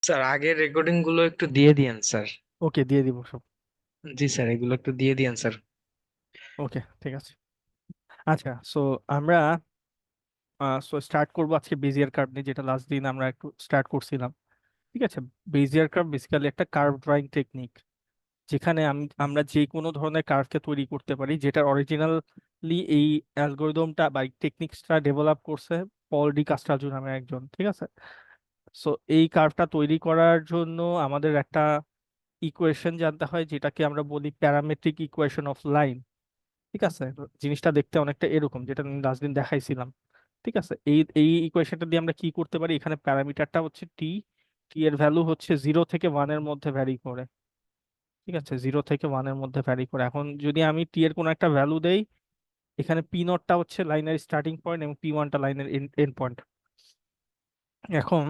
Sir আগের recording গুলো একটু দিয়ে দিয়েন স্যার। ওকে, দিয়ে দিব সব। জি স্যার, এগুলো একটু দিয়ে দিয়েন স্যার। ওকে, ঠিক আছে। আচ্ছা, সো আমরা স্টার্ট করবো আজকে বেজিয়ার কার্ভ নিয়ে, যেটা লাস্ট দিন আমরা একটু স্টার্ট করছিলাম। ঠিক আছে। বেজিয়ার কার্ভ বেসিক্যালি একটা কার্ভ ড্রয়িং টেকনিক, যেখানে আমরা যে কোনো ধরনের কার্ভকে তৈরি করতে পারি, যেটা অরিজিনালি এই অ্যালগোরিদমটা বা টেকনিক্সটা ডেভেলপ করছে পল ডি কাস্টালজো নামে একজন। ঠিক আছে। সো এই কার্ভটা তৈরি করার জন্য আমাদের একটা ইকুয়েশন জানতে হয়, যেটাকে আমরা বলি প্যারামেট্রিক ইকুয়েশন অফ লাইন। ঠিক আছে। জিনিসটা দেখতে অনেকটা এরকম, যেটা আমি লাস্ট দিন দেখাইছিলাম। ঠিক আছে। এই এই ইকুয়েশনটা দিয়ে আমরা কি করতে পারি, এখানে প্যারামিটারটা হচ্ছে টি। টি এর ভ্যালু হচ্ছে 0 থেকে 1-এর মধ্যে ভ্যারি করে। ঠিক আছে, 0 থেকে 1-এর মধ্যে ভ্যারি করে। এখন যদি আমি টি এর কোনো একটা ভ্যালু দেই, এখানে পি নটটা হচ্ছে লাইনের স্টার্টিং পয়েন্ট এবং পি ওয়ানটা লাইনের এন্ড পয়েন্ট। এখন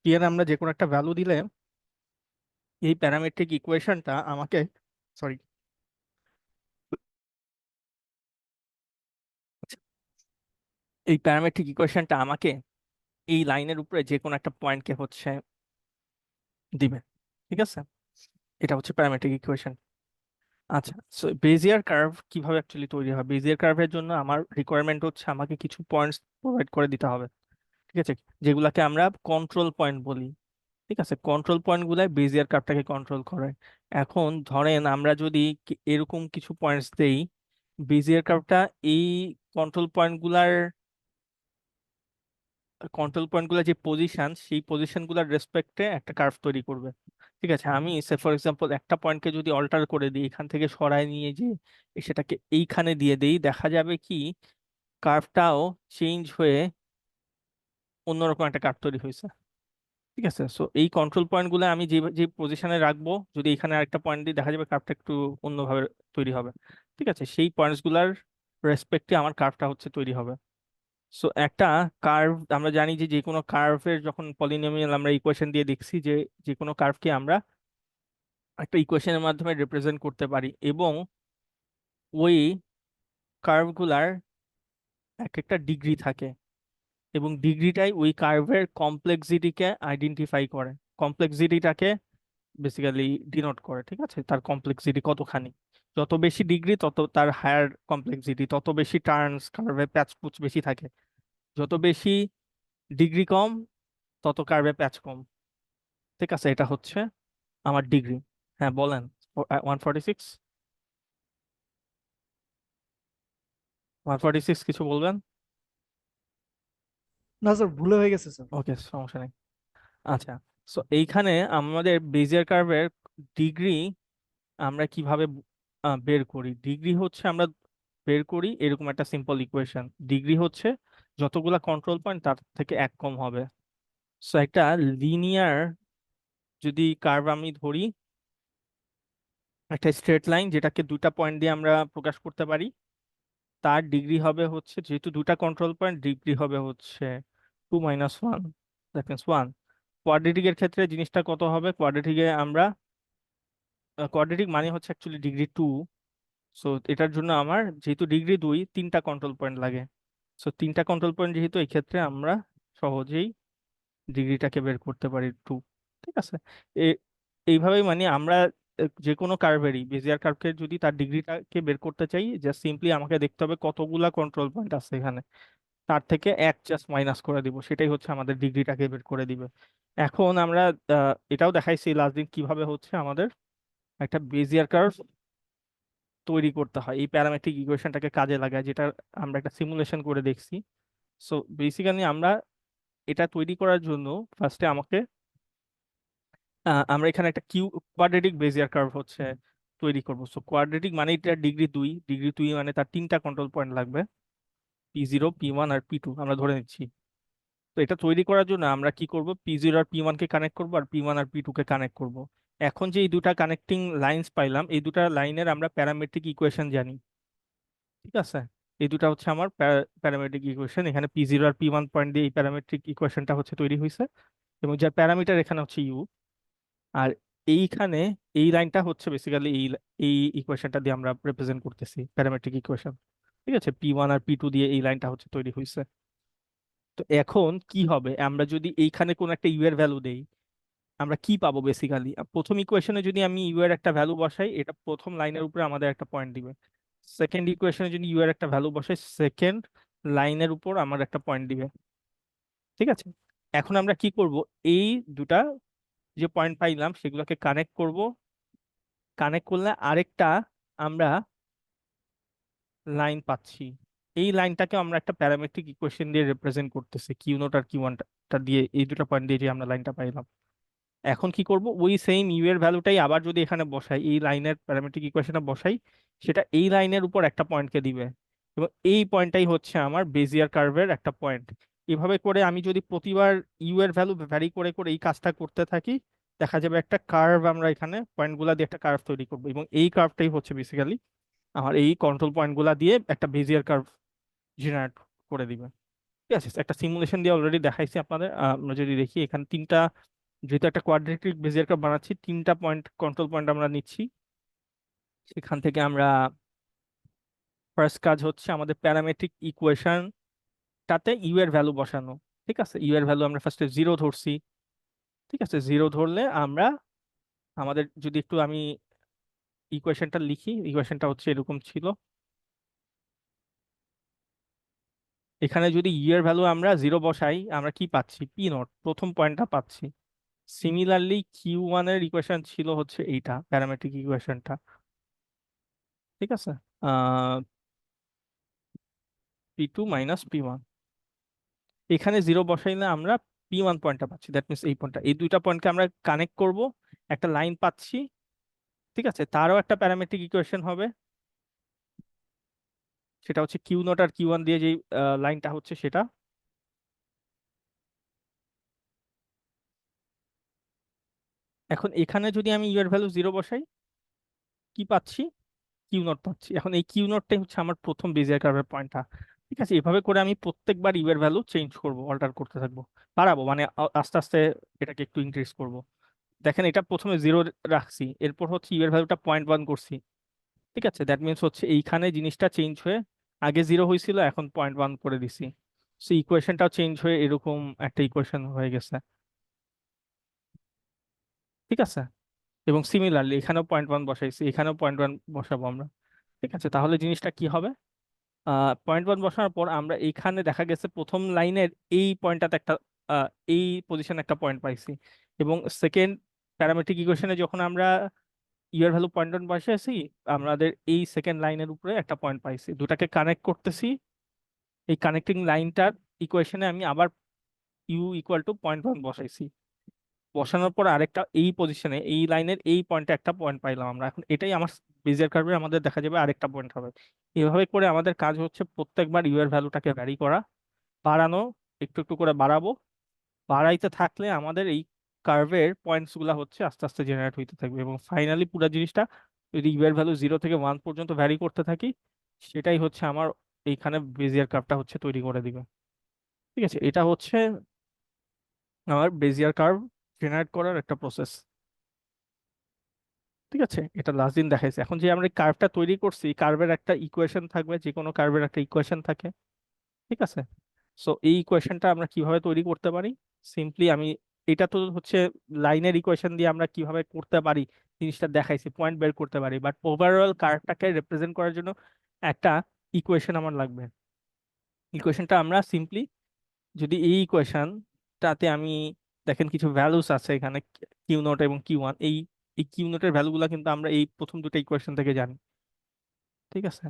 টি এর আমরা যে কোনো একটা ভ্যালু দিলে এই প্যারামেট্রিক ইকুয়েশনটা আমাকে, সরি, এই প্যারামেট্রিক ইকুয়েশনটা আমাকে এই লাইনের উপরে যে কোনো একটা পয়েন্টকে হচ্ছে দিবে। ঠিক আছে। এটা হচ্ছে প্যারামেট্রিক ইকুয়েশন। আচ্ছা, সো বেজিয়ার কার্ভ কিভাবে অ্যাকচুয়ালি তৈরি হয়? বেজিয়ার কার্ভের জন্য আমার রিকোয়ারমেন্ট হচ্ছে আমাকে কিছু পয়েন্টস প্রোভাইড করে দিতে হবে। ঠিক আছে, যেগুলাকে আমরা কন্ট্রোল পয়েন্ট বলি। ঠিক আছে, কন্ট্রোল পয়েন্ট গুলাই বেজিয়ার কার্ভটাকে কন্ট্রোল করে। এখন ধরেন আমরা যদি এরকম কিছু পয়েন্টস দেই, বেজিয়ার কার্ভটা এই কন্ট্রোল পয়েন্ট গুলার কন্ট্রোল পয়েন্ট গুলার যে পজিশন, সেই পজিশন গুলার রেসপেক্টে একটা কার্ভ তৈরি করবে। ঠিক আছে, আমি সে ফর এক্সাম্পল একটা পয়েন্টকে যদি অল্টার করে দিই, এখান থেকে সরায় নিয়ে যে সেটাকে এইখানে দিয়ে দেই, দেখা যাবে কি কার্ভটাও চেঞ্জ হয়ে অন্যরকম একটা কার্ভ তৈরি হয়েছে। ঠিক আছে। সো এই কন্ট্রোল পয়েন্ট গুলো আমি যে যে পজিশনে রাখবো, যদি এখানে আরেকটা পয়েন্ট দিই, দেখা যাবে কার্ভটা একটু অন্যভাবে তৈরি হবে। ঠিক আছে, সেই পয়েন্টস গুলার রেসপেক্টে আমার কার্ভটা হচ্ছে তৈরি হবে। সো একটা কার্ভ, আমরা জানি যে যে কোনো কার্ভের যখন পলিনোমিয়াল আমরা ইকুয়েশন দিয়ে দেখছি যে যে কোনো কার্ভকে আমরা একটা ইকুয়েশনের মাধ্যমে রিপ্রেজেন্ট করতে পারি, এবং ওই কার্ভগুলার এক একটা ডিগ্রি থাকে, এবং ডিগ্রিটাই ওই কার্ভের কমপ্লেক্সিটিকে আইডেন্টিফাই করে, কমপ্লেক্সিটিটাকে বেসিক্যালি ডিনোট করে। ঠিক আছে, তার কমপ্লেক্সিটি কতখানি, যত বেশি ডিগ্রি তত তার হায়ার কমপ্লেক্সিটি, তত বেশি টার্নস কার্ভে প্যাচ পুচ বেশি থাকে। যত বেশি ডিগ্রি কম, তত কার্ভে প্যাচ কম। ঠিক আছে, এটা হচ্ছে আমার ডিগ্রি। হ্যাঁ, বলেন। 146, 146 কিছু বলবেন? না স্যার, ভুলে হয়ে গেছে স্যার। ওকে, সমস্যা নেই। আচ্ছা, সো এইখানে আমাদের বেজিয়ার কার্ভের ডিগ্রি আমরা কিভাবে বের করি? ডিগ্রি হচ্ছে আমরা বের করি এরকম একটা সিম্পল ইকুয়েশন। ডিগ্রি হচ্ছে যতগুলা কন্ট্রোল পয়েন্ট তার থেকে এক কম হবে। সো একটা লিনিয়ার যদি কার্ভ আমি ধরি, একটা স্ট্রেট লাইন যেটাকে দুইটা পয়েন্ট দিয়ে আমরা প্রকাশ করতে পারি, তার ডিগ্রি হবে হচ্ছে, যেহেতু দুটা কন্ট্রোল পয়েন্ট, ডিগ্রি হবে হচ্ছে 2 - 1, দ্যাট মিনস 1। কোয়াড্রেটিকের ক্ষেত্রে জিনিসটা কত হবে? কোয়াড্রেটিকে আমরা, কোয়াড্রেটিক মানে হচ্ছে অ্যাকচুয়ালি ডিগ্রি 2। সো এটার জন্য আমার যেহেতু ডিগ্রি 2, তিনটা কন্ট্রোল পয়েন্ট লাগে। সো তিনটা কন্ট্রোল পয়েন্ট যেহেতু, এই ক্ষেত্রে আমরা সহজেই ডিগ্রিটাকে বের করতে পারি 2। ঠিক আছে। এ- এইভাবেই মানে আমরা যে কোনো কার্ভেরই, বেজিয়ার কার্ভকে যদি তার ডিগ্রিটাকে বের করতে চাই, জাস্ট সিম্পলি আমাকে দেখতে হবে কতগুলা কন্ট্রোল পয়েন্ট আছে এখানে, তার থেকে এক জাস্ট মাইনাস করে দিব, সেটাই হচ্ছে আমাদের ডিগ্রিটাকে বের করে দিবে। এখন আমরা এটাও দেখাইছি লাস্ট দিন কিভাবে হচ্ছে আমাদের একটা বেজিয়ার কার্ভ তৈরি করতে হয় এই প্যারামেট্রিক ইকুয়েশনটাকে কাজে লাগায়, যেটা আমরা একটা সিমুলেশন করে দেখছি। সো বেসিক্যালি আমরা এটা তৈরি করার জন্য ফার্স্টে আমাকে আমরা এখানে একটা কোয়াড্রেটিক বেজিয়ার কার্ভ হচ্ছে তৈরি করব। সো কোয়াড্রেটিক মানে এটা ডিগ্রি 2 মানে তার তিনটা কন্ট্রোল পয়েন্ট লাগবে, P0, P1 আর P2 আমরা ধরে নিচ্ছি। তো এটা তৈরি করার জন্য আমরা কি করব, P0 আর P1 কে কানেক্ট করব, আর P1 আর P2 কে কানেক্ট করব। এখন যে এই দুটা কানেক্টিং লাইন্স পাইলাম, এই দুটা লাইনের আমরা প্যারামেট্রিক ইকুয়েশন জানি। ঠিক আছে, এই দুটা হচ্ছে আমার প্যারামেট্রিক ইকুয়েশন। এখানে P0 আর P1 পয়েন্ট দিয়ে এই প্যারামেট্রিক ইকুয়েশনটা হচ্ছে তৈরি হয়েছে, এবং যার প্যারামিটার এখানে হচ্ছে ইউ। আর এইখানে এই লাইনটা হচ্ছে বেসিক্যালি এই ইকুয়েশনটা দিয়ে আমরা রিপ্রেজেন্ট করতেছি প্যারামেট্রিক ইকুয়েশন। ঠিক আছে, P1 আর P2 দিয়ে এই লাইনটা হচ্ছে তৈরি হয়েছে। তো এখন কি হবে, আমরা যদি এইখানে কোন একটা ইউ এর ভ্যালু দেই, আমরা কি পাবো বেসিক্যালি? প্রথম ইকুয়েশনে যদি আমি ইউ এর একটা ভ্যালু বসাই, এটা প্রথম লাইনের উপরে আমাদের একটা পয়েন্ট দিবে। সেকেন্ড ইকুয়েশনে যদি ইউ এর একটা ভ্যালু বসাই, সেকেন্ড লাইনের উপর আমার একটা পয়েন্ট দিবে। ঠিক আছে, এখন আমরা কি করব, এই দুটা যে পয়েন্ট পাইলাম সেগুলোকে কানেক্ট করব। কানেক্ট করলে আরেকটা আমরা লাইন পাচ্ছি। এই লাইনটাকে আমরা একটা প্যারামেট্রিক ইকুয়েশন দিয়ে রিপ্রেজেন্ট করতেছি, কিউ নোট আর কিউ ওয়ানটা দিয়ে, এই দুটো পয়েন্ট দিয়ে যে আমরা লাইনটা পাইলাম। এখন কি করব, ওই সেম ইউ এর ভ্যালুটাই আবার যদি এখানে বসাই, এই লাইনের প্যারামেট্রিক ইকুয়েশনে বসাই, সেটা এই লাইনের উপর একটা পয়েন্টকে দিবে। এবং এই পয়েন্টটাই হচ্ছে আমার বেজিয়ার কার্ভের একটা পয়েন্ট। এভাবে করে আমি যদি প্রতিবার ইউ এর ভ্যালু ভ্যারি করে করে এই কাজটা করতে থাকি, দেখা যাবে একটা কার্ভ, আমরা এখানে পয়েন্টগুলা দিয়ে একটা কার্ভ তৈরি করবো, এবং এই কার্ভটাই হচ্ছে বেসিক্যালি আমার এই কন্ট্রোল পয়েন্টগুলা দিয়ে একটা বেজিয়ার কার্ভ জেনারেট করে দিবে। ঠিক আছে, একটা সিমুলেশন দিয়ে অলরেডি দেখাইছি আপনাদের। আমরা যদি দেখি এখানে তিনটা, যেহেতু একটা কোয়াড্রেটিক বেজিয়ার কার্ভ বানাচ্ছি, তিনটা পয়েন্ট কন্ট্রোল পয়েন্ট আমরা নিচ্ছি। সেখান থেকে আমরা ফার্স্ট কাজ হচ্ছে আমাদের প্যারামেট্রিক ইকুয়েশনটাতে ইউ এর ভ্যালু বসানো। ঠিক আছে, ইউ এর ভ্যালু আমরা ফার্স্টে জিরো ধরছি। ঠিক আছে, জিরো ধরলে আমরা আমাদের, যদি একটু আমি ইকুয়েশনটা লিখি, ইকুয়েশনটা হচ্ছে এরকম ছিল। এখানে যদি ইউ এর ভ্যালু আমরা জিরো বসাই, আমরা কি পাচ্ছি, পি নট, প্রথম পয়েন্টটা পাচ্ছি। সিমিলারলি কিউ ওয়ান এর ইকুয়েশন ছিল হচ্ছে এইটা, প্যারামেট্রিক ইকুয়েশনটা। ঠিক আছে, ah p two minus p one, এখানে জিরো বসাইলে আমরা পি ওয়ান পয়েন্টটা পাচ্ছি। দ্যাট মিনস এই পয়েন্টটা, এই দুইটা পয়েন্টকে আমরা কানেক্ট করব, একটা লাইন পাচ্ছি। ঠিক আছে, তারও একটা প্যারামেট্রিক ইকুয়েশন হবে, সেটা হচ্ছে কিউ নট আর কিউ ওয়ান দিয়ে যে লাইনটা হচ্ছে সেটা। এখন এখানে যদি আমি ইউ এর ভ্যালু জিরো বসাই, কি পাচ্ছি, কিউ নট পাচ্ছি। এখন এই কিউ নটটাই হচ্ছে আমার প্রথম বেজিয়ার কার্ভের পয়েন্টটা। ঠিক আছে, এভাবে করে আমি প্রত্যেকবার ইউ এর ভ্যালু চেঞ্জ করব, অল্টার করতে থাকবো, বাড়াবো মানে আস্তে আস্তে এটাকে একটু ইনক্রিজ করব। দেখেন, এটা প্রথমে জিরো রাখছি, এরপর হচ্ছে ইউ এর ভ্যালুটা পয়েন্ট ওয়ান করছি। ঠিক আছে, দ্যাট মিনস হচ্ছে এইখানে জিনিসটা চেঞ্জ হয়ে, আগে জিরো হয়েছিল এখন পয়েন্ট ওয়ান করে দিছি। সো ইকুয়েশনটাও চেঞ্জ হয়ে এরকম একটা ইকুয়েশন হয়ে গেছে। ঠিক আছে, এবং সিমিলারলি এখানেও পয়েন্ট ওয়ান বসাইছি, এখানেও পয়েন্ট ওয়ান বসাবো আমরা। ঠিক আছে, তাহলে জিনিসটা কি হবে, পয়েন্ট ওয়ান বসানোর পর আমরা এইখানে দেখা গেছে প্রথম লাইনের এই পয়েন্টটাতে একটা, এই পজিশনে একটা পয়েন্ট পাইছি। এবং সেকেন্ড প্যারামেট্রিক ইকুয়েশনে যখন আমরা ইউ এর ভ্যালু পয়েন্ট ওয়ান বসাইছি, আমাদের এই সেকেন্ড লাইনের উপরে একটা পয়েন্ট পাইছি, দুটাকে কানেক্ট করতেছি। এই কানেক্টিং লাইনটার ইকুয়েশনে আমি আবার U equal to point one বসাইছি। বসানোর পর আরেকটা এই পজিশনে এই লাইনের এই পয়েন্টে একটা পয়েন্ট পাইলাম আমরা। এখন এটাই আমার বেজিয়ার কার্ভে আমাদের দেখা যাবে আরেকটা পয়েন্ট হবে। এভাবে করে আমাদের কাজ হচ্ছে প্রত্যেকবার ইউ এর ভ্যালুটাকে ভ্যারি করা, বাড়ানো, একটু একটু করে বাড়াবো। বাড়াইতে থাকলে আমাদের এই কার্ভের পয়েন্টস গুলা হচ্ছে আস্তে আস্তে জেনারেট হইতে থাকবে, এবং ফাইনালি পুরো জিনিসটা যদি ইউ এর ভ্যালু জিরো থেকে ওয়ান পর্যন্ত ভ্যারি করতে থাকি, সেটাই হচ্ছে আমার এইখানে বেজিয়ার কার্ভটা হচ্ছে তৈরি করে দিবে। ঠিক আছে, এটা হচ্ছে আমার বেজিয়ার কার্ভ জেনারেট করার একটা প্রসেস। ঠিক আছে, এটা লাস্ট দিন দেখাইছে। এখন যে আমরা কার্ভটা তৈরি করছি, কার্ভের একটা ইকুয়েশন থাকবে, যে কোনো কার্ভের একটা ইকুয়েশন থাকে। ঠিক আছে, সো এই ইকুয়েশনটা আমরা কিভাবে তৈরি করতে পারি, সিম্পলি আমি, এটা তো হচ্ছে লাইনের ইকুয়েশন দিয়ে আমরা কিভাবে করতে পারি জিনিসটা দেখাইছি, পয়েন্ট বের করতে পারি, বাট ওভারঅল কার্ভটাকে রিপ্রেজেন্ট করার জন্য একটা ইকুয়েশন আমার লাগবে। ইকুয়েশনটা আমরা সিম্পলি, যদি এই ইকুয়েশনটাতে আমি, দেখেন কিছু ভ্যালুস আছে এখানে, কিউ নট এবং কিউ ওয়ান, এই এই কিউ নোটের ভ্যালুগুলো কিন্তু আমরা এই প্রথম দুটো ইকুয়েশন থেকে জানি। ঠিক আছে,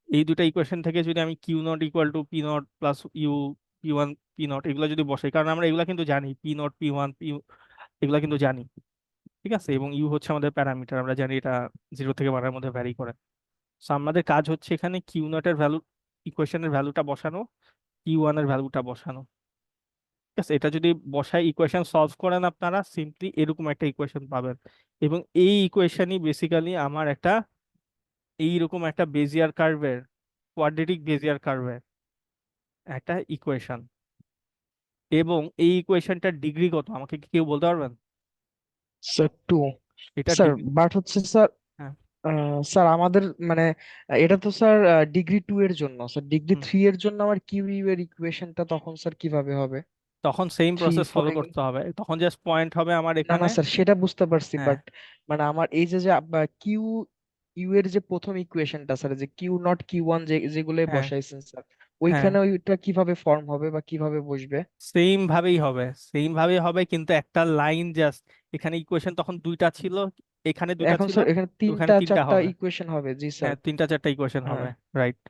এই দুটো ইকুয়েশন থেকে যদি আমি Q not equal to P not plus U, P one P not, এগুলো যদি বসাই, কারণ আমরা এগুলা কিন্তু জানি, P not P one P, এগুলা কিন্তু জানি। ঠিক আছে, এবং ইউ হচ্ছে আমাদের প্যারামিটার, আমরা জানি এটা জিরো থেকে ওয়ানের মধ্যে ভ্যারি করে। সো আমাদের কাজ হচ্ছে এখানে কিউ নটের ভ্যালু, ইকুয়েশনের ভ্যালুটা বসানো, কিউ ওয়ানের ভ্যালুটা বসানো। ঠিক আছে, এটা যদি বসায় ইকুয়েশন সলভ করেন আপনারা, সিম্পলি এরকম একটা ইকুয়েশন পাবেন। এবং এই ইকুয়েশনই বেসিক্যালি আমার একটা, এইরকম একটা বেজিয়ার কার্ভের, কোয়াড্রেটিক বেজিয়ার কার্ভের একটা ইকুয়েশন। এবং এই ইকুয়েশনটার ডিগ্রি কত আমাকে কি কেউ বলতে পারবেন? Sir two. এটার স্যার ডিগ্রি, বাট হচ্ছে স্যার, হ্যাঁ, স্যার আমাদের মানে এটা তো স্যার ডিগ্রি টু এর জন্য, স্যার ডিগ্রি হুম, থ্রি এর জন্য আমার কিউ ইউ এর ইকুয়েশনটা তখন স্যার কিভাবে হবে? তখন same three process follow four. করতে হবে, তখন জাস্ট পয়েন্ট হবে আমার না না এখানে। স্যার, সেটা বুঝতে পারছি, হ্যাঁ বাট মানে আমার এই যে যে কিউ ইউ এর যে প্রথম ইকুয়েশনটা স্যার, যে কিউ নট কিউ ওয়ান যেগুলো হ্যাঁ বসাইছেন স্যার, হ্যাঁ, ওইখানে ওইটা কিভাবে ফর্ম হবে বা কিভাবে বসবে? সেম ভাবেই হবে, সেম ভাবেই হবে, কিন্তু একটা লাইন জাস্ট, এখানে ইকুয়েশন তখন দুইটা ছিল, এখানে দুইটা এখন ছিল, স্যার এখানে ওখানে তিনটা তিনটা চারটা হবে। ইকুয়েশন হবে, জি স্যার। হ্যাঁ, তিনটা চারটা ইকুয়েশন হ্যাঁ হবে। রাইট,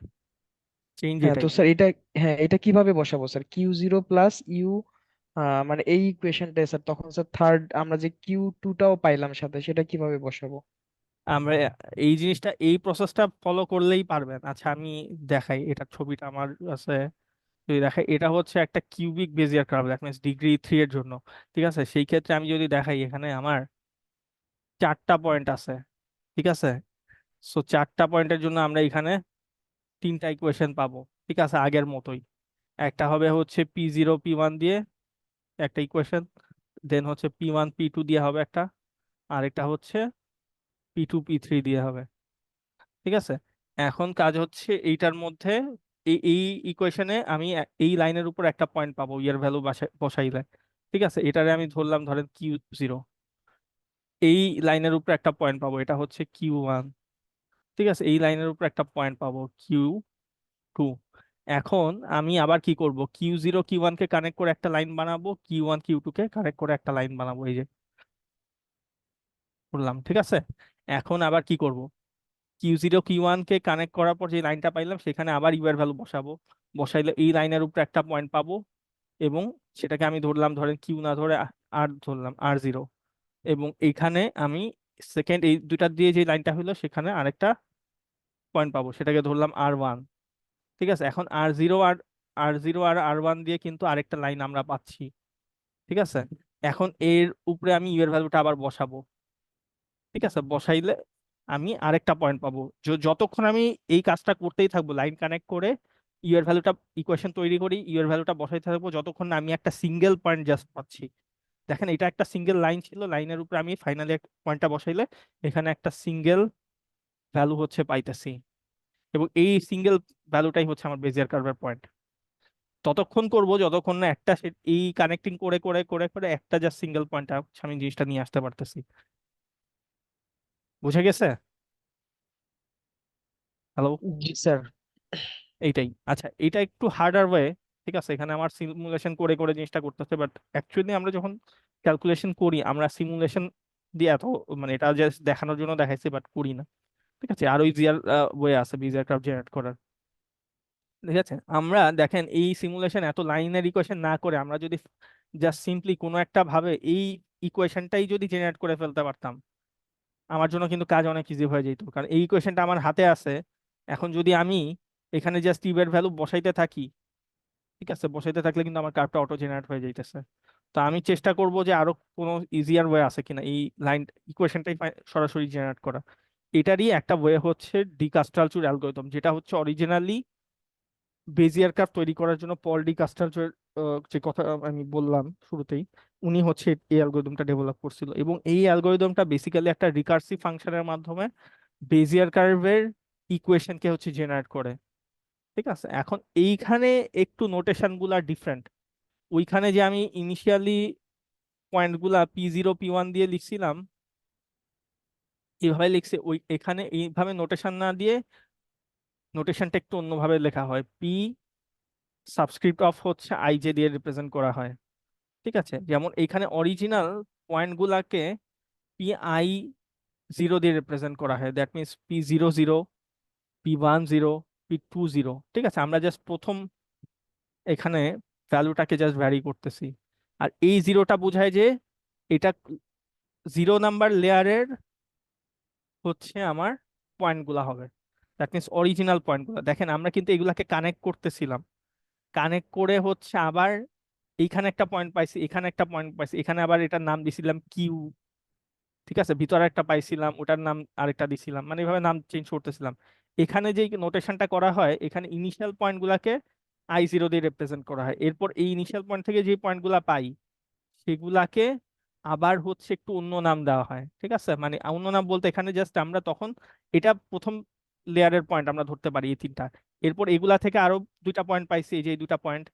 চেঞ্জ হ্যাঁ, তো এটাই। স্যার এটা, হ্যাঁ এটা কিভাবে বসাবো sir? Q zero plus U, মানে এই ইকুয়েশনটা স্যার, তখন স্যার থার্ড আমরা যে কিউ টুটাও পাইলাম সাথে, সেটা কিভাবে বসাবো? আমরা এই জিনিসটা, এই প্রসেসটা ফলো করলেই পারবেন। আচ্ছা আমি দেখাই, এটা ছবিটা আমার আছে, যদি দেখাই, এটা হচ্ছে একটা cubic Bezier curve, that means degree 3 এর জন্য। ঠিক আছে, সেই ক্ষেত্রে আমি যদি দেখাই, এখানে আমার চারটা পয়েন্ট আছে। ঠিক আছে, সো চারটা পয়েন্টের জন্য আমরা এখানে তিনটা ইকুয়েশন পাবো। ঠিক আছে, আগের মতোই। একটা হবে হচ্ছে P0 P1 দিয়ে একটা ইকুয়েশন, দেন হচ্ছে P1 P2 দিয়ে হবে একটা, আরেকটা হচ্ছে P2 P3 দিয়ে হবে। ঠিক আছে, এখন কাজ হচ্ছে এইটার মধ্যে, এই এই ইকুয়েশনে আমি এই লাইনের উপর একটা পয়েন্ট পাবো ইয়ার ভ্যালু বসাইলে। ঠিক আছে, এটারে আমি ধরলাম ধরেন Q0, এই লাইনের উপর একটা পয়েন্ট পাবো, এটা হচ্ছে Q1। ঠিক আছে, এই লাইনের উপর একটা পয়েন্ট পাবো Q2। এখন আমি আবার কি করব, Q0 Q1 কে কানেক্ট করে একটা লাইন বানাবো, Q1 Q2 কে কানেক্ট করে একটা লাইন বানাবো, এই যে করলাম। ঠিক আছে, এখন আবার কি করব, Q0 Q1 কে কানেক্ট করার পর যে লাইনটা পাইলাম সেখানে আবার ইউ এর ভ্যালু বসাবো, বসাইলে এই লাইনের উপর একটা পয়েন্ট পাবো, এবং সেটাকে আমি ধরলাম ধরেন কিউ না ধরে আর ধরলাম R0, এবং এইখানে আমি সেকেন্ড এই দুইটা দিয়ে যে লাইনটা হলো সেখানে আরেকটা পয়েন্ট পাবো, সেটাকে ধরলাম R1। ঠিক আছে, এখন আর জিরো আর R1 দিয়ে কিন্তু আরেকটা লাইন আমরা পাচ্ছি। ঠিক আছে, এখন এর উপরে আমি ইউ এর ভ্যালুটা আবার বসাবো। ঠিক আছে, বসাইলে আমি আরেকটা পয়েন্ট পাবো। যতক্ষণ আমি এই কাজটা করতেই থাকবো, লাইন কানেক্ট করে ইউ এর ভ্যালুটা, ইকুয়েশন তৈরি করি, ইউ এর ভ্যালুটা বসাইতে থাকবো, যতক্ষণ না আমি একটা সিঙ্গেল পয়েন্ট জাস্ট পাচ্ছি। দেখেন, এটা একটা সিঙ্গেল লাইন ছিল, লাইনের উপরে আমি ফাইনালি একটা পয়েন্টটা বসাইলে এখানে একটা সিঙ্গেল ভ্যালু হচ্ছে পাইতেছি, এবং এই সিঙ্গেল ভ্যালুটাই হচ্ছে আমার বেজিয়ার কার্ভের পয়েন্ট। ততক্ষণ করব যতক্ষণ না একটা এই কানেক্টিং করে করে করে করে একটা জাস্ট সিঙ্গেল পয়েন্ট আমি জিনিসটা নিয়ে আসতে পারতেছি। বুঝে গেছে? হ্যালো? জি স্যার। এইটাই। আচ্ছা, এটা একটু হার্ডার ওয়ে। ঠিক আছে, এখানে আমার সিমুলেশন করে করে জিনিসটা করতেছে, বাট অ্যাকচুয়ালি আমরা যখন ক্যালকুলেশন করি, আমরা সিমুলেশন দিয়ে এত, মানে এটা জাস্ট দেখানোর জন্য দেখাইছি, বাট করি না। ঠিক আছে, আরো ইজিয়ার ওয়ে আছে বিজিয়ার গ্রাফ জেনারেট করার। ঠিক আছে, আমরা দেখেন এই সিমুলেশন এত লাইনের ইকুয়েশন না করে, আমরা যদি জাস্ট সিম্পলি কোনো একটা ভাবে এই ইকুয়েশনটাই যদি জেনারেট করে ফেলতে পারতাম, আমার জন্য কিন্তু কাজ অনেক ইজি হয়ে যেত, কারণ এই ইকুয়েশনটা আমার হাতে আছে। এখন যদি আমি এখানে জাস্ট টিউবের ভ্যালু বসাইতে থাকি, ঠিক আছে, বসাইতে থাকলে কিন্তু আমার কার্ভটা অটো জেনারেট হয়ে যাইতেছে। তো আমি চেষ্টা করব যে আরো কোনো ইজিয়ার ওয়ে আছে কিনা এই লাইন ইকুয়েশনটাই সরাসরি জেনারেট করা। এটারই একটা ওয়ে হচ্ছে ডিকাস্ট্রালচুর অ্যালগরিদম, যেটা হচ্ছে অরিজিনালি বেজিয়ার কার্ভ তৈরি করার জন্য পল ডি কাস্টালচুর, যে কথা আমি বললাম শুরুতেই, উনি হচ্ছে এই অ্যালগরিদমটা ডেভেলপ করছিল, এবং এই অ্যালগরিদমটা বেসিক্যালি একটা রিকার্সিভ ফাংশনের মাধ্যমে বেজিয়ার কার্ভের ইকুয়েশনকে হচ্ছে জেনারেট করে। ঠিক আছে, এখন এইখানে একটু নোটেশন গুলা ডিফারেন্ট। ওইখানে যে আমি ইনিশিয়ালি পয়েন্ট গুলা P0 P1 দিয়ে লিখছিলাম, এইভাবে লিখছে, ওই এখানে এইভাবে নোটেশন না দিয়ে নোটেশনটা একটু অন্যভাবে লেখা হয়, পি সাবস্ক্রিপ্ট অফ হচ্ছে আইজে দিয়ে রিপ্রেজেন্ট করা হয়। ঠিক আছে, যেমন এইখানে অরিজিনাল পয়েন্ট গুলাকে P0 দিয়ে রিপ্রেজেন্ট করা হয়, that means P00, P10, P20। ঠিক আছে, আমরা জাস্ট প্রথম এখানে ভ্যালুটাকে জাস্ট ভ্যারি করতেছি, আর এই জিরোটা বোঝায় যে এটা 0 নাম্বার লেয়ারের হচ্ছে আমার পয়েন্ট গুলা হবে, দ্যাট মিনস অরিজিনাল পয়েন্ট গুলা। দেখেন, আমরা কিন্তু এগুলাকে কানেক্ট করতেছিলাম, কানেক্ট করে হচ্ছে আবার এইখানে একটা পয়েন্ট পাইছি, এখানে একটা পয়েন্ট পাইছি, এখানে আবার এটার নাম দিছিলাম কিউ। ঠিক আছে, ভিতরে একটা পাইছিলাম, ওটার নাম আরেকটা দিছিলাম, মানে এইভাবে নাম চেঞ্জ করতেছিলাম। এখানে যে নোটেশনটা করা হয়, এখানে ইনিশিয়াল পয়েন্ট গুলাকে I0 দিয়ে রিপ্রেজেন্ট করা হয়, এরপর এই ইনিশিয়াল পয়েন্ট থেকে যে পয়েন্ট গুলা পাই সেগুলাকে আবার হচ্ছে একটু অন্য নাম দেওয়া হয়। ঠিক আছে, মানে অন্য নাম বলতে এখানে জাস্ট আমরা তখন এটা প্রথম লেয়ারের পয়েন্ট আমরা ধরতে পারি এই তিনটা, এরপর এগুলা থেকে আরো দুইটা পয়েন্ট পাইছি, এই যে এই দুইটা পয়েন্ট,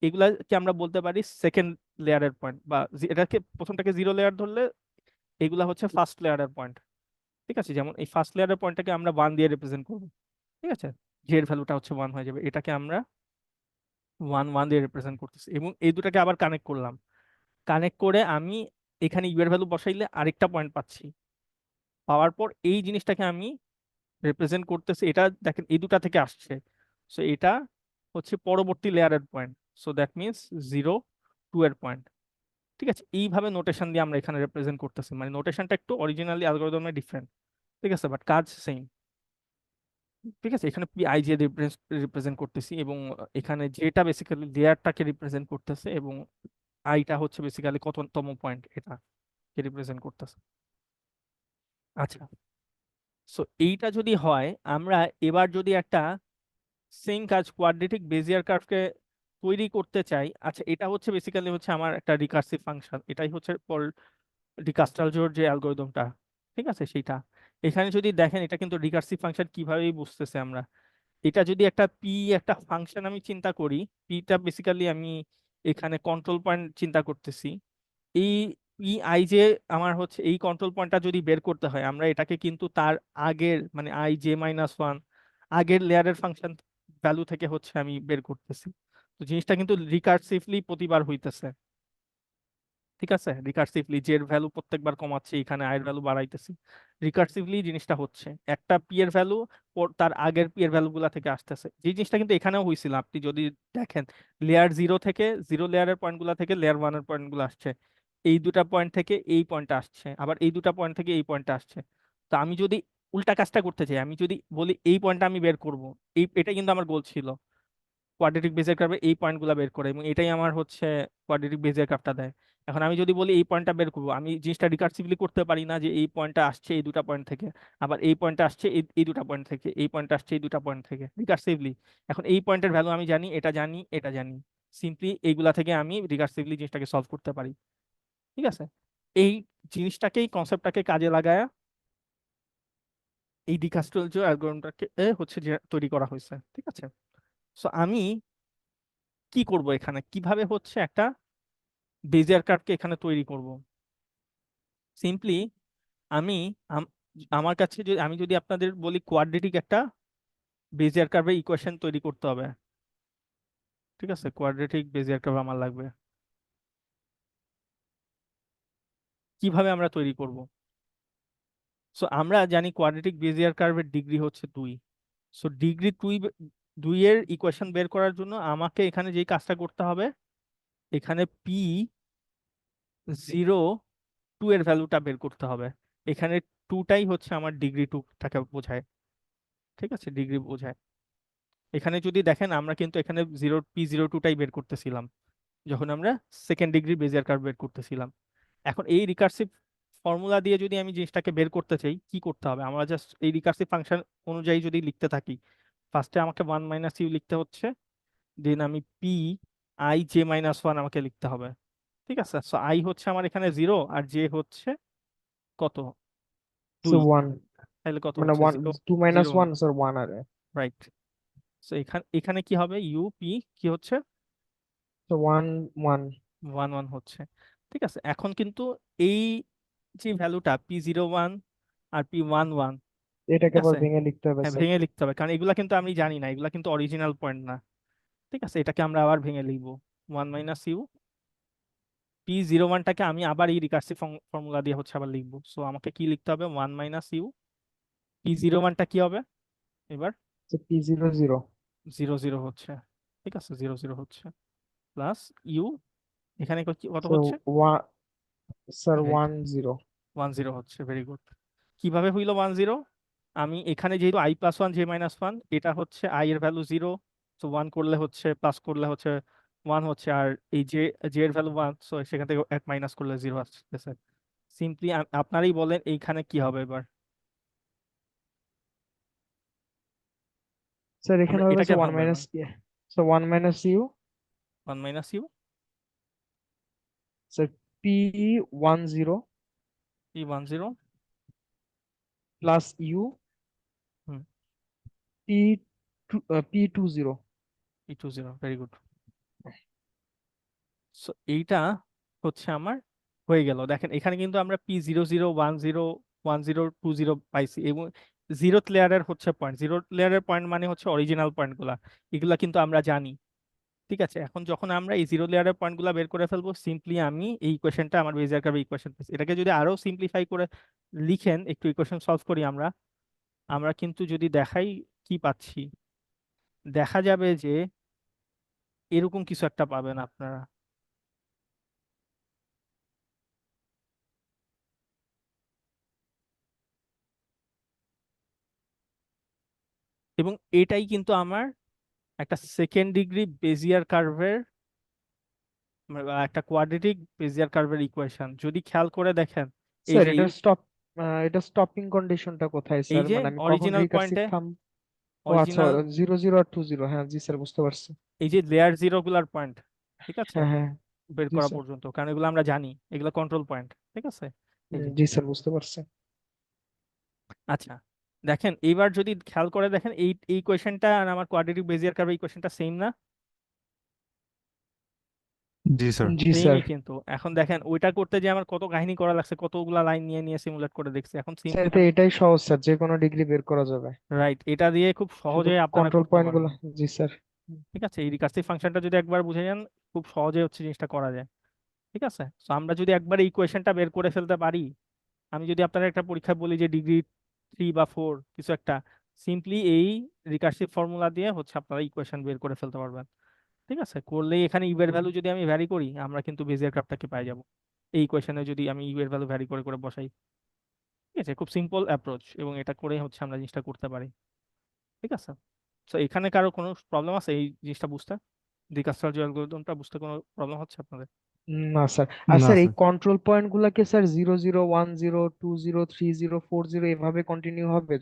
এগুলাকে আমরা বলতে পারি সেকেন্ড লেয়ারের পয়েন্ট, বা এটাকে প্রথমটাকে জিরো লেয়ার ধরলে এগুলা হচ্ছে ফার্স্ট লেয়ারের পয়েন্ট। ঠিক আছে, যেমন এই ফার্স্ট লেয়ারের পয়েন্টটাকে আমরা 1 দিয়ে রিপ্রেজেন্ট করবো। ঠিক আছে, জে এর ভ্যালুটা হচ্ছে 1 হয়ে যাবে, এটাকে আমরা 1 1 দিয়ে রিপ্রেজেন্ট করতেছি, এবং এই দুটাকে আবার কানেক্ট করলাম। কানেক্ট করে আমি এখানে ইউ এর ভ্যালু বসাইলে আরেকটা পয়েন্ট পাচ্ছি। পাওয়ার পর এই জিনিসটাকে আমি রিপ্রেজেন্ট করতেছি, এটা দেখেন এই দুটা থেকে আসছে, সো এটা হচ্ছে পরবর্তী লেয়ারের পয়েন্ট। সো দ্যাট মিনস 0 2 এর পয়েন্ট। ঠিক আছে, এইভাবে নোটেশন দিয়ে আমরা এখানে রিপ্রেজেন্ট করতেছি, মানে নোটেশনটা একটু অরিজিনালি অ্যালগরিদমে ডিফারেন্ট। ঠিক আছে, বাট কাজ সেম। ঠিক আছে, এখানে পি আই জে রিপ্রেজেন্ট করতেছি, এবং এখানে যেটা বেসিক্যালি লেয়ারটাকে রিপ্রেজেন্ট করতেছে, এবং আইটা হচ্ছে বেসিক্যালি কততম পয়েন্ট এটাকে রিপ্রেজেন্ট করতেছে। আচ্ছা, সো এইটা যদি হয়, আমরা এবার যদি একটা সেম কাজ কোয়াড্রেটিক বেজিয়ার কার্ভকে তৈরি করতে চাই। আচ্ছা, এটা হচ্ছে বেসিক্যালি হচ্ছে আমার একটা রিকার্সিভ ফাংশন, এটাই হচ্ছে ডিকাস্টালজোর যে অ্যালগরিদমটা। ঠিক আছে, সেইটা এখানে যদি দেখেন, এটা কিন্তু রিকার্সিভ ফাংশন কিভাবে বুঝতেছে আমরা। এটা যদি একটা একটা ফাংশন আমি চিন্তা করি, পিটা বেসিক্যালি আমি এখানে কন্ট্রোল পয়েন্ট চিন্তা করতেছি। এই আই যে আমার হচ্ছে এই কন্ট্রোল পয়েন্টটা যদি বের করতে হয়, আমরা এটাকে কিন্তু তার আগের মানে আই জে মাইনাস ওয়ান আগের লেয়ারের ফাংশন ভ্যালু থেকে হচ্ছে আমি বের করতেছি। তো জিনিসটা কিন্তু রিকার্সিভলি প্রতিবার হইতেছে। ঠিক আছে, রিকার্সিভলি যে এর ভ্যালু প্রত্যেকবার কমাচ্ছে, এখানে আই এর ভ্যালু বাড়াইতেছি। রিকার্সিভলি জিনিসটা হচ্ছে একটা পি এর ভ্যালু তার আগের পি এর ভ্যালু গুলা থেকে আসতেছে, যে জিনিসটা কিন্তু এখানেও হয়েছিল। আপনি যদি দেখেন, লেয়ার জিরো থেকে জিরো লেয়ারের পয়েন্ট গুলা থেকে লেয়ার ওয়ানের পয়েন্ট গুলো আসছে, এই দুটা পয়েন্ট থেকে এই পয়েন্টটা আসছে, আবার এই দুটা পয়েন্ট থেকে এই পয়েন্টটা আসছে। তো আমি যদি উল্টা কাজটা করতে চাই, আমি যদি বলি এই পয়েন্টটা আমি বের করব, এটা কিন্তু আমার গোল ছিল কোয়াড্রেটিক বেজিয়ার কার্ভে এই পয়েন্টগুলো বের করে, এবং এটাই আমার হচ্ছে কোয়াড্রেটিক বেজিয়ার কার্ভটা দেয়। এখন আমি যদি বলি এই পয়েন্টটা বের করবো, আমি জিনিসটা রিকার্সিভলি করতে পারি না যে এই পয়েন্টটা আসছে এই দুটা পয়েন্ট থেকে, আবার এই পয়েন্টটা আসছে এই দুটা পয়েন্ট থেকে, এই পয়েন্টটা আসছে এই দুটা পয়েন্ট থেকে রিকার্সিভলি। এখন এই পয়েন্টের ভ্যালু আমি জানি, এটা জানি, এটা জানি, সিম্পলি এইগুলা থেকে আমি রিকার্সিভলি জিনিসটাকে সলভ করতে পারি। ঠিক আছে, এই জিনিসটাকেই কনসেপ্টটাকে কাজে লাগায় এই ডিকাস্ট্রালজ অ্যালগরিদমটাকে হচ্ছে যে তৈরি করা হয়েছে। ঠিক আছে, সো আমি কি করব, এখানে কিভাবে হচ্ছে একটা বেজিয়ার কার্ভকে এখানে তৈরি করব। সিম্পলি আমি আম- আমার কাছে যদি আমি যদি আপনাদের বলি কোয়াড্রেটিক একটা বেজিয়ার কার্ভের ইকুয়েশন তৈরি করতে হবে। ঠিক আছে, কোয়াড্রেটিক বেজিয়ার কার্ভ আমার লাগবে, কিভাবে আমরা তৈরি করব। সো আমরা জানি কোয়াড্রেটিক বেজিয়ার কার্ভের ডিগ্রি হচ্ছে 2। সো ডিগ্রি 2 এর ইকুয়েশন বের করার জন্য আমাকে এখানে যে কাজটা করতে হবে, এখানে পি 0 2 এর ভ্যালুটা বের করতে হবে। এখানে টুটাই হচ্ছে আমার ডিগ্রি 2টাকে বোঝায়। ঠিক আছে, ডিগ্রি বোঝায়। এখানে যদি দেখেন, আমরা কিন্তু এখানে P02টাই বের করতেছিলাম যখন আমরা সেকেন্ড ডিগ্রি বেজিয়ার কার্ভ বের করতেছিলাম। এখন এই রিকার্সিভ ফর্মুলা দিয়ে যদি আমি জিনিসটাকে বের করতে চাই, কি করতে হবে, আমরা জাস্ট এই রিকার্সিভ ফাংশন অনুযায়ী যদি লিখতে থাকি, ফার্স্টে আমাকে 1 - u লিখতে হচ্ছে, দেন আমি P I J minus one আমাকে লিখতে হবে। ঠিক আছে, সো আই হচ্ছে আমার এখানে 0, আর জে হচ্ছে কত, সো 2। ওয়ান, তাহলে কত মানে হচ্ছে, one, 0 two minus 0 one 1। Sir one আর রাইট, সো এখানে এখানে কি হবে, ইউ পি কি হচ্ছে, তো ওয়ান ওয়ান। 1 1 হচ্ছে। ঠিক আছে, এখন কিন্তু এই যে ভ্যালুটা P01 আর P11, ঠিক এটাকে আবার আছে, ভেঙে লিখতে হবে হ্যাঁ স্যার। ভেঙে লিখতে হবে, কারণ এগুলা কিন্তু আমি জানি না, এগুলা কিন্তু অরিজিনাল পয়েন্ট না। ঠিক আছে, এটাকে আমরা আবার ভেঙে লিখবো 1 - u। P01টাকে আমি আবার এই রিকার্সিভ ফর্মুলা দিয়ে হচ্ছে আবার লিখবো, সো আমাকে কি লিখতে হবে, 1 - u। P01টা কি হবে এবার, P00। 0 0 হচ্ছে। ঠিক আছে, 0 0 হচ্ছে, প্লাস ইউ এখানে কত সো হচ্ছে, ওয়ান, স্যার রাইট, 10। 1 0 হচ্ছে, ভেরি গুড। কিভাবে হইলো 1 0, আমি এখানে যেহেতু I+1 J-1, এটা হচ্ছে আই এর ভ্যালু 0, তো 1 করলে হচ্ছে প্লাস করলে হচ্ছে 1 হচ্ছে, আর এই জে এর ভ্যালু 1, সো সেখান থেকে 1 মাইনাস করলে 0 আসতেছে। সিম্পলি আপনারাই বলেন এইখানে কি হবে এবার, স্যার আমরা এখানে হবে এটা ওয়ান কেমন মাইনাস, বলবেন, so 1 - u, 1 - u, sir P10 P10, plus U hmm, P20। P20, very good. So এইটা হচ্ছে আমার হয়ে গেল। দেখেন এখানে কিন্তু আমরা P00 10 10 20 পাইছি, এবং জিরোথ লেয়ারের হচ্ছে পয়েন্ট, জিরোথ লেয়ারের পয়েন্ট মানে হচ্ছে অরিজিনাল পয়েন্ট গুলা, এগুলা কিন্তু আমরা জানি। ঠিক আছে, এখন যখন আমরা এই জিরো লেয়ারের পয়েন্ট গুলা বের করে ফেলবো, সিম্পলি আমি এই ইকুয়েশনটা, আমার বেজিয়ার কার্ভের ইকুয়েশন, এটাকে যদি আরো সিম্পলিফাই করে লিখেন, একটু ইকুয়েশন সলভ করি আমরা, আমরা কিন্তু যদি দেখাই কি পাচ্ছি, দেখা যাবে যে এরকম কিছু একটা পাবেন আপনারা। এবং এটাই কিন্তু আমার একটা সেকেন্ড ডিগ্রি বেজিয়ার কার্ভের, একটা কোয়াড্রেটিক বেজিয়ার কার্ভের ইকুয়েশন, যদি খেয়াল করে দেখেন। এই স্যার যে এটা স্টপিং কন্ডিশনটা কোথায় এই স্যার, যে মানে আমি কখন অরিজিনাল রিকার্সিভ পয়েন্টে, থাম? ও আচ্ছা, অরিজিনাল, 00 আর 20, হ্যাঁ জি স্যার বুঝতে পারছি। এই যে লেয়ার জিরো গুলার পয়েন্ট, ঠিক আছে, হ্যাঁ হ্যাঁ। বের জি করা স্যার। পর্যন্ত, কারণ এগুলো আমরা জানি, এগুলো কন্ট্রোল পয়েন্ট। ঠিক আছে, এই যে, জি স্যার বুঝতে পারছি। আচ্ছা, দেখেন এইবার যদি খেয়াল করে দেখেন, এই এই কোয়েশ্চেনটা আর আমার কোয়াড্রেটিক বেজিয়ার কার্ভের ইকুয়েশনটা সেম না? জি স্যার। জি স্যার। সেমই কিন্তু। এখন দেখেন ওইটা করতে যে আমার কত কাহিনী করা লাগছে, কতগুলা লাইন নিয়ে নিয়ে সিমুলেট করে দেখছি, এখন স্যার সিম্পলি তো আমি, এটাই সহজ স্যার, যে কোনো ডিগ্রি বের করা যাবে। রাইট, এটা দিয়ে খুব শুধু সহজেই আপনারা কন্ট্রোল করতে পয়েন্ট গুলো। পারবেন। জি স্যার। ঠিক আছে, এই রিকার্সিভ ফাংশনটা যদি একবার বুঝে যান, খুব সহজে হচ্ছে জিনিসটা করা যায়। ঠিক আছে, তো আমরা যদি একবার এই ইকুয়েশনটা বের করে ফেলতে পারি, আমি যদি আপনার একটা পরীক্ষা বলি যে ডিগ্রি 3 বা 4 কিছু একটা, সিম্পলি এই রিকার্সিভ ফর্মুলা দিয়ে হচ্ছে আপনারা ইকুয়েশন বের করে ফেলতে পারবেন। ঠিক আছে, করলেই এখানে ইউ এর ভ্যালু যদি আমি ভ্যারি করি, আমরা কিন্তু বেজিয়ার গ্রাফটাকে পাই যাব। এই ইকুয়েশনে যদি আমি ইউ এর ভ্যালু ভ্যারি করে করে বসাই। ঠিক আছে, খুব সিম্পল অ্যাপ্রোচ, এবং এটা করে হচ্ছে আমরা জিনিসটা করতে পারি। ঠিক আছে, তো এখানে কারো কোনো প্রবলেম আছে এই জিনিসটা বুঝতে, ডিকাস্ট্রাল অ্যালগরিদমটা বুঝতে কোনো প্রবলেম হচ্ছে আপনাদের? না স্যার। আর না স্যার এই স্যার। কন্ট্রোল পয়েন্ট গুলাকে স্যার 00 10 20 30 40 এভাবে কন্টিনিউ হবে,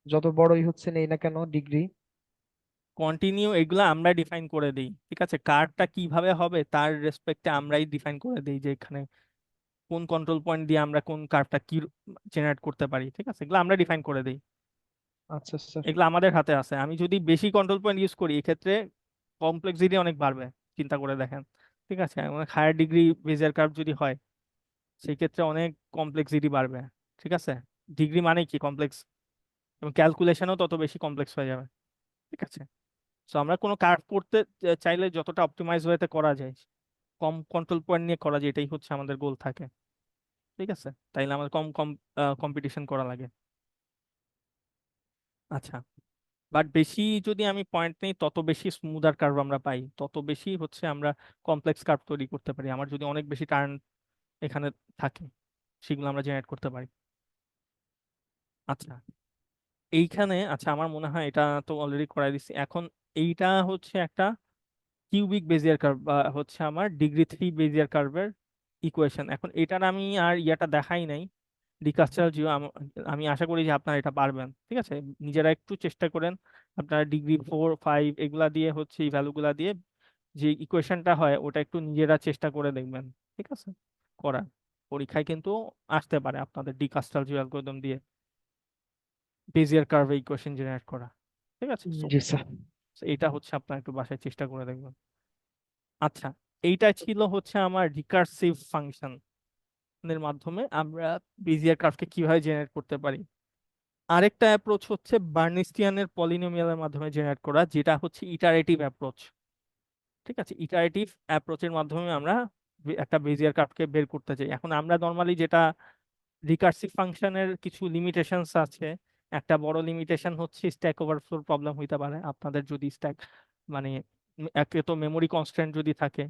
যত বড়ই হচ্ছে নেই না কেন ডিগ্রি? কন্টিনিউ এগুলা আমরা ডিফাইন করে দিই। ঠিক আছে, কারটা কিভাবে হবে তার রেসপেক্টে আমরাই ডিফাইন করে দিই যে এখানে কোন কন্ট্রোল পয়েন্ট দিয়ে আমরা কোন কার্ভটা কি জেনারেট করতে পারি। ঠিক আছে, এগুলো আমরা ডিফাইন করে দিই, আচ্ছা স্যার। এগুলো আমাদের হাতে আছে। আমি যদি বেশি কন্ট্রোল পয়েন্ট ইউজ করি, এক্ষেত্রে কমপ্লেক্সিটি অনেক বাড়বে, চিন্তা করে দেখেন। ঠিক আছে, অনেক হায়ার ডিগ্রি বেজিয়ার কার্ভ যদি হয়, সেই ক্ষেত্রে অনেক কমপ্লেক্সিটি বাড়বে। ঠিক আছে, ডিগ্রি মানে কি কমপ্লেক্স, এবং ক্যালকুলেশনও তত বেশি কমপ্লেক্স হয়ে যাবে। ঠিক আছে, তো আমরা কোনো কার্ভ করতে চাইলে যতটা অপটিমাইজ ওয়েতে করা যায়, কম কন্ট্রোল পয়েন্ট নিয়ে করা যায়, এটাই হচ্ছে আমাদের গোল থাকে। ঠিক আছে, তাইলে আমাদের কম কম কম্পিটিশন করা লাগে। আচ্ছা, বাট বেশি যদি আমি পয়েন্ট নেই, তত বেশি স্মুদার কার্ভ আমরা পাই, তত বেশি হচ্ছে আমরা কমপ্লেক্স কার্ভ তৈরি করতে পারি। আমার যদি অনেক বেশি টার্ন এখানে থাকে, সেগুলো আমরা জেনারেট করতে পারি। আচ্ছা, এইখানে, আচ্ছা আমার মনে হয় এটা তো অলরেডি করাই দিচ্ছি। এখন এইটা হচ্ছে একটা কিউবিক বেজিয়ার কার্ভ, বা হচ্ছে আমার ডিগ্রি 3 বেজিয়ার কার্ভের ইকুয়েশন। এখন এটার আমি আর ইয়াটা দেখাই নাই, ডিকাস্ট্রাল জিও। আমি আশা করি যে আপনারা এটা পারবেন। ঠিক আছে, নিজেরা একটু চেষ্টা করেন, আপনারা ডিগ্রি 4 5 এগুলা দিয়ে হচ্ছে এই ভ্যালুগুলা দিয়ে যে ইকুয়েশনটা হয়, ওটা একটু নিজেরা চেষ্টা করে দেখবেন। ঠিক আছে, করার পরীক্ষায় কিন্তু আসতে পারে আপনাদের ডিকাস্ট্রাল জিও অ্যালগরিদম দিয়ে বেজিয়ার কার্ভে ইকুয়েশন জেনারেট করা। ঠিক আছে, সো জি স্যার। এটা হচ্ছে আপনারা একটু বাসায় চেষ্টা করে দেখবেন। আচ্ছা, এইটা ছিল হচ্ছে আমার রিকার্সিভ ফাংশন এর মাধ্যমে আমরা বেজিয়ার কার্ভকে কিভাবে জেনারেট করতে পারি। আরেকটা অ্যাপ্রোচ হচ্ছে বার্নস্টিয়ানের পলিনোমিয়ালের মাধ্যমে জেনারেট করা, যেটা হচ্ছে ইটারেটিভ অ্যাপ্রোচ। ঠিক আছে, ইটারেটিভ অ্যাপ্রোচের মাধ্যমে আমরা একটা বেজিয়ার কার্ভকে বের করতে চাই। এখন আমরা নর্মালি যেটা, রিকার্সিভ ফাংশনের কিছু লিমিটেশনস আছে। একটা বড় লিমিটেশন হচ্ছে স্ট্যাক ওভারফ্লোর প্রবলেম হইতে পারে আপনাদের, যদি স্ট্যাক, মানে একে তো মেমোরি কনস্ট্রেন্ট যদি থাকে।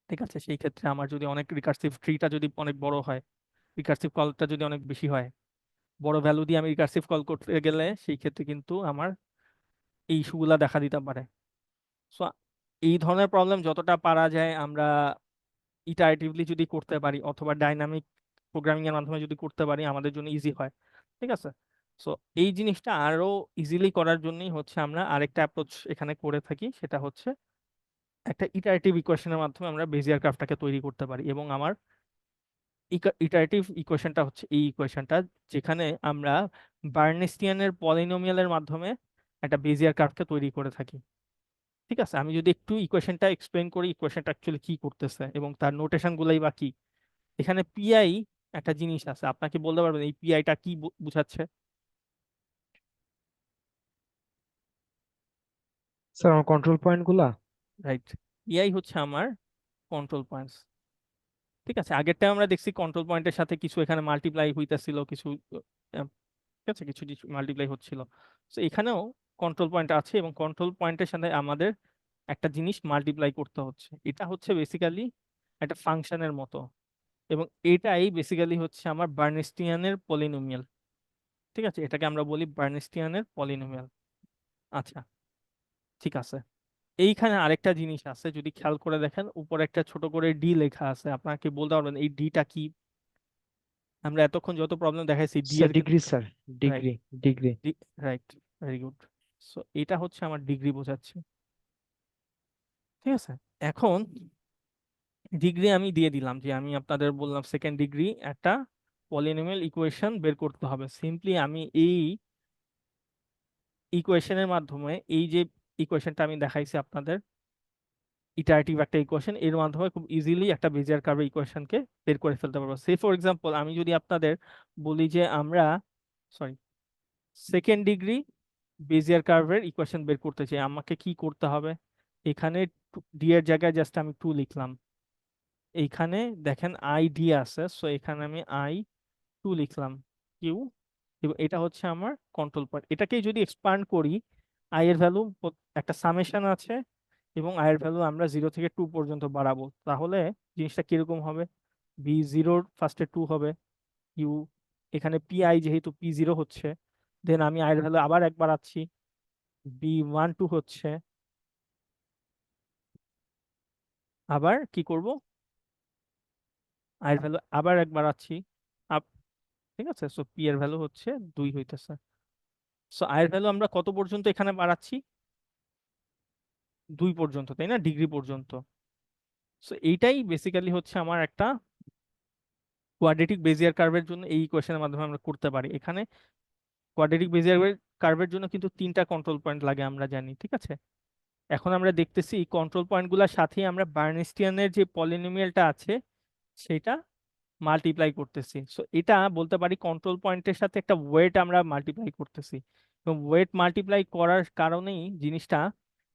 ঠিক আছে, সেই ক্ষেত্রে আমার যদি অনেক রিকার্সিভ ট্রিটা যদি অনেক বড় হয়, রিকার্সিভ কলটা যদি অনেক বেশি হয়, বড় ভ্যালু দিয়ে আমি রিকার্সিভ কল করতে গেলে, সেই ক্ষেত্রে কিন্তু আমার এই ইস্যুগুলা দেখা দিতে পারে। সো এই ধরনের প্রবলেম যতটা পারা যায় আমরা ইটারেটিভলি যদি করতে পারি, অথবা ডাইনামিক প্রোগ্রামিং এর মাধ্যমে যদি করতে পারি, আমাদের জন্য ইজি হয়। ঠিক আছে, সো এই জিনিসটা আরো ইজিলি করার জন্যই হচ্ছে আমরা আরেকটা অ্যাপ্রোচ এখানে করে থাকি, সেটা হচ্ছে একটা ইটারেটিভ ইকুয়েশনের মাধ্যমে আমরা বেজিয়ার গ্রাফটাকে তৈরি করতে পারি। এবং আমার ইটারেটিভ ইকুয়েশনটা হচ্ছে এই ইকুয়েশনটা, যেখানে আমরা বার্নস্টিয়ানের পলিনোমিয়ালের মাধ্যমে একটা বেজিয়ার কার্ভকে তৈরি করে থাকি। ঠিক আছে, আমি যদি একটু ইকুয়েশনটা এক্সপ্লেন করি ইকুয়েশনটা অ্যাকচুয়ালি কি করতেছে এবং তার নোটেশন গুলাই বা কি। এখানে পিআই একটা জিনিস আছে, আপনাকে বলতে পারবেন এই পিআইটা কি বুঝাচ্ছে? স্যার আমার কন্ট্রোল পয়েন্ট গুলা। রাইট, পিআই হচ্ছে আমার কন্ট্রোল পয়েন্টস। ঠিক আছে, আগেরটা আমরা দেখছি কন্ট্রোল পয়েন্টের সাথে কিছু এখানে মাল্টিপ্লাই হইতেছিল, কিছু ঠিক আছে, কিছু মাল্টিপ্লাই হচ্ছিল। তো এখানেও কন্ট্রোল পয়েন্ট আছে এবং কন্ট্রোল পয়েন্টের সাথে আমাদের একটা জিনিস মাল্টিপ্লাই করতে হচ্ছে। এটা হচ্ছে বেসিক্যালি একটা ফাংশনের মতো, এবং এটাই বেসিক্যালি হচ্ছে আমার বার্নস্টিয়ানের পলিনোমিয়াল। ঠিক আছে, এটাকে আমরা বলি বার্নস্টিয়ানের পলিনোমিয়াল। আচ্ছা, ঠিক আছে। এইখানে আরেকটা জিনিস আছে, যদি খেয়াল করে দেখেন উপরে একটা ছোট করে ডি লেখা আছে, আপনাকে বলতে পারবেন এই ডিটা কি? আমরা এতক্ষণ যত প্রবলেম দেখাইছি ডি স্যার এর degree, sir right, degree. Degree. Right, very good. So এটা হচ্ছে আমার ডিগ্রি বোঝাচ্ছে। ঠিক আছে, এখন ডিগ্রি আমি দিয়ে দিলাম, যে আমি আপনাদের বললাম সেকেন্ড ডিগ্রি একটা পলিনোমিয়াল ইকুয়েশন বের করতে হবে। সিম্পলি আমি এই ইকুয়েশনের মাধ্যমে, এই যে ইকুয়েশনটা আমি দেখাইছি আপনাদের, ইটারেটিভ একটা ইকুয়েশন, এর মাধ্যমে খুব ইজিলি একটা বেজিয়ার কার্ভের ইকুয়েশনকে বের করে ফেলতে পারবো। সে ফর এক্সাম্পল আমি যদি আপনাদের বলি যে আমরা, সরি, সেকেন্ড ডিগ্রি বেজিয়ার কার্ভের ইকুয়েশন বের করতে চাই, আমাকে কি করতে হবে? এখানে ডি এর জায়গায় জাস্ট আমি 2 লিখলাম। এইখানে দেখেন আই ডি আছে, সো এখানে আমি আই 2 লিখলাম, কিউ, এবং এটা হচ্ছে আমার কন্ট্রোল পয়েন্ট। এটাকে যদি এক্সপান্ড করি, আই এর ভ্যালু একটা সামেশন আছে, এবং আই এর ভ্যালু আমরা 0 থেকে 2 পর্যন্ত বাড়াবো, তাহলে জিনিসটা কিরকম হবে? বি জিরোর ফার্স্টে 2 হবে, ইউ, এখানে পি আই যেহেতু P0 হচ্ছে, দেন আমি আই এর ভ্যালু আবার একবার বাড়াচ্ছি, B12 হচ্ছে, আবার কি করব, আই এর ভ্যালু আবার একবার বাড়াচ্ছি আপ, ঠিক আছে, সো পি এর ভ্যালু হচ্ছে 2 হইতেছে। সো আই এর ভ্যালু আমরা কত পর্যন্ত এখানে বাড়াচ্ছি? 2 পর্যন্ত, তাই না, ডিগ্রি পর্যন্ত। সো এইটাই বেসিক্যালি হচ্ছে আমার একটা কোয়াড্রেটিক বেজিয়ার কার্ভের জন্য এই ইকুয়েশনের মাধ্যমে আমরা করতে পারি। এখানে কোয়াড্রেটিক বেজিয়ার কার্ভের জন্য কিন্তু 3টা কন্ট্রোল পয়েন্ট লাগে আমরা জানি, ঠিক আছে। এখন আমরা দেখতেছি এই কন্ট্রোল পয়েন্টগুলোর সাথে আমরা বার্নস্টিয়ানের যে পলিনোমিয়ালটা আছে সেটা মাল্টিপ্লাই করতেছি। সো এটা বলতে পারি কন্ট্রোল পয়েন্টের সাথে একটা ওয়েট আমরা মাল্টিপ্লাই করতেছি, এবং ওয়েট মাল্টিপ্লাই করার কারণেই জিনিসটা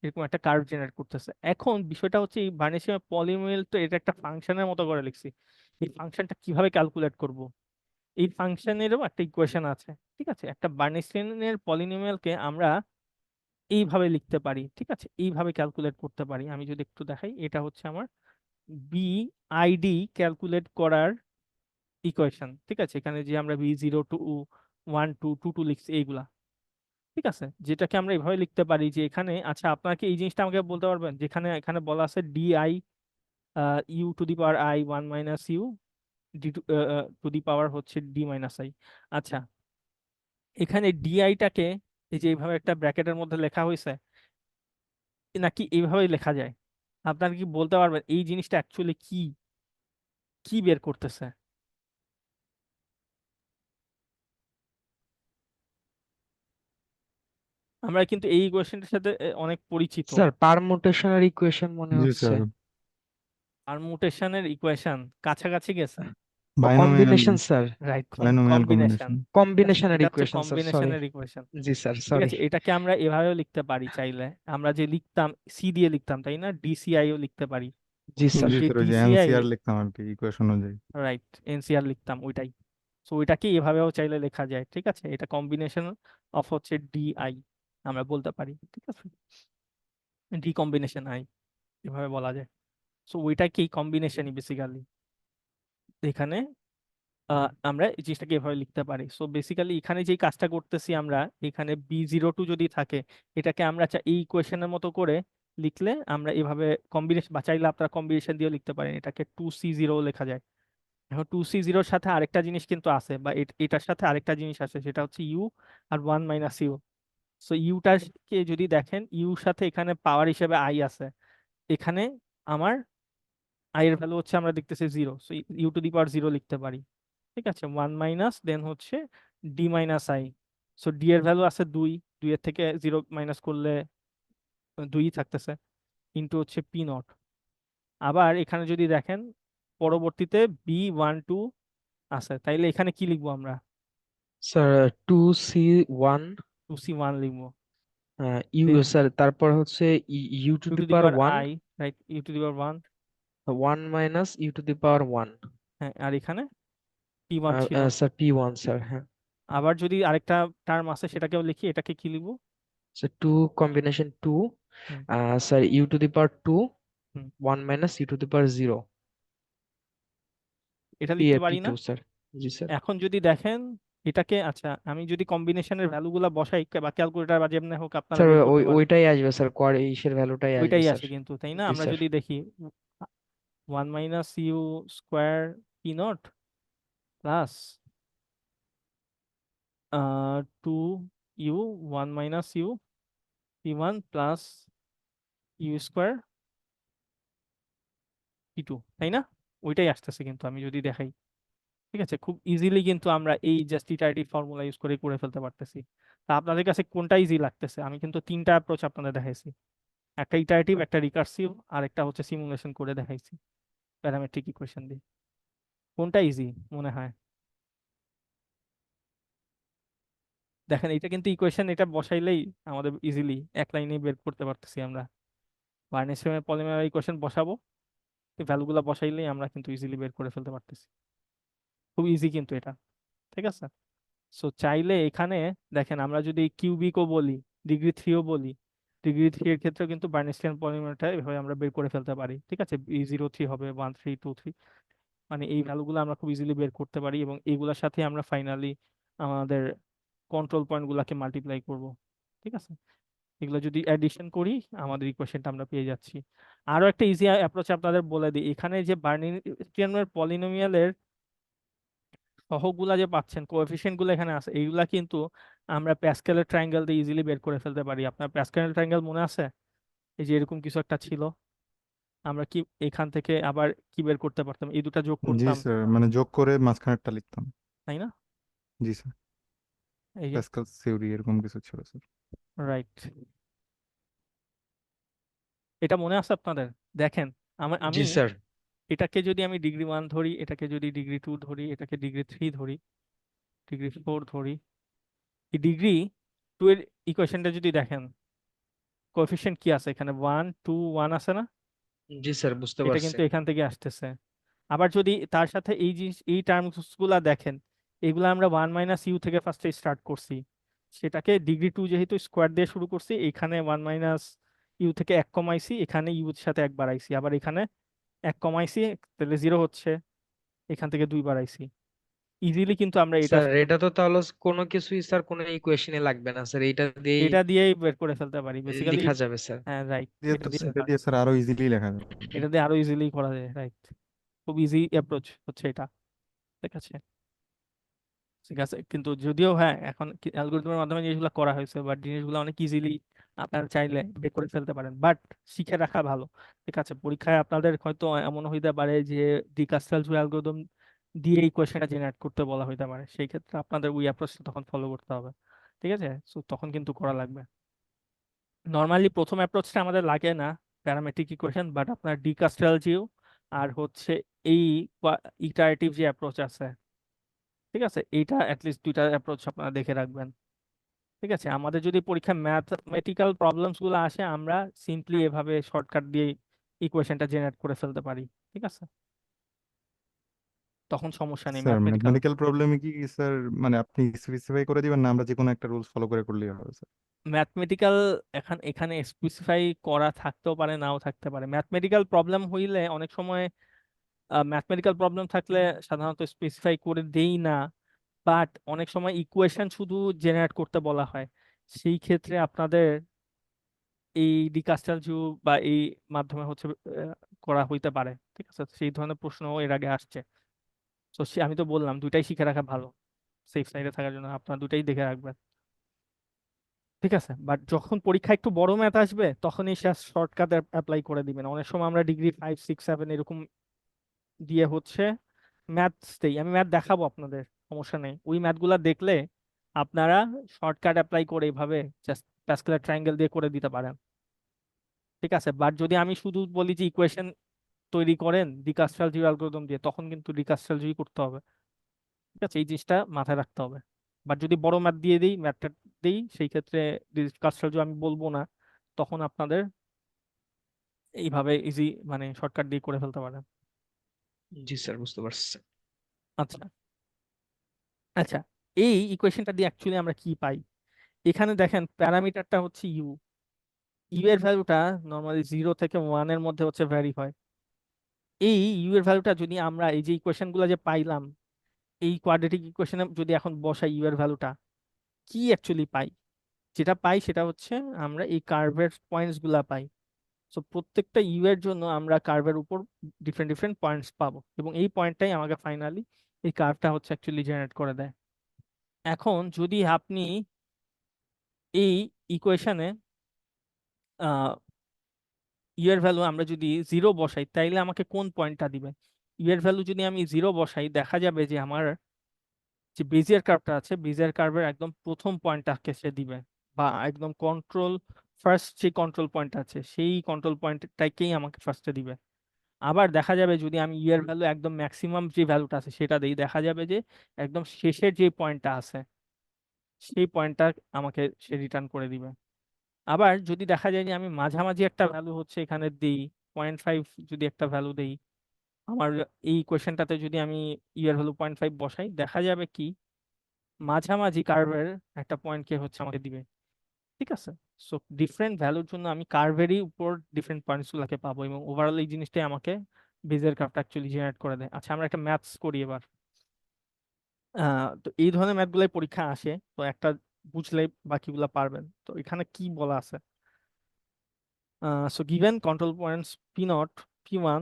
এরকম একটা কার্ভ জেনারেট করতেছে। এখন বিষয়টা হচ্ছে এই বার্নস্টিয়ান পলিনোমিয়াল তো এটা একটা ফাংশনের মতো করে লিখছি, এই ফাংশনটা কিভাবে ক্যালকুলেট করব? এই ফাংশনেরও একটা ইকুয়েশন আছে। ঠিক আছে, একটা বার্নস্টাইনের পলিনোমিয়ালকে আমরা এইভাবে লিখতে পারি, ঠিক আছে, এইভাবে ক্যালকুলেট করতে পারি। আমি যদি একটু দেখাই, এটা হচ্ছে আমার বিআইডি ক্যালকুলেট করার ইকুয়েশন। ঠিক আছে, এখানে যে আমরা B0 to 1 to 2 to লিখছি এইগুলা, ঠিক আছে, যেটাকে আমরা এভাবে লিখতে পারি যে এখানে, আচ্ছা আপনাকে এই জিনিসটা আমাকে বলতে পারবেন, যেখানে এখানে বলা আছে DI U to the power I 1 - U D to the power হচ্ছে D - I। আচ্ছা, এখানে ডিআইটাকে এই যে এইভাবে একটা ব্র্যাকেটের মধ্যে লেখা হয়েছে, নাকি এইভাবেই লেখা যায়? আপনারা কি বলতে পারবেন এই জিনিসটা অ্যাকচুয়ালি কি, কি বের করতেছে? আমরা কিন্তু এই ইকুয়েশনটার সাথে অনেক পরিচিত। স্যার পারমুটেশনাল ইকুয়েশন মনে জি হচ্ছে। স্যার। পারমুটেশনের ইকুয়েশন কাছাকাছি গেছেন। Binomial. Combination sir. Right, binomial combination. Combination. ঠিক আছে, কম্বিনেশনের এটা হচ্ছে ইকুয়েশন স্যার, সরি। কম্বিনেশনের ইকুয়েশন। জি স্যার, ঠিক সরি। আছে, এটাকে আমরা এভাবেও লিখতে পারি চাইলে, আমরা যে লিখতাম সি দিয়ে লিখতাম, তাই না, ডিসিআইও লিখতে পারি। জি তো স্যার। জি সেই স্যার, ওই যে ডিসিআই, এনসিআর লিখতাম আর কি ইকুয়েশন অনুযায়ী। রাইট, এনসিআর লিখতাম ওইটাই। তো ওইটাকে এভাবেও চাইলে লেখা যায়। ঠিক আছে, এটা কম্বিনেশন অফ হচ্ছে ডিআই আমরা বলতে পারি। ঠিক আছে, ডি কম্বিনেশন আই এভাবে বলা যায়। সো ওইটাকেই কম্বিনেশনই বেসিক্যালি এখানে আমরা এই জিনিসটাকে এভাবে লিখতে পারি। সো বেসিক্যালি এখানে যেই কাজটা করতেছি আমরা, এখানে B02 যদি থাকে, এটাকে আমরা এই ইকুয়েশনের মতো করে লিখলে আমরা এভাবে কম্বিনেশন, বা চাইলে আপনারা কম্বিনেশন দিয়েও লিখতে পারেন, এটাকে 2C0 লেখা যায়। এখন 2C0-র সাথে আরেকটা জিনিস কিন্তু আছে, বা এটার সাথে আরেকটা জিনিস আছে, সেটা হচ্ছে ইউ আর 1 - U। সো ইউটাকে যদি দেখেন, ইউর সাথে এখানে পাওয়ার হিসেবে আই আছে, এখানে আমার আই এর ভ্যালু হচ্ছে আমরা দেখতেছি 0, so U to the power 0 লিখতে পারি। ঠিক আছে, 1 দেন হচ্ছে D - I। সো ডি এর ভ্যালু আছে 2, 2 এর থেকে 0 মাইনাস করলে দুই থাকতেছে, ইন্টু হচ্ছে পি নট। আবার এখানে যদি দেখেন পরবর্তীতে B12 আছে, তাইলে এখানে কি লিখবো আমরা? স্যার 2C1 2C1 লিখবো। ইউ দেন স্যার, তারপর হচ্ছে U to U the to the power power one, I, right, U to the power one. One minus you to the power one. হ্যাঁ, আর এখানে P1 ছিল। স্যার P1 স্যার, হ্যাঁ। আবার যদি আরেকটা টার্ম আছে সেটাকেও লিখি, এটাকে কি লিখবো? Sir two combination two, hmm. Sir u to the power two, hmm, one minus you to the power zero, এটা পি লিখতে পি পারি না? Two sir. জি স্যার। এখন যদি দেখেন এটাকে, আচ্ছা আমি যদি কম্বিনেশনের ভ্যালুগুলা বসাই বা ক্যালকুলেটর বা যেমনি হোক আপনারা স্যার বের করতে পারেন, ওইটাই আসবে স্যার, ইসের ভ্যালুটাই আসবে ওইটাই স্যার। আসে কিন্তু, তাই না? জি আমরা স্যার। যদি দেখি 1 - U² P0 plus 2U 1 - U P1 plus U² P2, তাই না? ওইটাই আসতেছে কিন্তু আমি যদি দেখাই, ঠিক আছে, খুব ইজিলি কিন্তু আমরা এই জাস্ট ইটারেটিভ ফর্মুলা ইউজ করে করে ফেলতে পারতেছি। তা আপনাদের কাছে কোনটা ইজি লাগতেছে? আমি কিন্তু তিনটা অ্যাপ্রোচ আপনাদের দেখাইছি, একটা ইটারেটিভ, একটা রিকার্সিভ, আর একটা হচ্ছে সিমুলেশন করে দেখাইছি প্যারামেট্রিক ইকুয়েশন দিয়ে। কোনটা ইজি মনে হয়? দেখেন এটা কিন্তু ইকুয়েশন, এটা বসাইলেই আমাদের ইজিলি এক লাইনে বের করতে পারতেছি আমরা। বার্নহেইমের পলিমার ইকুয়েশন বসাবো, ভ্যালুগুলো বসাইলেই আমরা কিন্তু ইজিলি বের করে ফেলতে পারতেছি। খুব ইজি কিন্তু এটা, ঠিক আছে। সো চাইলে এখানে দেখেন আমরা যদি কিউবিকও বলি, ডিগ্রি 3ও বলি, ডিগ্রি 3 এর ক্ষেত্রেও কিন্তু বার্নস্টাইন পলিমারটা এভাবে আমরা বের করে ফেলতে পারি, ঠিক আছে। B03 হবে 1323, মানে এই ভ্যালুগুলো আমরা খুব ইজিলি বের করতে পারি এবং এইগুলোর সাথে আমরা ফাইনালি আমাদের কন্ট্রোল পয়েন্ট গুলাকে মাল্টিপ্লাই করব, ঠিক আছে। এগুলো যদি অ্যাডিশন করি আমাদের ইকুয়েশনটা আমরা পেয়ে যাচ্ছি। আরো একটা ইজি অ্যাপ্রোচ আপনাদের বলে দিই, এখানে যে বার্নস্টাইনের পলিনোমিয়ালের সহগগুলা যে পাচ্ছেন, কোএফিসিয়েন্ট গুলো এখানে আছে, এইগুলা কিন্তু আমরা প্যাসকেলের ট্রায়াঙ্গেল দিয়ে ইজিলি বের করে ফেলতে পারি। আপনার প্যাসকেলের ট্রায়াঙ্গেল মনে আছে? এই যে এরকম কিছু একটা ছিল, আমরা কি এখান থেকে আবার কি বের করতে পারতাম? এই দুটা যোগ জি করতাম, স্যার, মানে যোগ করে মাঝখানেরটা লিখতাম। তাই না? জি স্যার, এই যে, প্যাসকাল থিওরি এরকম কিছু ছিল স্যার। রাইট, এটা মনে আছে আপনাদের? দেখেন আমি জি স্যার। এটাকে যদি আমি ডিগ্রি 1 ধরি, এটাকে যদি ডিগ্রি 2 ধরি, এটাকে ডিগ্রি 3 ধরি, ডিগ্রি 4 ধরি, এই ডিগ্রি 2 এর ইকুয়েশনটা যদি দেখেন, কোএফিসিয়েন্ট কি আছে এখানে? 1 2 1 আছে না? জি স্যার, বুঝতে এটা পারছি। কিন্তু এখান থেকে আসতেছে। আবার যদি তার সাথে এই জিনিস, এই টার্মস গুলা দেখেন, এগুলা আমরা 1 - U থেকে ফার্স্টে স্টার্ট করছি, সেটাকে ডিগ্রি 2 যেহেতু স্কোয়ার দিয়ে শুরু করছি, এখানে 1 - U থেকে এক কমাইছি, এখানে ইউ এর সাথে এক বাড়াইছি, আবার এখানে এক কমাইছি, তাহলে 0 হচ্ছে, এখান থেকে 2 বাড়াইছি। ইজিলি কিন্তু আমরা এটা স্যার এটা তো তাহলে কোনো কিছুই স্যার কোনো ইকুয়েশনে লাগবে না স্যার, এটা দিয়েই এটা দিয়েই বের করে ফেলতে পারি বেসিক্যালি। লেখা যাবে স্যার। হ্যাঁ, রাইট, দিয়ে এটা তো দিয়ে এটা দিয়ে স্যার আরো ইজিলি লেখা যাবে। এটা দিয়ে আরো ইজিলি করা যায়, রাইট। খুব ইজি অ্যাপ্রোচ হচ্ছে এটা, ঠিক আছে। ঠিক আছে, কিন্তু যদিও হ্যাঁ এখন অ্যালগোরিদমের মাধ্যমে জিনিসগুলো করা হয়েছে, বাট জিনিসগুলো অনেক ইজিলি আপনারা চাইলে বের করে ফেলতে পারেন, বাট শিখে রাখা ভালো, ঠিক আছে। পরীক্ষায় আপনাদের হয়তো এমন হইতে পারে যে ডিকাস্টালস অ্যালগোরিদম দিয়ে এই কোয়েশ্চেনটা জেনারেট করতে বলা হইতে পারে, সেই ক্ষেত্রে আপনাদের ওই অ্যাপ্রোচটা তখন ফলো করতে হবে, ঠিক আছে। সো তখন কিন্তু করা লাগবে। নর্মালি প্রথম অ্যাপ্রোচটা আমাদের লাগে না, প্যারামেট্রিক ইকুয়েশন, বাট আপনার ডিকাস্টালজিও আর হচ্ছে এই ইটারেটিভ যে অ্যাপ্রোচ আছে, ঠিক আছে, এইটা অ্যাটলিস্ট দুইটা অ্যাপ্রোচ আপনারা দেখে রাখবেন, ঠিক আছে। আমাদের যদি পরীক্ষায় ম্যাথমেটিক্যাল প্রবলেমস গুলো আসে, আমরা সিম্পলি এভাবে শর্টকাট দিয়ে ইকুয়েশনটা জেনারেট করে ফেলতে পারি, ঠিক আছে, তখন সমস্যা নেই স্যার ম্যাথমেটিক্যাল। ম্যাথমেটিক্যাল প্রবলেমে কি স্যার, মানে আপনি স্পেসিফাই করে দিবেন না আমরা যে কোনো একটা রুলস ফলো করে করলেই হবে স্যার? ম্যাথমেটিক্যাল এখানে স্পেসিফাই করা থাকতেও পারে, নাও থাকতে পারে। ম্যাথমেটিক্যাল প্রবলেম হইলে অনেক সময়, ম্যাথমেটিক্যাল প্রবলেম থাকলে সাধারণত স্পেসিফাই করে দেই না, বাট অনেক সময় ইকুয়েশন শুধু জেনারেট করতে বলা হয়, সেই ক্ষেত্রে আপনাদের এই ডিকাস্টার জু বা এই মাধ্যমে হচ্ছে করা হইতে পারে, ঠিক আছে। সেই ধরনের প্রশ্ন এর আগে আসছে। তো আমি তো বললাম দুইটাই শিখে রাখা ভালো, সেফ সাইডে থাকার জন্য আপনার দুইটাই দেখে রাখবেন, ঠিক আছে। বাট যখন পরীক্ষা একটু বড় ম্যাথ আসবে তখনই সে শর্টকাট অ্যাপ্লাই করে দিবেন। অনেক সময় আমরা ডিগ্রি 5 6 7 এরকম দিয়ে হচ্ছে ম্যাথস দেই, আমি ম্যাথ দেখাবো আপনাদের, সমস্যা নেই। ওই ম্যাথগুলা দেখলে আপনারা শর্টকাট অ্যাপ্লাই করে এইভাবে জাস্ট প্যাসকেলের ট্রায়াঙ্গেল দিয়ে করে দিতে পারেন, ঠিক আছে, বাট যদি আমি শুধু বলি যে ইকুয়েশন তৈরি করেন ডিকাস্ট্রালজি অ্যালগরিদম দিয়ে, তখন কিন্তু ডিকাস্ট্রালজি করতে হবে। ঠিক আছে, এই জিনিসটা মাথায় রাখতে হবে। বাট যদি বড় ম্যাথ দিয়ে দিই, ম্যাথটা দিই, সেই ক্ষেত্রে ডিকাস্ট্রালজি আমি বলবো না, তখন আপনাদের এইভাবে ইজি মানে শর্টকাট দিয়ে করে ফেলতে পারেন। জি স্যার, বুঝতে পারছি। আচ্ছা আচ্ছা, এই ইকুয়েশনটা দিয়ে অ্যাকচুয়ালি আমরা কি পাই? এখানে দেখেন প্যারামিটারটা হচ্ছে ইউ। ইউ এর ভ্যালুটা নর্মালি 0 থেকে 1 এর মধ্যে হচ্ছে ভ্যারি হয়। এই ইউ এর ভ্যালুটা যদি আমরা এই যে ইকুয়েশন গুলো যে পাইলাম, এই কোয়াড্রেটিক ইকুয়েশনে যদি এখন বসাই ইউ এর ভ্যালুটা, কি অ্যাকচুয়ালি পাই? যেটা পাই সেটা হচ্ছে আমরা এই কার্ভের পয়েন্টস গুলা পাই। সো প্রত্যেকটা ইউ এর জন্য আমরা কার্ভের উপর ডিফারেন্ট ডিফারেন্ট পয়েন্টস পাবো, এবং এই পয়েন্টটাই আমাকে ফাইনালি এই কার্ভটা হচ্ছে অ্যাকচুয়ালি জেনারেট করে দেয়। এখন যদি আপনি এই ইকুয়েশনে ইউ এর ভ্যালু আমরা যদি 0 বসাই, তাইলে আমাকে কোন পয়েন্টটা দিবে? ইউ এর ভ্যালু যদি আমি 0 বসাই, দেখা যাবে যে আমার যে বেজিয়ার কার্ভটা আছে, বেজিয়ার কার্ভের একদম প্রথম পয়েন্টটাকে সে দিবে, বা একদম কন্ট্রোল ফার্স্ট যে কন্ট্রোল পয়েন্ট আছে সেই কন্ট্রোল পয়েন্টটাকেই আমাকে ফার্স্টে দিবে। আবার দেখা যাবে যদি আমি ইউ এর ভ্যালু একদম ম্যাক্সিমাম যে ভ্যালুটা আছে সেটা দিই, দেখা যাবে যে একদম শেষের যে পয়েন্টটা আছে সেই পয়েন্টটা আমাকে সে রিটার্ন করে দিবে। আবার যদি দেখা যায় যে আমি মাঝামাঝি একটা ভ্যালু হচ্ছে এখানে দিই, 0.5 যদি একটা ভ্যালু দেই, আমার এই কোয়েশ্চেনটাতে যদি আমি ইউ এর ভ্যালু 0.5 বসাই, দেখা যাবে কি মাঝামাঝি কার্ভের একটা পয়েন্টকে হচ্ছে আমাকে দিবে। ঠিক আছে, সো ডিফারেন্ট ভ্যালুর জন্য আমি কার্ভেরই উপর ডিফারেন্ট পয়েন্টস গুলাকে পাবো, এবং ওভারঅল এই জিনিসটাই আমাকে বেজের কার্ভটা অ্যাকচুয়ালি জেনারেট করে দেয়। আচ্ছা, আমরা একটা ম্যাথস করি এবার। তো এই ধরনের ম্যাথ গুলাই পরীক্ষা আসে, তো একটা বুঝলে বাকিগুলা পারবেন। তো এখানে কি বলা আছে? So given control points p not, P one,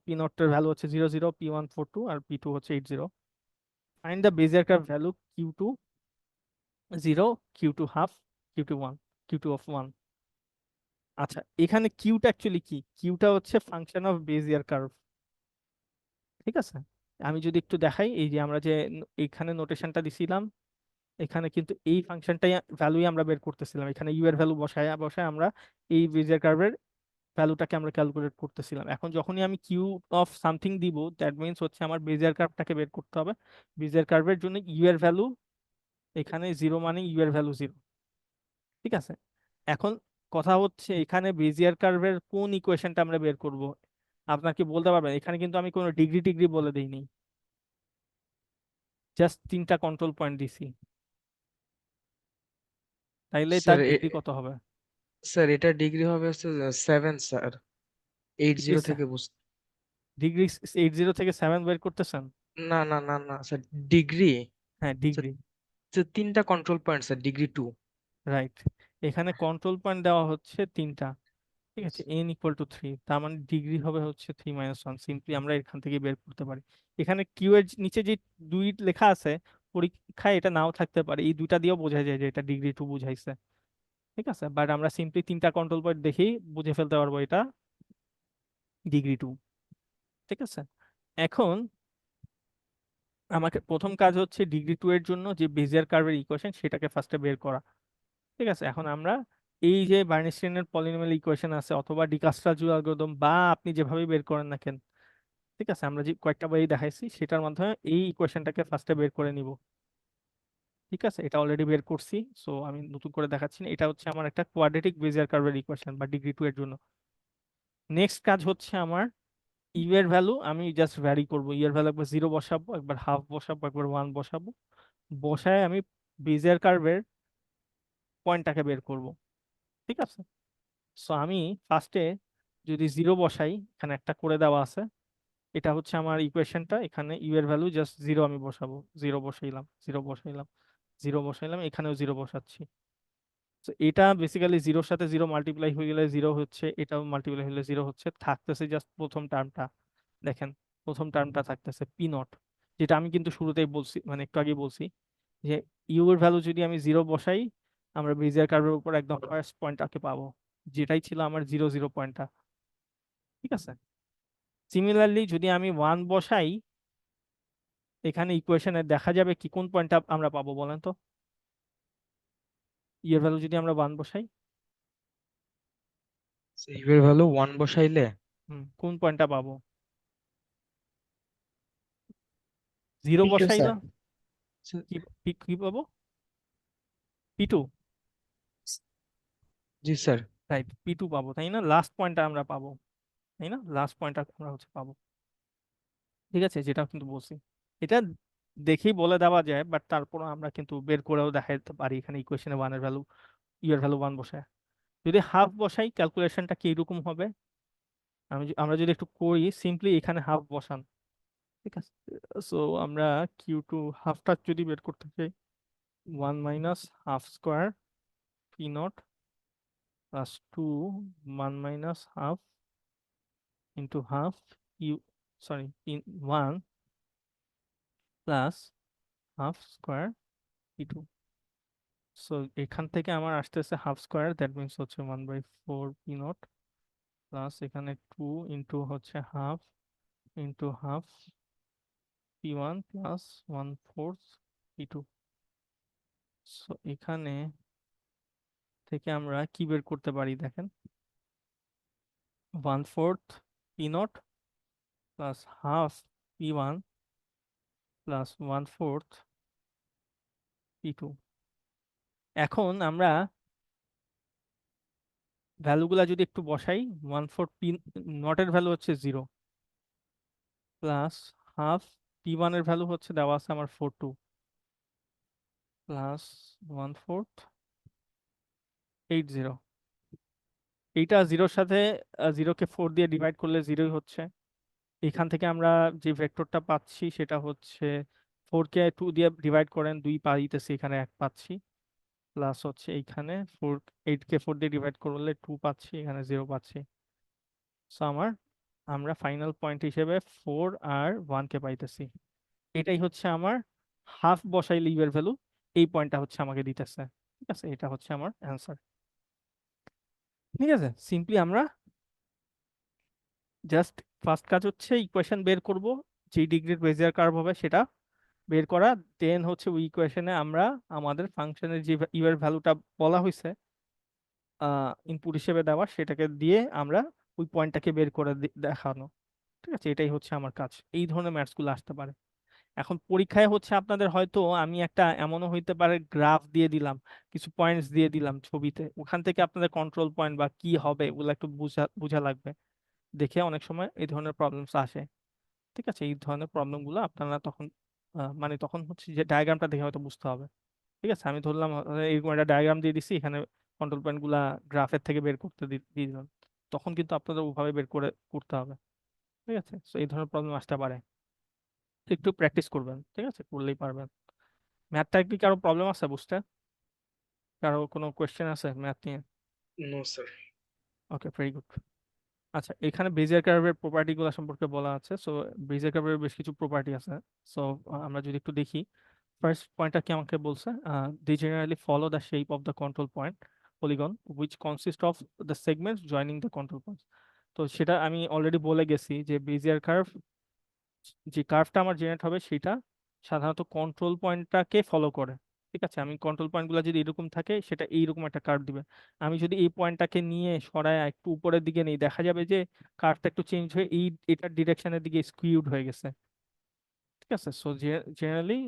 p নটের ভ্যালু হচ্ছে 0 0, P1 42 আর P2 হচ্ছে 80। Find the Bezier curve value Q2 0, Q2 half, Q2 1, Q2 of 1। আচ্ছা, এখানে কিউটা অ্যাকচুয়ালি কি? কিউটা হচ্ছে ফাংশন অফ বেজিয়ার কার্ভ। ঠিক আছে, আমি যদি একটু দেখাই, এই যে আমরা যে এখানে নোটেশনটা দিছিলাম, এখানে কিন্তু এই ফাংশনটাই ভ্যালুই আমরা বের করতেছিলাম। এখানে ইউ এর ভ্যালু বসায় বসায় আমরা এই বেজিয়ার কার্ভের ভ্যালুটাকে আমরা ক্যালকুলেট করতেছিলাম। এখন যখনই আমি কিউ অফ সামথিং দিব, দ্যাট মিনস হচ্ছে আমার বেজিয়ার কার্ভটাকে বের করতে হবে। বেজিয়ার কার্ভের জন্য ইউ এর ভ্যালু এখানে 0 মানে ইউ এর ভ্যালু 0। ঠিক আছে, এখন কথা হচ্ছে এখানে বেজিয়ার কার্ভের কোন ইকুয়েশনটা আমরা বের করব? আপনার কি বলতে পারবেন? এখানে কিন্তু আমি কোনো ডিগ্রি টিগ্রি বলে দিইনি, জাস্ট 3টা কন্ট্রোল পয়েন্ট দিছি। তাইলে স্যার তার ডিগ্রি কত হবে? স্যার এটা ডিগ্রি হবে হচ্ছে 7 স্যার, 80 থেকে ডিগ্রি 80 থেকে 7 বের করতেছেন? না না না না স্যার, ডিগ্রি হ্যাঁ, স্যার, ডিগ্রি। যে 3টা control point sir, degree 2। Right, এখানে কন্ট্রোল পয়েন্ট দেওয়া হচ্ছে 3টা। ঠিক আছে, n ইকুয়াল টু 3, তার মানে ডিগ্রি হবে হচ্ছে 3 - 1। সিম্পলি আমরা এখান থেকে বের করতে পারি। এখানে কিউ এর নিচে যে 2 লেখা আছে, পরীক্ষায় এটা নাও থাকতে পারে, এই দুইটা দিয়েও বোঝা যায় যে এটা ডিগ্রি 2 বুঝাইছে। ঠিক আছে, বাট আমরা সিম্পলি 3টা কন্ট্রোল পয়েন্ট দেখেই বুঝে ফেলতে পারবো এটা ডিগ্রি 2। ঠিক আছে, এখন আমাকে প্রথম কাজ হচ্ছে ডিগ্রি 2 এর জন্য যে বেজিয়ার কার্ভের ইকুয়েশন সেটাকে ফার্স্টে বের করা। ঠিক আছে, এখন আমরা এই যে বার্নস্টাইনের পলিনোমিয়াল ইকুয়েশন আছে, অথবা ডিকাস্ট্রালজি অ্যালগরিদম, বা আপনি যেভাবে বের করেন না কেন, ঠিক আছে, আমরা যে কয়েকটা বই দেখাইছি সেটার মাধ্যমে এই ইকুয়েশনটাকে ফার্স্টে বের করে নিব। ঠিক আছে, এটা অলরেডি বের করছি, সো আমি নতুন করে দেখাচ্ছি না। এটা হচ্ছে আমার একটা কোয়াড্রেটিক বেজিয়ার কার্ভের ইকুয়েশন বা ডিগ্রি 2 এর জন্য। নেক্সট কাজ হচ্ছে আমার ইউ এর ভ্যালু আমি জাস্ট ভ্যারি করব। ইউ এর ভ্যালু একবার 0 বসাবো, একবার হাফ বসাবো, একবার 1 বসাবো। বসায় আমি বেজিয়ার কার্ভের পয়েন্টটাকে বের করব। ঠিক আছে, সো আমি ফার্স্টে যদি 0 বসাই, এখানে একটা করে দেওয়া আছে, এটা হচ্ছে আমার ইকুয়েশনটা। এখানে ইউ এর ভ্যালু জাস্ট 0 আমি বসাবো, 0 বসাইলাম, 0 বসাইলাম, 0 বসাইলাম, এখানেও 0 বসাচ্ছি। তো এটা বেসিক্যালি 0-র সাথে 0 মাল্টিপ্লাই হয়ে গেলে 0 হচ্ছে, এটাও মাল্টিপ্লাই হলে 0 হচ্ছে, থাকতেছে জাস্ট প্রথম টার্মটা। দেখেন, প্রথম টার্মটা থাকতেছে পি নট, যেটা আমি কিন্তু শুরুতেই বলছি, মানে একটু আগে বলছি যে ইউ এর ভ্যালু যদি আমি 0 বসাই, আমরা বেজিয়ার কার্ভের উপর একদম ফার্স্ট পয়েন্টটাকে পাবো, যেটাই ছিল আমার 0 0 পয়েন্টটা। ঠিক আছে, সিমিলারলি যদি আমি 1 বসাই, এখানে ইকুয়েশনে দেখা যাবে কি কোন পয়েন্টটা আমরা পাবো বলেন তো? ইউ এর ভ্যালু যদি আমরা 1 বসাই, ইউ এর ভ্যালু 1 বসাইলে কোন পয়েন্টটা পাবো? 0 P2 বসাইলে স্যার। কি পাবো? P2। জি স্যার। রাইট, P2 পাবো, তাই না? লাস্ট পয়েন্টটা আমরা পাবো, তাই না? লাস্ট পয়েন্টটা আমরা হচ্ছে পাবো। ঠিক আছে, যেটা কিন্তু বলছি এটা দেখেই বলে দেওয়া যায়, বাট তারপর আমরা কিন্তু বের করেও দেখাতে পারি এখানে ইকুয়েশনে ওয়ানের ভ্যালু, ইউ এর ভ্যালু 1 বসায়। যদি হাফ বসাই ক্যালকুলেশনটা কি রকম হবে? আমরা যদি একটু করি সিম্পলি, এখানে হাফ বসান, ঠিক আছে? সো আমরা Q2 হাফটা যদি বের করতে চাই, 1 minus half square P not plus 2 1 minus half into half U, sorry 1 plus half square P2। So এখান থেকে আমার আসতেছে হাফ স্কোয়ার, দ্যাট মিনস হচ্ছে 1/4 পি নট প্লাস এখানে 2 ইন্টু হচ্ছে half into half P1 plus 1/4 P2। So এখানে থেকে আমরা কি বের করতে পারি দেখেন, 1/4 P0 plus half P1 plus 1/4 P2। এখন আমরা ভ্যালুগুলা যদি একটু বসাই, 1/4 পি নটের ভ্যালু হচ্ছে 0 প্লাস হাফ P1 এর ভ্যালু হচ্ছে দেওয়া আছে আমার 42 প্লাস 1/4 80। এইটা জিরোর সাথে 0কে 4 দিয়ে ডিভাইড করলে 0ই হচ্ছে। এখান থেকে আমরা যে ভেক্টরটা পাচ্ছি সেটা হচ্ছে 4কে 2 দিয়ে ডিভাইড করেন 2 পাইতেছি, এখানে 1 পাচ্ছি, প্লাস হচ্ছে এইখানে 8কে 4 দিয়ে ডিভাইড করলে 2 পাচ্ছি, এখানে 0 পাচ্ছি। সো আমরা ফাইনাল পয়েন্ট হিসেবে 4 আর 1 কে পাইতেছি। এটাই হচ্ছে আমার হাফ বসাইলে ইউ এর ভ্যালু, এই পয়েন্টটা হচ্ছে আমাকে দিতেছে। ঠিক আছে, এটা হচ্ছে আমার অ্যান্সার। ঠিক আছে, সিম্পলি আমরা জাস্ট ফার্স্ট কাজ হচ্ছে ইকুয়েশন বের করব, যে ডিগ্রির বেজিয়ার কার্ভ হবে সেটা বের করা, দেন হচ্ছে ওই ইকুয়েশনে আমরা আমাদের ফাংশনের যে ইউ এর ভ্যালুটা বলা হয়েছে ইনপুট হিসেবে দেওয়া, সেটাকে দিয়ে আমরা ওই পয়েন্টটাকে বের করে দেখানো। ঠিক আছে, এটাই হচ্ছে আমার কাজ। এই ধরনের ম্যাথস গুলো আসতে পারে। এখন পরীক্ষায় হচ্ছে আপনাদের হয়তো আমি একটা এমনও হইতে পারে গ্রাফ দিয়ে দিলাম, কিছু পয়েন্টস দিয়ে দিলাম ছবিতে, ওখান থেকে আপনাদের কন্ট্রোল পয়েন্ট বা কি হবে ওগুলো একটু বুঝা বুঝা লাগবে। দেখে অনেক সময় এই ধরনের প্রবলেমস আসে। ঠিক আছে, এই ধরনের প্রবলেম গুলো আপনারা তখন মানে তখন হচ্ছে যে ডায়াগ্রামটা দেখে হয়তো বুঝতে হবে। ঠিক আছে, আমি ধরলাম এরকম একটা ডায়াগ্রাম দিয়ে দিছি, এখানে কন্ট্রোল পয়েন্ট গুলা গ্রাফের থেকে বের করতে দিয়ে দিলাম, তখন কিন্তু আপনাদের ওভাবে বের করে করতে হবে। ঠিক আছে, তো এই ধরনের প্রবলেম আসতে পারে, একটু প্র্যাকটিস করবেন, ঠিক আছে, করলেই পারবেন। ম্যাথটা কি কারো প্রবলেম আছে বুঝতে? কারো কোনো কোয়েশ্চেন আছে ম্যাথ নিয়ে? No sir. Okay, very good. আচ্ছা, এখানে বেজিয়ার কার্ভের প্রপার্টি গুলো সম্পর্কে বলা আছে। সো বেজিয়ার কার্ভের বেশ কিছু প্রপার্টি আছে। সো আমরা যদি একটু দেখি, ফার্স্ট পয়েন্টটা কি আমাকে বলছে, they generally follow the shape of the control point polygon which consist of the segments joining the control points। তো সেটা আমি অলরেডি বলে গেছি যে বেজিয়ার কার্ভ, যে কার্ভটা আমার জেনারেট হবে সেটা সাধারণত কন্ট্রোল পয়েন্টটাকে ফলো করে। ঠিক আছে, আমি কন্ট্রোল পয়েন্টগুলো যদি এরকম থাকে সেটা এইরকম একটা কার্ভ দিবে। আমি যদি এই পয়েন্টটাকে নিয়ে সরায় একটু উপরের দিকে নিই, দেখা যাবে যে কার্ভটা একটু চেঞ্জ হয়ে এটার ডিরেকশনের দিকে স্কিউড হয়ে গেছে। ঠিক আছে, সো জেনারেলি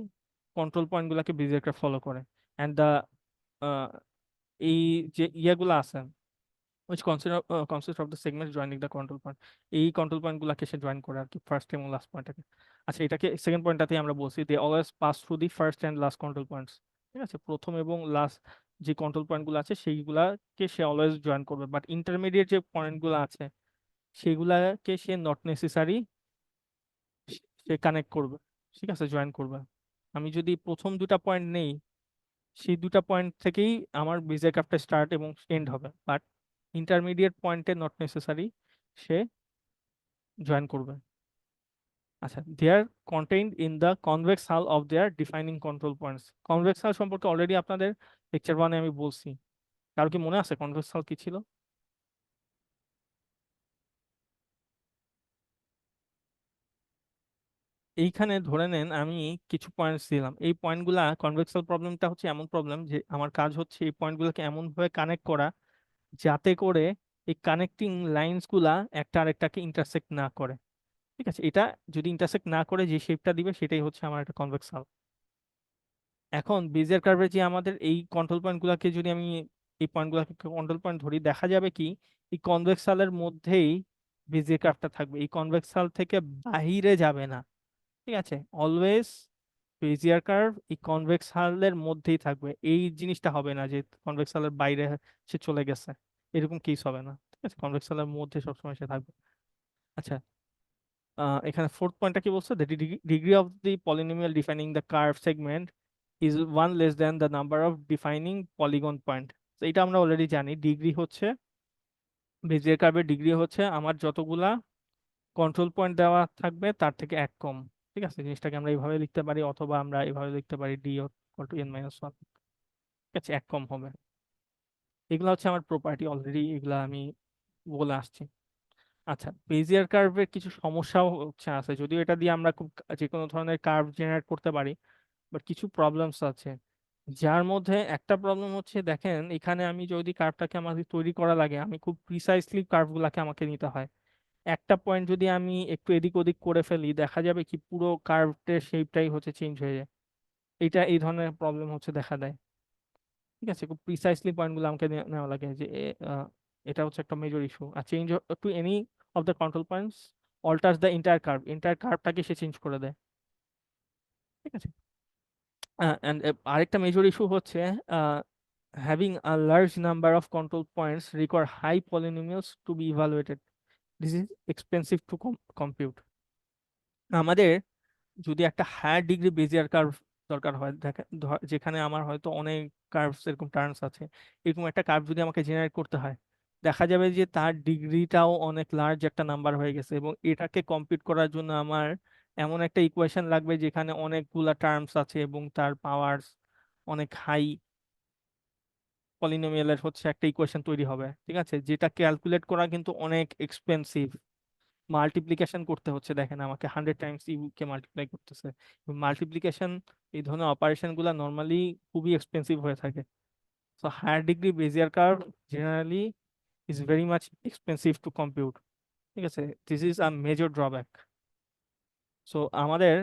কন্ট্রোল পয়েন্টগুলোকে বেজিয়ার কার্ভ ফলো করে। অ্যান্ড দ্য এই যে ইয়েগুলো আছে which consist of the segments joining the control point, এই কন্ট্রোল পয়েন্ট গুলাকে সে জয়েন করে আর কি, ফার্স্ট এবং লাস্ট পয়েন্টটাকে। আচ্ছা, এটাকে সেকেন্ড পয়েন্টটাতেই আমরা বলছি they always pass through the first and last control points. ঠিক আছে, প্রথম এবং লাস্ট যে কন্ট্রোল পয়েন্ট গুলো আছে সেইগুলাকে সে অলওয়েজ জয়েন করবে, বাট ইন্টারমিডিয়েট যে পয়েন্ট গুলো আছে সেগুলাকে সে নট নেসেসারি সে কানেক্ট করবে। ঠিক আছে, জয়েন করবে। আমি যদি প্রথম দুটা পয়েন্ট নেই, সেই দুটা পয়েন্ট থেকেই আমার বেজিয়ার কার্ভটা স্টার্ট এবং এন্ড হবে, বাট ইন্টারমিডিয়েট পয়েন্টে নট নেসেসারি সে জয়েন করবে। আচ্ছা, দে আর কন্টেইনড ইন দ্য কনভেক্স হাল of their defining control points. Convex হাল সম্পর্কে অলরেডি আপনাদের লেকচার 1-এ আমি বলছি। কারো কি মনে আছে কনভেক্স হাল কি ছিল? এইখানে ধরে নেন আমি কিছু পয়েন্টস দিলাম, এই পয়েন্টগুলা কনভেক্স হাল প্রবলেমটা হচ্ছে এমন প্রবলেম যে আমার কাজ হচ্ছে এই পয়েন্টগুলোকে এমন ভাবে কানেক্ট করা যাতে করে এই কানেক্টিং লাইনস গুলা একটা আরেকটাকে ইন্টারসেক্ট না করে। ঠিক আছে, এটা যদি ইন্টারসেক্ট না করে যে শেপটা দিবে সেটাই হচ্ছে আমার একটা কনভেক্স হাল। এখন বেজিয়ার কার্ভে যে আমাদের এই কন্ট্রোল পয়েন্ট গুলাকে যদি আমি এই পয়েন্ট গুলাকে কন্ট্রোল পয়েন্ট ধরি, দেখা যাবে কি এই কনভেক্স হালের মধ্যেই বেজিয়ার কার্ভটা থাকবে, এই কনভেক্স হাল থেকে বাহিরে যাবে না। ঠিক আছে, অলওয়েজ বেজিয়ার কার্ভ এই কনভেক্স হালের মধ্যেই থাকবে, এই জিনিসটা হবে না যে কনভেক্স হালের বাইরে সে চলে গেছে, এরকম কেস হবে না। ঠিক আছে, কনভেক্স হালের মধ্যে সবসময় সে থাকবে। আচ্ছা, এখানে ফোর্থ পয়েন্টটা কি বলছে, the degree of the polynomial defining the curve segment is one less than the number of defining polygon point. তো এটা আমরা অলরেডি জানি, ডিগ্রি হচ্ছে বেজিয়ার কার্ভের ডিগ্রি হচ্ছে আমার যতগুলা কন্ট্রোল পয়েন্ট দেওয়া থাকবে তার থেকে এক কম। ঠিক আছে, জিনিসটাকে আমরা এইভাবে লিখতে পারি, অথবা আমরা এইভাবে লিখতে পারি ডি ইকুয়াল টু n-1। ঠিক আছে, এক কম হবে। এগুলো হচ্ছে আমার প্রপার্টি, অলরেডি এগুলা আমি বলে আসছি। আচ্ছা, বেজিয়ার কার্ভের কিছু সমস্যাও হচ্ছে আছে, যদিও এটা দিয়ে আমরা খুব যে কোনো ধরনের কার্ভ জেনারেট করতে পারি, বাট কিছু প্রবলেমস আছে। যার মধ্যে একটা প্রবলেম হচ্ছে, দেখেন এখানে আমি যদি কার্ভটাকে আমাকে তৈরি করা লাগে, আমি খুব প্রিসাইসলি কার্ভগুলোকে আমাকে নিতে হয়। একটা পয়েন্ট যদি আমি একটু এদিক ওদিক করে ফেলি, দেখা যাবে কি পুরো কার্ভের শেপটাই হচ্ছে চেঞ্জ হয়ে যায়। এটা এই ধরনের প্রবলেম হচ্ছে দেখা দেয়। ঠিক আছে, খুব প্রিসাইসলি পয়েন্টগুলো আমাকে নেওয়া লাগে, যে এটা হচ্ছে একটা মেজর ইস্যু। আর change to any of the control points alters the entire কার্ভটাকে সে চেঞ্জ করে দেয়। ঠিক আছে, অ্যান্ড আরেকটা মেজর ইস্যু হচ্ছে having a large number of control points require high polynomials to be evaluated. This is expensive to compute. আমাদের যদি একটা হায়ার ডিগ্রি বেজিয়ার কার্ভ দরকার হয়, দেখেন যেখানে আমার হয়তো অনেক কার্ভস এরকম টার্মস আছে, এরকম একটা কার্ভ যদি আমাকে জেনারেট করতে হয়, দেখা যাবে যে তার ডিগ্রিটাও অনেক লার্জ একটা নাম্বার হয়ে গেছে, এবং এটাকে কম্পিউট করার জন্য আমার এমন একটা ইকুয়েশন লাগবে যেখানে অনেকগুলা টার্মস আছে এবং তার পাওয়ারস অনেক হাই, পলিনোমিয়ালের হচ্ছে একটা ইকুয়েশন তৈরি হবে। ঠিক আছে, যেটা ক্যালকুলেট করা কিন্তু অনেক এক্সপেন্সিভ। মাল্টিপ্লিকেশন করতে হচ্ছে, দেখেন আমাকে 100 টাইমস ইউ কে মাল্টিপ্লাই করতেছে। মাল্টিপ্লিকেশন এই ধরনের অপারেশন গুলা নর্মালি খুবই এক্সপেন্সিভ হয়ে থাকে। So higher degree bezier curve generally is very much expensive to compute. ঠিক আছে, this is a major drawback. So আমাদের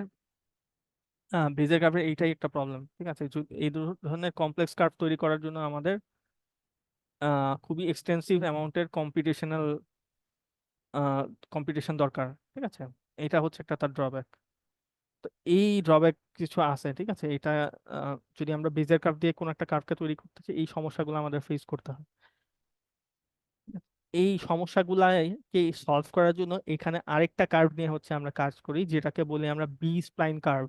বেজিয়ার কার্ভের এইটাই একটা প্রবলেম। ঠিক আছে, এই ধরনের কমপ্লেক্স কার্ভ তৈরি করার জন্য আমাদের খুবই এক্সটেন্সিভ অ্যামাউন্টের কম্পিটিশন দরকার। ঠিক আছে, এটা হচ্ছে একটা তার ড্রব্যাক। তো এই ড্রব্যাক কিছু আছে। ঠিক আছে, এটা যদি আমরা বেজের কার্ভ দিয়ে কোনো একটা কার্ভকে তৈরি করতে চাই, এই সমস্যাগুলো আমাদের ফেস করতে হয়। এই সমস্যাগুলাকে সলভ করার জন্য এখানে আরেকটা কার্ভ নিয়ে হচ্ছে আমরা কাজ করি, যেটাকে বলি আমরা বি স্প্লাইন কার্ভ।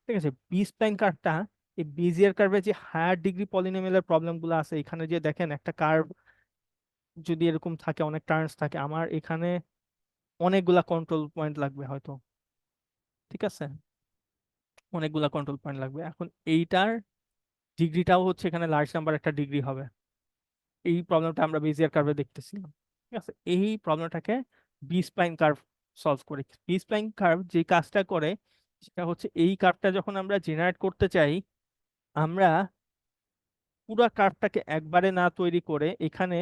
ঠিক আছে, বি স্প্লাইন কার্ভটা এই বেজিয়ার কার্ভে যে হায়ার ডিগ্রি পলিনোমিয়ালের প্রবলেম গুলো আছে, এখানে যে দেখেন একটা কার্ভ যদি এরকম থাকে, অনেক টার্নস থাকে, আমার এখানে অনেকগুলা কন্ট্রোল পয়েন্ট লাগবে হয়তো। ঠিক আছে, অনেকগুলা কন্ট্রোল পয়েন্ট লাগবে। এখন এইটার ডিগ্রিটাও হচ্ছে এখানে লার্জ নাম্বার একটা ডিগ্রি হবে। এই প্রবলেমটা আমরা বেজিয়ার কার্ভে দেখতেছিলাম। ঠিক আছে, এই প্রবলেমটাকে বি স্প্লাইন কার্ভ সলভ করি। বি স্প্লাইন কার্ভ যে কাজটা করে সেটা হচ্ছে, এই কার্ভটা যখন আমরা জেনারেট করতে চাই, আমরা পুরো কার্ভটাকে একবারে না তৈরি করে এখানে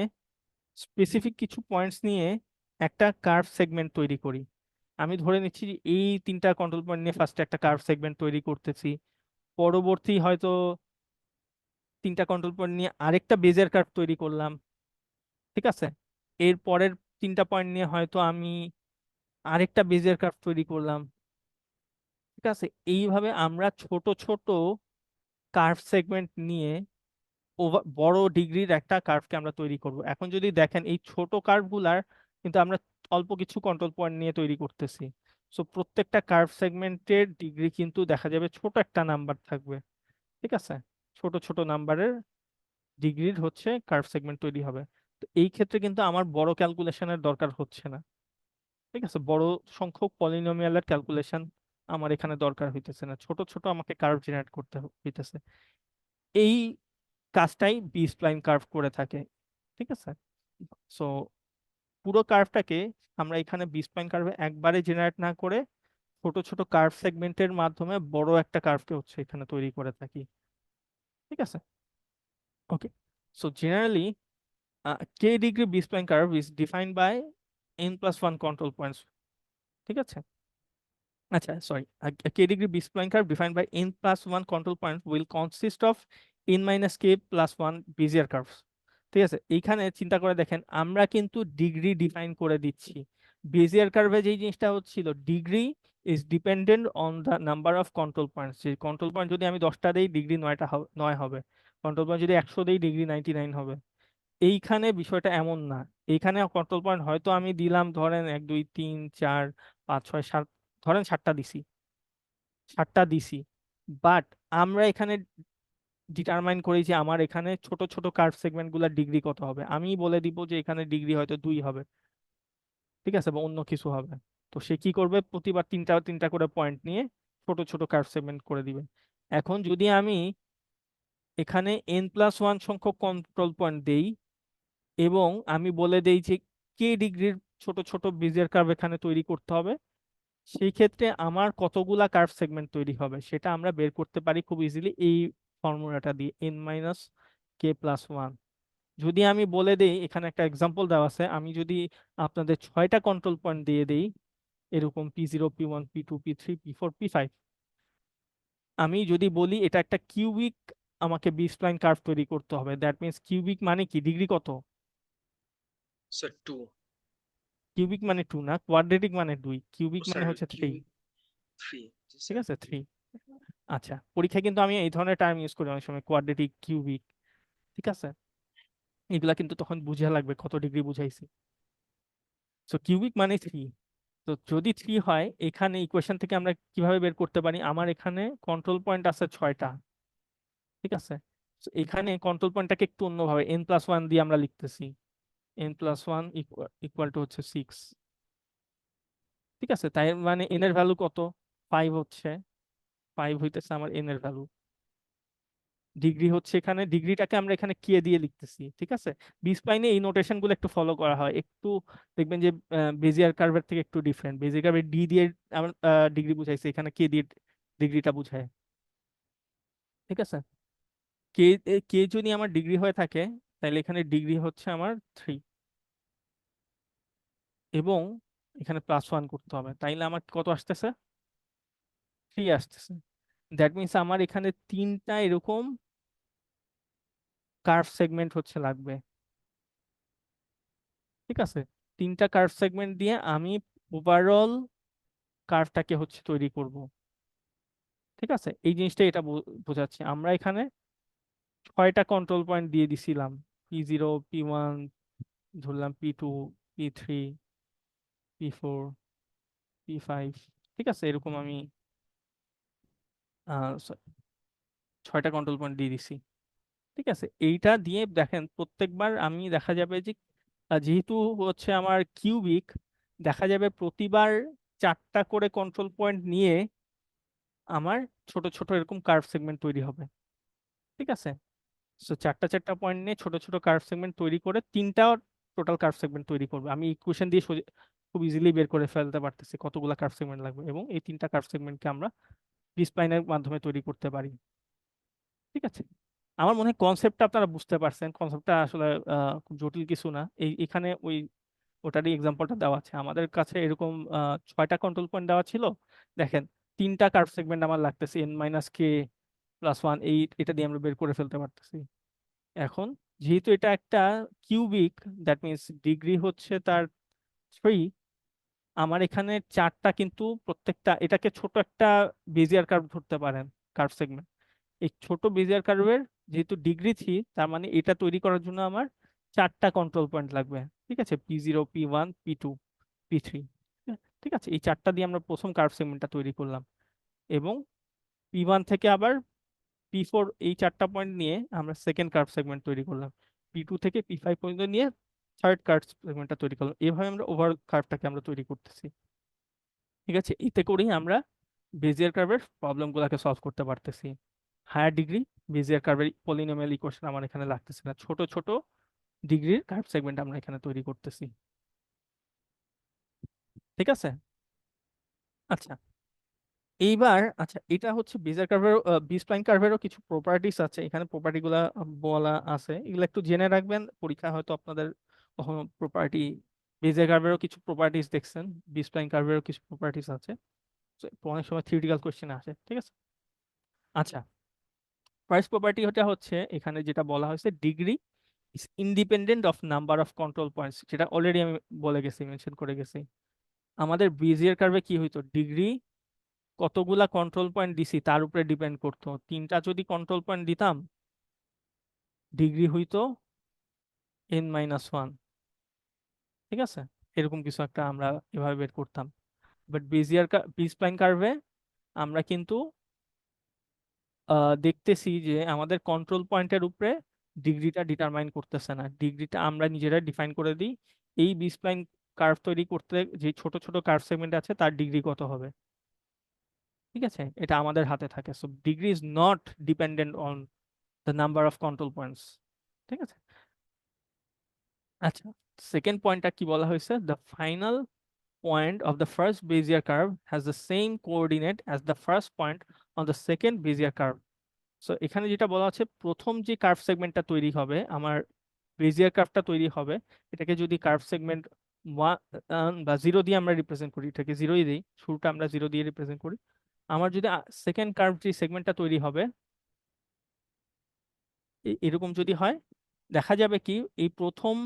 স্পেসিফিক কিছু পয়েন্টস নিয়ে একটা কার্ভ সেগমেন্ট তৈরি করি। আমি ধরে নিচ্ছি যে এই তিনটা কন্ট্রোল পয়েন্ট নিয়ে ফার্স্টে একটা কার্ভ সেগমেন্ট তৈরি করতেছি, পরবর্তী হয়তো তিনটা কন্ট্রোল পয়েন্ট নিয়ে আরেকটা বেজের কার্ভ তৈরি করলাম। ঠিক আছে, এর পরের তিনটা পয়েন্ট নিয়ে হয়তো আমি আরেকটা বেজের কার্ভ তৈরি করলাম। ঠিক আছে, এইভাবে আমরা ছোট ছোট কার্ভ সেগমেন্ট নিয়ে বড় ডিগ্রির একটা কার্ভকে আমরা তৈরি করব। এখন যদি দেখেন এই ছোট কার্ভগুলার কিন্তু আমরা অল্প কিছু কন্ট্রোল পয়েন্ট নিয়ে তৈরি করতেছি। সো প্রত্যেকটা কার্ভ সেগমেন্টের ডিগ্রি কিন্তু দেখা যাবে ছোট একটা নাম্বার থাকবে। ঠিক আছে, ছোট ছোট নাম্বারের ডিগ্রির হচ্ছে কার্ভ সেগমেন্ট তৈরি হবে। তো এই ক্ষেত্রে কিন্তু আমার বড় ক্যালকুলেশনের দরকার হচ্ছে না। ঠিক আছে, বড় সংখ্যক পলিনোমিয়ালের ক্যালকুলেশন আমার এখানে দরকার হইতেছে না, ছোট ছোট আমাকে কার্ভ জেনারেট করতে হইতেছে। এই কাজটাই বি স্প্লাইন কার্ভ করে থাকে। ঠিক আছে, সো পুরো কার্ভটাকে আমরা এখানে বি স্প্লাইন কার্ভে একবারে জেনারেট না করে ছোট ছোট কার্ভ সেগমেন্টের মাধ্যমে বড় একটা কার্ভকে হচ্ছে এখানে তৈরি করে থাকি। ঠিক আছে, okay. So generally k degree B spline curve is defined by n+1 control points, ঠিক আছে? আচ্ছা sorry, k degree B spline curve defined by n+1 control point will consist of n-k+1 Bezier curves, ঠিক আছে? এইখানে চিন্তা করে দেখেন আমরা কিন্তু ডিগ্রি ডিফাইন করে দিচ্ছি। বেজিয়ার কার্ভে যেই জিনিসটা হচ্ছিল, degree is dependent on the number of control points. যে কন্ট্রোল পয়েন্ট যদি আমি 10টা দেই, ডিগ্রি 9 হবে। কন্ট্রোল পয়েন্ট যদি 100 দেই, ডিগ্রি 99 হবে। এইখানে বিষয়টা এমন না। এইখানে কন্ট্রোল পয়েন্ট হয়তো আমি দিলাম ধরেন 1 2 3 4 5 6 7, ধরেন 7টা দিছি, বাট আমরা এখানে ডিটারমাইন করি যে আমার এখানে ছোট ছোট কার্ভ সেগমেন্ট গুলা ডিগ্রি কত হবে। আমি বলে দিব যে এখানে ডিগ্রি হয়তো 2 হবে, ঠিক আছে, বা অন্য কিছু হবে। তো সে কি করবে, প্রতিবার তিনটা তিনটা করে পয়েন্ট নিয়ে ছোট ছোট কার্ভ সেগমেন্ট করে দিবে। এখন যদি আমি এখানে n+1 সংখ্যক কন্ট্রোল পয়েন্ট দেই এবং আমি বলে দেই যে কে ডিগ্রির ছোট ছোট বেজিয়ার কার্ভ এখানে তৈরি করতে হবে, সেই ক্ষেত্রে আমার কতগুলা কার্ভ সেগমেন্ট তৈরি হবে সেটা আমরা বের করতে পারি খুব ইজিলি এই ফর্মুলাটা দিয়ে, n-k+1। যদি আমি বলে দেই, এখানে একটা এক্সাম্পল দেওয়া আছে, আমি যদি আপনাদের 6টা কন্ট্রোল পয়েন্ট দিয়ে দেই, এরকম P0 P1 P2 P3 P4 P5, আমি যদি বলি এটা একটা কিউবিক আমাকে বি স্প্লাইন কার্ভ তৈরি করতে হবে, দ্যাট মিন্স কিউবিক মানে কি, ডিগ্রি কত? স্যার 2। কিউবিক মানে 2 না, কোয়াড্রেটিক মানে 2, কিউবিক মানে স্যার হচ্ছে 3, কিউবিক 3। জি ঠিক স্যার। আছে 3। আচ্ছা, পরীক্ষায় কিন্তু আমি এই ধরনের টার্ম ইউজ করি অনেক সময়, কোয়াড্রেটিক, কিউবিক, ঠিক আছে? এগুলা কিন্তু তখন বুঝা লাগবে কত ডিগ্রি বুঝাইছি। সো কিউবিক মানে 3। তো যদি 3 হয়, এখানে ইকুয়েশন থেকে আমরা কিভাবে বের করতে পারি, আমার এখানে কন্ট্রোল পয়েন্ট আছে 6টা, ঠিক আছে? So এখানে কন্ট্রোল পয়েন্টটাকে একটু অন্যভাবে n+1 দিয়ে আমরা লিখতেছি, n+1 ইকুয়াল টু হচ্ছে 6, ঠিক আছে? তাই মানে n এর ভ্যালু কত, 5 হচ্ছে, 5 হইতেছে আমার n এর ভ্যালু। ডিগ্রি হচ্ছে, এখানে ডিগ্রিটাকে আমরা এখানে কে দিয়ে লিখতেছি, ঠিক আছে? বি স্প্লাইনে এই নোটেশন গুলো একটু ফলো করা হয়, একটু দেখবেন যে বেজিয়ার কার্ভের থেকে একটু ডিফারেন্ট। বেজিয়ার কার্ভে ডি দিয়ে আমরা ডিগ্রি বুঝাইছে, এখানে কে দিয়ে ডিগ্রিটা বুঝায়, ঠিক আছে? কে কে যদি আমার ডিগ্রি হয়ে থাকে, তাহলে এখানে ডিগ্রি হচ্ছে আমার 3 এবং এখানে +1 করতে হবে, তাইলে আমার কত আসতেছে, 3 আসতেছে। দ্যাট মিনস আমার এখানে 3টা এরকম কার্ভ সেগমেন্ট হচ্ছে লাগবে, ঠিক আছে? 3টা কার্ভ সেগমেন্ট দিয়ে আমি ওভারঅল কার্ভটাকে হচ্ছে তৈরি করব, ঠিক আছে? এই জিনিসটা এটা বোঝাচ্ছে। আমরা এখানে 6টা কন্ট্রোল পয়েন্ট দিয়ে দিছিলাম, P0 P1, ধরলাম P2 P3 P4 P5, ঠিক আছে? এরকম আমি 6টা কন্ট্রোল পয়েন্ট দিয়ে দিছি, ঠিক আছে? এইটা দিয়ে দেখেন প্রত্যেকবার আমি দেখা যাবে যে যেহেতু হচ্ছে আমার কিউবিক, দেখা যাবে প্রতিবার 4টা করে কন্ট্রোল পয়েন্ট নিয়ে আমার ছোট ছোট এরকম কার্ভ সেগমেন্ট তৈরি হবে, ঠিক আছে? সো 4টা পয়েন্ট নিয়ে ছোট ছোট কার্ভ সেগমেন্ট তৈরি করে 3টা টোটাল কার্ভ সেগমেন্ট তৈরি করবে। আমি ইকুয়েশন দিয়ে খুব ইজিলি বের করে ফেলতে পারতেছি কতগুলা কার্ভ সেগমেন্ট লাগবে, এবং এই 3টা কার্ভ সেগমেন্টকে আমরা বি স্প্লাইনের মাধ্যমে তৈরি করতে পারি, ঠিক আছে? আমার মনে হয় কনসেপ্টটা আপনারা বুঝতে পারছেন। কনসেপ্টটা আসলে খুব জটিল কিছু না। এখানে ওটারই এক্সাম্পলটা দেওয়া আছে। আমাদের কাছে এরকম 6টা কন্ট্রোল পয়েন্ট দেওয়া ছিল। দেখেন 3টা কার্ভ সেগমেন্ট আমার লাগতেছে n-k+1, এটা দিয়ে আমরা বের করে ফেলতে পারতেছি। এখন যেহেতু এটা একটা কিউবিক, দ্যাট মিনস ডিগ্রি হচ্ছে তার 3, আমার এখানে 4টা কিন্তু প্রত্যেকটা, এটাকে ছোট একটা বেজিয়ার কার্ভ ধরতে পারেন, কার্ভ সেগমেন্ট। এই ছোট বেজিয়ার কার্ভের যেহেতু ডিগ্রি 3, তার মানে এটা তৈরি করার জন্য আমার 4টা কন্ট্রোল পয়েন্ট লাগবে, ঠিক আছে? P0 P1 P2 P3, ঠিক আছে? এই 4টা দিয়ে আমরা প্রথম কার্ভ সেগমেন্টটা তৈরি করলাম, এবং P1 থেকে আবার P4, এই 4টা পয়েন্ট নিয়ে আমরা সেকেন্ড কার্ভ সেগমেন্ট তৈরি করলাম, P2 থেকে P5 পর্যন্ত নিয়ে থার্ড কার্ভ সেগমেন্টটা তৈরি করলাম। এভাবে আমরা ওভারঅল কার্ভটাকে আমরা তৈরি করতেছি, ঠিক আছে? এতে করেই আমরা বেজিয়ার কার্ভের প্রবলেম গুলাকে সলভ করতে পারতেছি। হায়ার ডিগ্রি বেজিয়ার কার্ভের পলিনোমিয়াল ইকুয়েশন আমার এখানে লাগতেছে না, ছোট ছোট ডিগ্রির কার্ভ সেগমেন্ট আমরা এখানে তৈরি করতেছি, ঠিক আছে? আচ্ছা, এইবার আচ্ছা, এটা হচ্ছে বেজিয়ার কার্ভেরও বি স্প্লাইন কার্ভেরও কিছু প্রপার্টিস আছে, এখানে প্রপার্টি গুলা বলা আছে, এগুলো একটু জেনে রাখবেন, পরীক্ষা হয়তো আপনাদের কখনো প্রপার্টি, বেজিয়ার কার্ভেরও কিছু প্রপার্টিস দেখছেন, বি স্প্লাইন কার্ভেরও কিছু প্রপার্টিস আছে, তো অনেক সময় থিওরিটিক্যাল কোশ্চেন আসে, ঠিক আছে। আচ্ছা, ফার্স্ট প্রপার্টি হচ্ছে এখানে যেটা বলা হয়েছে, degree is independent of number of control points, যেটা অলরেডি আমি বলে গেছি, মেনশন করে গেছি। আমাদের বেজিয়ার কার্ভে কি হইতো, ডিগ্রি কতগুলা কন্ট্রোল পয়েন্ট দিছি তার উপরে ডিপেন্ড করতো, 3টা যদি কন্ট্রোল পয়েন্ট দিতাম, ডিগ্রি হইতো n-1, ঠিক আছে, এরকম কিছু একটা আমরা এভাবে বের করতাম। বাট বি স্প্লাইন কার্ভে আমরা কিন্তু দেখতেছি যে আমাদের কন্ট্রোল পয়েন্টের উপরে ডিগ্রিটা ডিটারমাইন করতেছে না, ডিগ্রিটা আমরা নিজেরা ডিফাইন করে দিই, এই বি স্প্লাইন কার্ভ তৈরি করতে যে ছোট ছোট কার্ভ সেগমেন্ট আছে তার ডিগ্রি কত হবে, ঠিক আছে, এটা আমাদের হাতে থাকে। So degree is not dependent on the number of control points, ঠিক আছে। আচ্ছা, সেকেন্ড পয়েন্টটা কি বলা হয়েছে, the final point of the first Bezier curve has the same coordinate as the first point on the second Bezier curve. So এখানে যেটা বলা হচ্ছে, প্রথম যে কার্ভ সেগমেন্টটা তৈরি হবে, আমার বেজিয়ার কার্ভটা তৈরি হবে, এটাকে যদি কার্ভ সেগমেন্ট 1 বা 0 দিয়ে আমরা রিপ্রেজেন্ট করি, এটাকে 0ই দিই, শুরুটা আমরা 0 দিয়ে রিপ্রেজেন্ট করি, আমার যদি সেকেন্ড কার্ভ যে সেগমেন্টটা তৈরি হবে এরকম যদি হয়, দেখা যাবে কি এই প্রথম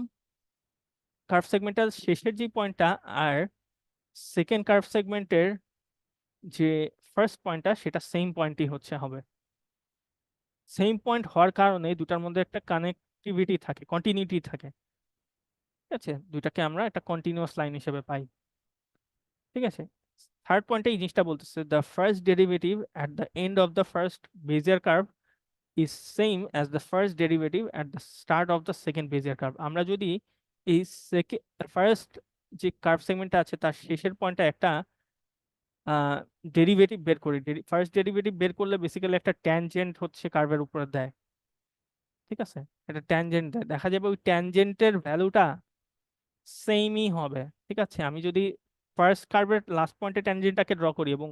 কার্ভ সেগমেন্টের শেষের যে পয়েন্টটা আর সেকেন্ড কার্ভ সেগমেন্টের যে ফার্স্ট পয়েন্টটা সেটা সেম পয়েন্টই হবে। সেম পয়েন্ট হওয়ার কারণে দুটার মধ্যে একটা কানেক্টিভিটি থাকে, কন্টিনিউটি থাকে, ঠিক আছে, দুইটাকে আমরা একটা কন্টিনিউয়াস লাইন হিসেবে পাই, ঠিক আছে। থার্ড পয়েন্টে এই জিনিসটা বলতেছে, the first derivative at the end of the first Bezier curve is same as the first derivative at the start of the second Bezier curve. আমরা যদি এই ফার্স্ট যে কার্ভ সেগমেন্টটা আছে তার শেষের পয়েন্টটা একটা ডেরিভেটিভ বের করি, ফার্স্ট ডেরিভেটিভ বের করলে বেসিক্যালি একটা ট্যানজেন্ট কার্ভের উপরে দেয়, ঠিক আছে, একটা ট্যানজেন্ট দেয়, দেখা যাবে ওই ট্যানজেন্টের ভ্যালুটা সেমই হবে, ঠিক আছে। আমি যদি ফার্স্ট কার্ভের লাস্ট পয়েন্টে ট্যানজেন্টটাকে ড্র করি এবং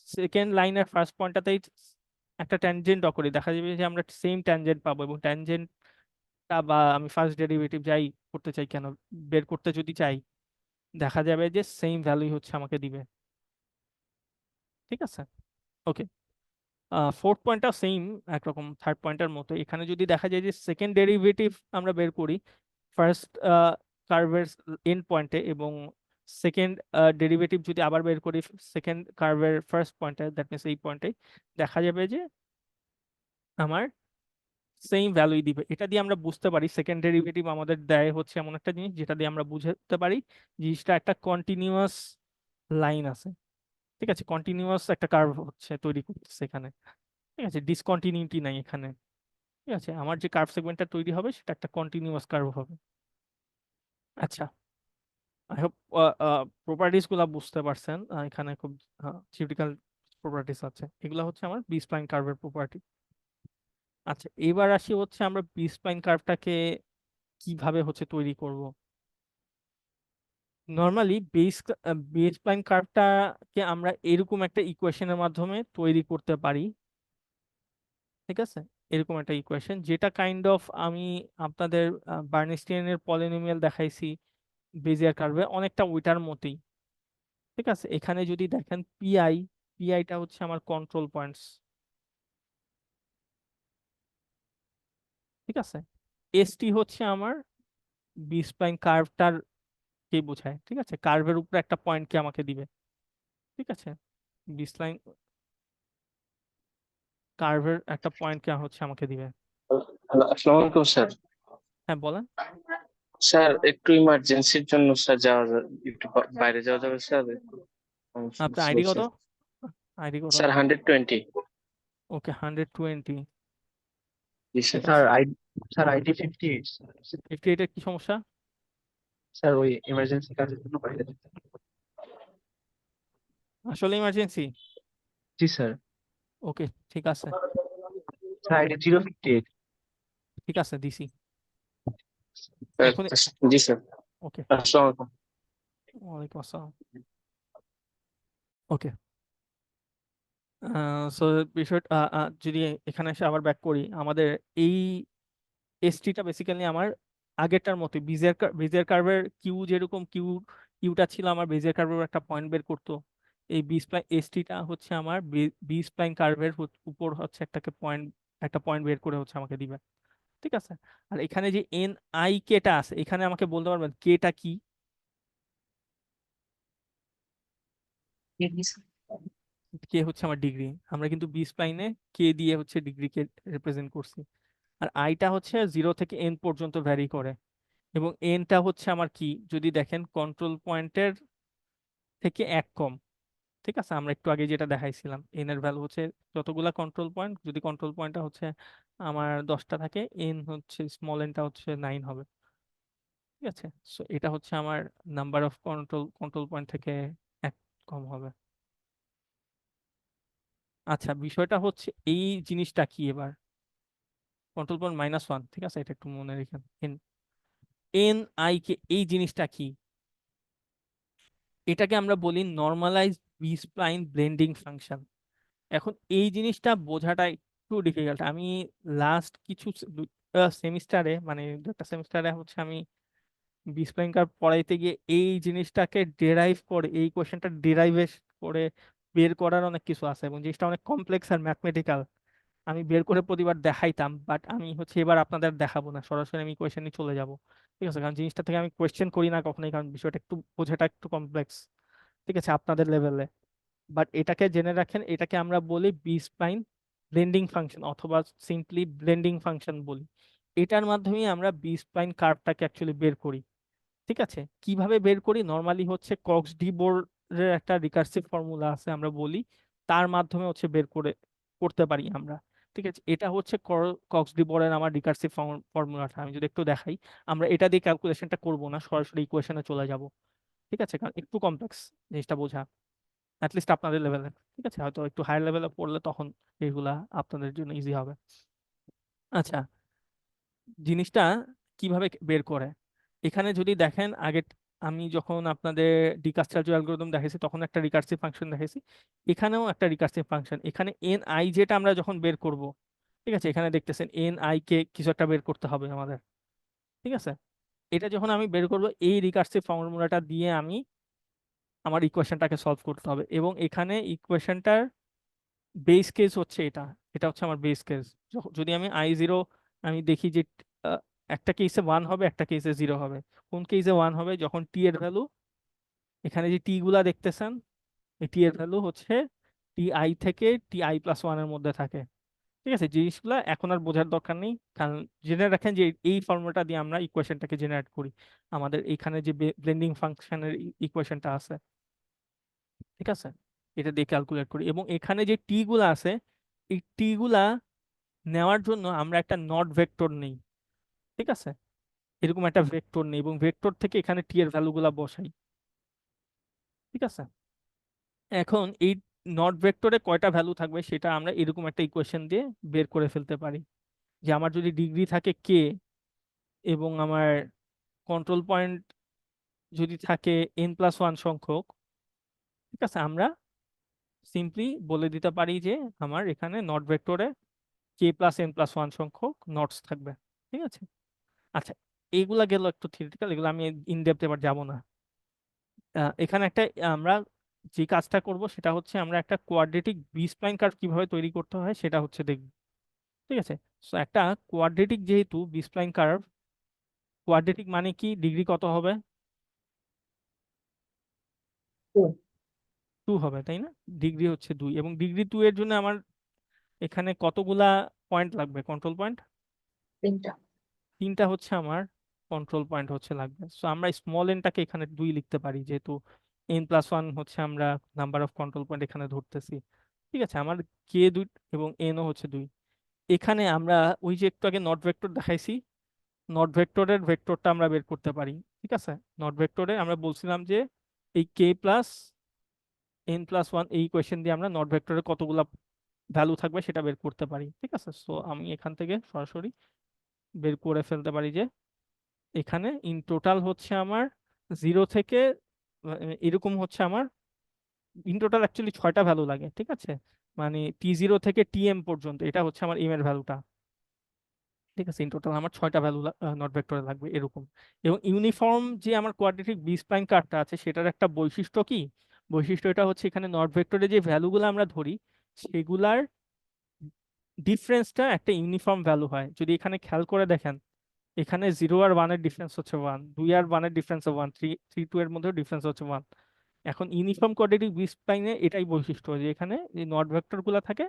সেকেন্ড লাইনের ফার্স্ট পয়েন্টটাতেই একটা ট্যানজেন্ট ড্র করি, দেখা যাবে যে আমরা সেম ট্যানজেন্ট পাবো, এবং ট্যানজেন্টটা বা আমি ফার্স্ট ডেরিভেটিভ যাই করতে চাই কেন, বের করতে যদি চাই, দেখা যাবে যে সেম ভ্যালুই আমাকে দিবে, ঠিক আছে। ওকে, ফোর্থ পয়েন্টটা সেম একরকম থার্ড পয়েন্টের মতো, এখানে যদি দেখা যায় যে সেকেন্ড ডেরিভেটিভ আমরা বের করি ফার্স্ট কার্ভের এন্ড পয়েন্টে, এবং সেকেন্ড ডেরিভেটিভ যদি আবার বের করি সেকেন্ড কার্ভের ফার্স্ট পয়েন্টে, দ্যাট মিনস এই পয়েন্টে, দেখা যাবে যে আমার সেম ভ্যালুই দিবে। এটা দিয়ে আমরা বুঝতে পারি সেকেন্ড ডেরিভেটিভ আমাদের দেয় এমন একটা জিনিস যেটা দিয়ে আমরা বুঝতে পারি জিনিসটা একটা কন্টিনিউয়াস লাইন আছে, ঠিক আছে, কন্টিনিউয়াস একটা কার্ভ তৈরি করতেছে এখানে, ঠিক আছে, ডিসকন্টিনিউটি নাই এখানে, ঠিক আছে, আমার যে কার্ভ সেগমেন্টটা তৈরি হবে সেটা একটা কন্টিনিউয়াস কার্ভ হবে। আচ্ছা, আই হোপ প্রপার্টিস গুলা বুঝতে পারছেন, এখানে খুব থিওরিটিক্যাল প্রপার্টিস আছে, এগুলা আমার বি স্প্লাইন কার্ভের প্রপার্টি। আচ্ছা, এবার আসি আমরা বি স্প্লাইন কার্ভটাকে কিভাবে তৈরি করব। নর্মালি বি স্প্লাইন কার্ভটাকে আমরা এরকম একটা ইকুয়েশনের মাধ্যমে তৈরি করতে পারি, ঠিক আছে, এরকম একটা ইকুয়েশন যেটা কাইন্ড অফ আমি আপনাদের বার্নস্টাইনের পলিনোমিয়াল দেখাইছি বেজিয়ার কার্ভে, অনেকটা ওইটার মতোই, ঠিক আছে। এখানে যদি দেখেন পিআইটা আমার কন্ট্রোল পয়েন্টস, ঠিক আছে, এসটি আমার বি স্প্লাইন কার্ভটার কে বোঝায়, ঠিক আছে, কার্ভের উপরে একটা পয়েন্টকে আমাকে দিবে, ঠিক আছে, বি স্প্লাইন কার্ভের একটা পয়েন্টকে আমাকে দিবে। হ্যালো, আসসালামু আলাইকুম স্যার। হ্যাঁ বলেন। স্যার একটু ইমার্জেন্সির জন্য স্যার একটু বাইরে যাওয়া যাবে স্যার? আপনার আইডি কত? আইডি কত? স্যার 120। ওকে, 120, জি স্যার। ঠিক আছে। স্যার আইডি 58 58 এর কি সমস্যা? স্যার ওই এমার্জেন্সি কাজের জন্য বাইরে যেতে হবে। আসলে ইমার্জেন্সি? জি স্যার। ওকে, ঠিক আছে, স্যার আইডি 058। ঠিক আছে, দিছি স্যার, এখন। জি স্যার। ওকে, আসসালামু আলাইকুম। ওয়ালাইকুম আসসালাম। ওকে, সো বিষয়টা যদি এখানে এসে আবার ব্যাক করি, আমাদের এই এসটিটা বেসিক্যালি আমার আগেরটার মতো বেজিয়ার কার্ভের কিউ, যেরকম কিউটা ছিল আমার বেজিয়ার কার্ভের একটা পয়েন্ট বের করতো, এই বি স্প্লাইন এসটিটা হচ্ছে আমার বি স্প্লাইন কার্ভের উপর হচ্ছে একটা পয়েন্ট বের করে হচ্ছে আমাকে দিবে। ঠিক আছে। আর এখানে যে এন আই কেটা আছে, এখানে আমাকে বলতে পারবেন কেটা কি? কে হচ্ছে আমার ডিগ্রি, আমরা কিন্তু বি স্প্লাইনে কে দিয়ে হচ্ছে ডিগ্রিকে রিপ্রেজেন্ট করছি। আর আইটা হচ্ছে 0 থেকে n পর্যন্ত ভ্যারি করে, এবং এনটা হচ্ছে আমার কি, যদি দেখেন কন্ট্রোল পয়েন্টের থেকে 1 কম। ঠিক আছে, আমরা একটু আগে যেটা দেখাইছিলাম, এন এর ভ্যালু হচ্ছে যতগুলা কন্ট্রোল পয়েন্ট, যদি কন্ট্রোল পয়েন্টটা হচ্ছে আমার 10টা থাকে, এন হচ্ছে স্মল এনটা হচ্ছে 9 হবে। ঠিক আছে, সো এটা হচ্ছে আমার নাম্বার অফ কন্ট্রোল পয়েন্ট থেকে 1 কম হবে। আচ্ছা, বিষয়টা হচ্ছে এই জিনিসটা কি এবার, কন্ট্রোল পয়েন্ট -1, ঠিক আছে, এটা একটু মনে রেখেন। এন এন আই কে এই জিনিসটা কি, এটাকে আমরা বলি normalised B spline blending function. এখন এই জিনিসটা বোঝাটা একটু ডিফিকাল্ট। আমি লাস্ট কিছু সেমিস্টারে, মানে 2টা সেমিস্টারে হচ্ছে আমি বি স্প্লাইন কার্ভ পড়াইতে গিয়ে এই জিনিসটাকে ডেরাইভ করে, এই কোয়েশ্চেনটা ডেরাইভ করে বের করার অনেক কিছু আছে, এবং জিনিসটা অনেক কমপ্লেক্স আর ম্যাথমেটিক্যাল। আমি বের করে প্রতিবার দেখাইতাম, বাট আমি হচ্ছে এবার আপনাদের দেখাবো না, সরাসরি আমি কোয়েশ্চেনে চলে যাব। ঠিক আছে, কারণ জিনিসটা থেকে আমি কোয়েশ্চেন করি না কখনোই, কারণ বিষয়টা একটু বোঝাটা একটু কমপ্লেক্স। ঠিক আছে, আপনাদের লেভেলে। বাট এটাকে জেনে রাখেন, এটাকে আমরা বলি বি স্প্লাইন ব্লেন্ডিং ফাংশন, অথবা সিম্পলি ব্লেন্ডিং ফাংশন বলি। এটার মাধ্যমে আমরা বি স্প্লাইন কার্ভটাকে অ্যাকচুয়ালি বের করি। ঠিক আছে, কিভাবে বের করি, নর্মালি হচ্ছে কক্স ডিবোর্ডের একটা রিকার্সিভ ফর্মুলা আছে আমরা বলি, তার মাধ্যমে হচ্ছে বের করতে পারি আমরা। ঠিক আছে, এটা হচ্ছে কক্স ডিবোর্ডের আমার রিকার্সিভ ফর্মুলাটা, আমি যদি একটু দেখাই। আমরা এটা দিয়ে ক্যালকুলেশনটা করব না, সরাসরি ইকুয়েশনে চলে যাব। ঠিক আছে, কারণ একটু কমপ্লেক্স জিনিসটা বোঝা, অ্যাটলিস্ট আপনাদের লেভেলে। ঠিক আছে, হয়তো একটু হায়ার লেভেলে পড়লে তখন এগুলা আপনাদের জন্য ইজি হবে। আচ্ছা, জিনিসটা কিভাবে বের করে, এখানে যদি দেখেন, আগে আমি যখন আপনাদের ডিকাস্ট্রালজ অ্যালগরিদম দেখেছি তখন একটা রিকার্সিভ ফাংশন দেখেছি, এখানেও একটা রিকার্সিভ ফাংশন। এখানে এন আই যেটা আমরা যখন বের করব, ঠিক আছে, এখানে দেখতেছেন এন আই কে কিছু একটা বের করতে হবে আমাদের। ঠিক আছে, এটা যখন আমি বের করব, এই রিকার্সিভ ফর্মুলাটা দিয়ে আমি আমার ইকুয়েশনটাকে সলভ করতে হবে, এবং এখানে ইকুয়েশনটার বেস কেস হচ্ছে এটা, এটা হচ্ছে আমার বেস কেস। যদি আমি I0, আমি দেখি যে আহ, একটা কেসে 1 হবে, একটা কেসে 0 হবে। কোন কেসে 1 হবে, যখন টি এর ভ্যালু, এখানে যে টি গুলা দেখতেছেন, এই টি এর ভ্যালু হচ্ছে টি আই থেকে ti+1 এর মধ্যে থাকে। ঠিক আছে, জিনিসগুলো এখন আর বোঝার দরকার নেই, কারণ জেনে রাখেন যে এই ফর্মুলাটা দিয়ে আমরা ইকুয়েশনটাকে জেনারেট করি, আমাদের এখানে যে ব্লেন্ডিং ফাংশনের ইকুয়েশনটা আছে। ঠিক আছে, এটা দিয়ে ক্যালকুলেট করি, এবং এখানে যে টি গুলা আছে, এই টি গুলা নেওয়ার জন্য আমরা একটা নট ভেক্টর নেই। ঠিক আছে, এরকম একটা ভেক্টর নেই, এবং ভেক্টর থেকে এখানে টি এর ভ্যালুগুলা বসাই। ঠিক আছে, এখন এই নট ভেক্টরে কয়টা ভ্যালু থাকবে সেটা আমরা এরকম একটা ইকুয়েশন দিয়ে বের করে ফেলতে পারি, যে আমার যদি ডিগ্রি থাকে কে, এবং আমার কন্ট্রোল পয়েন্ট যদি থাকে n+1 সংখ্যক, ঠিক আছে, আমরা সিম্পলি বলে দিতে পারি যে আমার এখানে নট ভেক্টরে k+n+1 সংখ্যক নটস থাকবে। ঠিক আছে, আচ্ছা, এইগুলা গেল একটু থিওরিটিক্যাল, এগুলো আমি ইন ডেপথ এবার যাব না। এখানে একটা আমরা যে কাজটা করব সেটা হচ্ছে আমরা একটা কোয়াড্রেটিক বি স্প্লাইন কার্ভ কিভাবে তৈরি করতে হয় সেটা হচ্ছে দেখব। ঠিক আছে, সো একটা কোয়াড্রেটিক, যেহেতু বি স্প্লাইন কার্ভ, কোয়াড্রেটিক মানে কি, ডিগ্রি কত হবে, 2 হবে, তাই না? ডিগ্রি হচ্ছে 2, এবং ডিগ্রি 2 এর জন্য আমার এখানে কতগুলা পয়েন্ট লাগবে, কন্ট্রোল পয়েন্ট 3টা হচ্ছে আমার কন্ট্রোল পয়েন্ট হচ্ছে লাগবে। সো আমরা স্মল এনটাকে এখানে 2 লিখতে পারি, যেহেতু n+1 হচ্ছে আমরা নাম্বার অফ কন্ট্রোল পয়েন্ট এখানে ধরতেছি। ঠিক আছে, আমার কে 2 এবং এনও হচ্ছে 2। এখানে আমরা ওই যে একটু আগে নট ভেক্টর দেখাইছি, নট ভেক্টরের ভেক্টরটা আমরা বের করতে পারি। ঠিক আছে, নট ভেক্টরে আমরা বলছিলাম যে এই k+n+1 এই কোয়েশ্চেন দিয়ে আমরা নট ভেক্টরের কতগুলা ভ্যালু থাকবে সেটা বের করতে পারি। ঠিক আছে, সো আমি এখান থেকে সরাসরি বের করে ফেলতে পারি যে এখানে ইন টোটাল হচ্ছে আমার 0 থেকে এরকম হচ্ছে আমার ইন টোটাল অ্যাকচুয়ালি 6টা ভ্যালু লাগে। ঠিক আছে, মানে T0 থেকে Tm পর্যন্ত, এটা হচ্ছে আমার m এর ভ্যালুটা। ঠিক আছে, ইন টোটাল আমার 6টা ভ্যালু নট ভেক্টরে লাগবে এরকম। এবং ইউনিফর্ম যে আমার কোয়াড্রেটিক বি স্প্লাইন কার্ভটা আছে সেটার একটা বৈশিষ্ট্য কি, বৈশিষ্ট্য এটা হচ্ছে এখানে নট ভেক্টরে যে ভ্যালুগুলো আমরা ধরি সেগুলার ডিফারেন্সটা একটা ইউনিফর্ম ভ্যালু হয়। যদি এখানে খেয়াল করে দেখেন, এখানে 0 আর 1 এর ডিফারেন্স হচ্ছে 1, 2 আর 1 এর ডিফারেন্স 1, 3 2 এর মধ্যে ডিফারেন্স হচ্ছে 1। এখন ইউনিফর্ম কোয়াড্রেটিক বি স্প্লাইনে এটাই বৈশিষ্ট্য যে এখানে যে নট ভেক্টর গুলা থাকে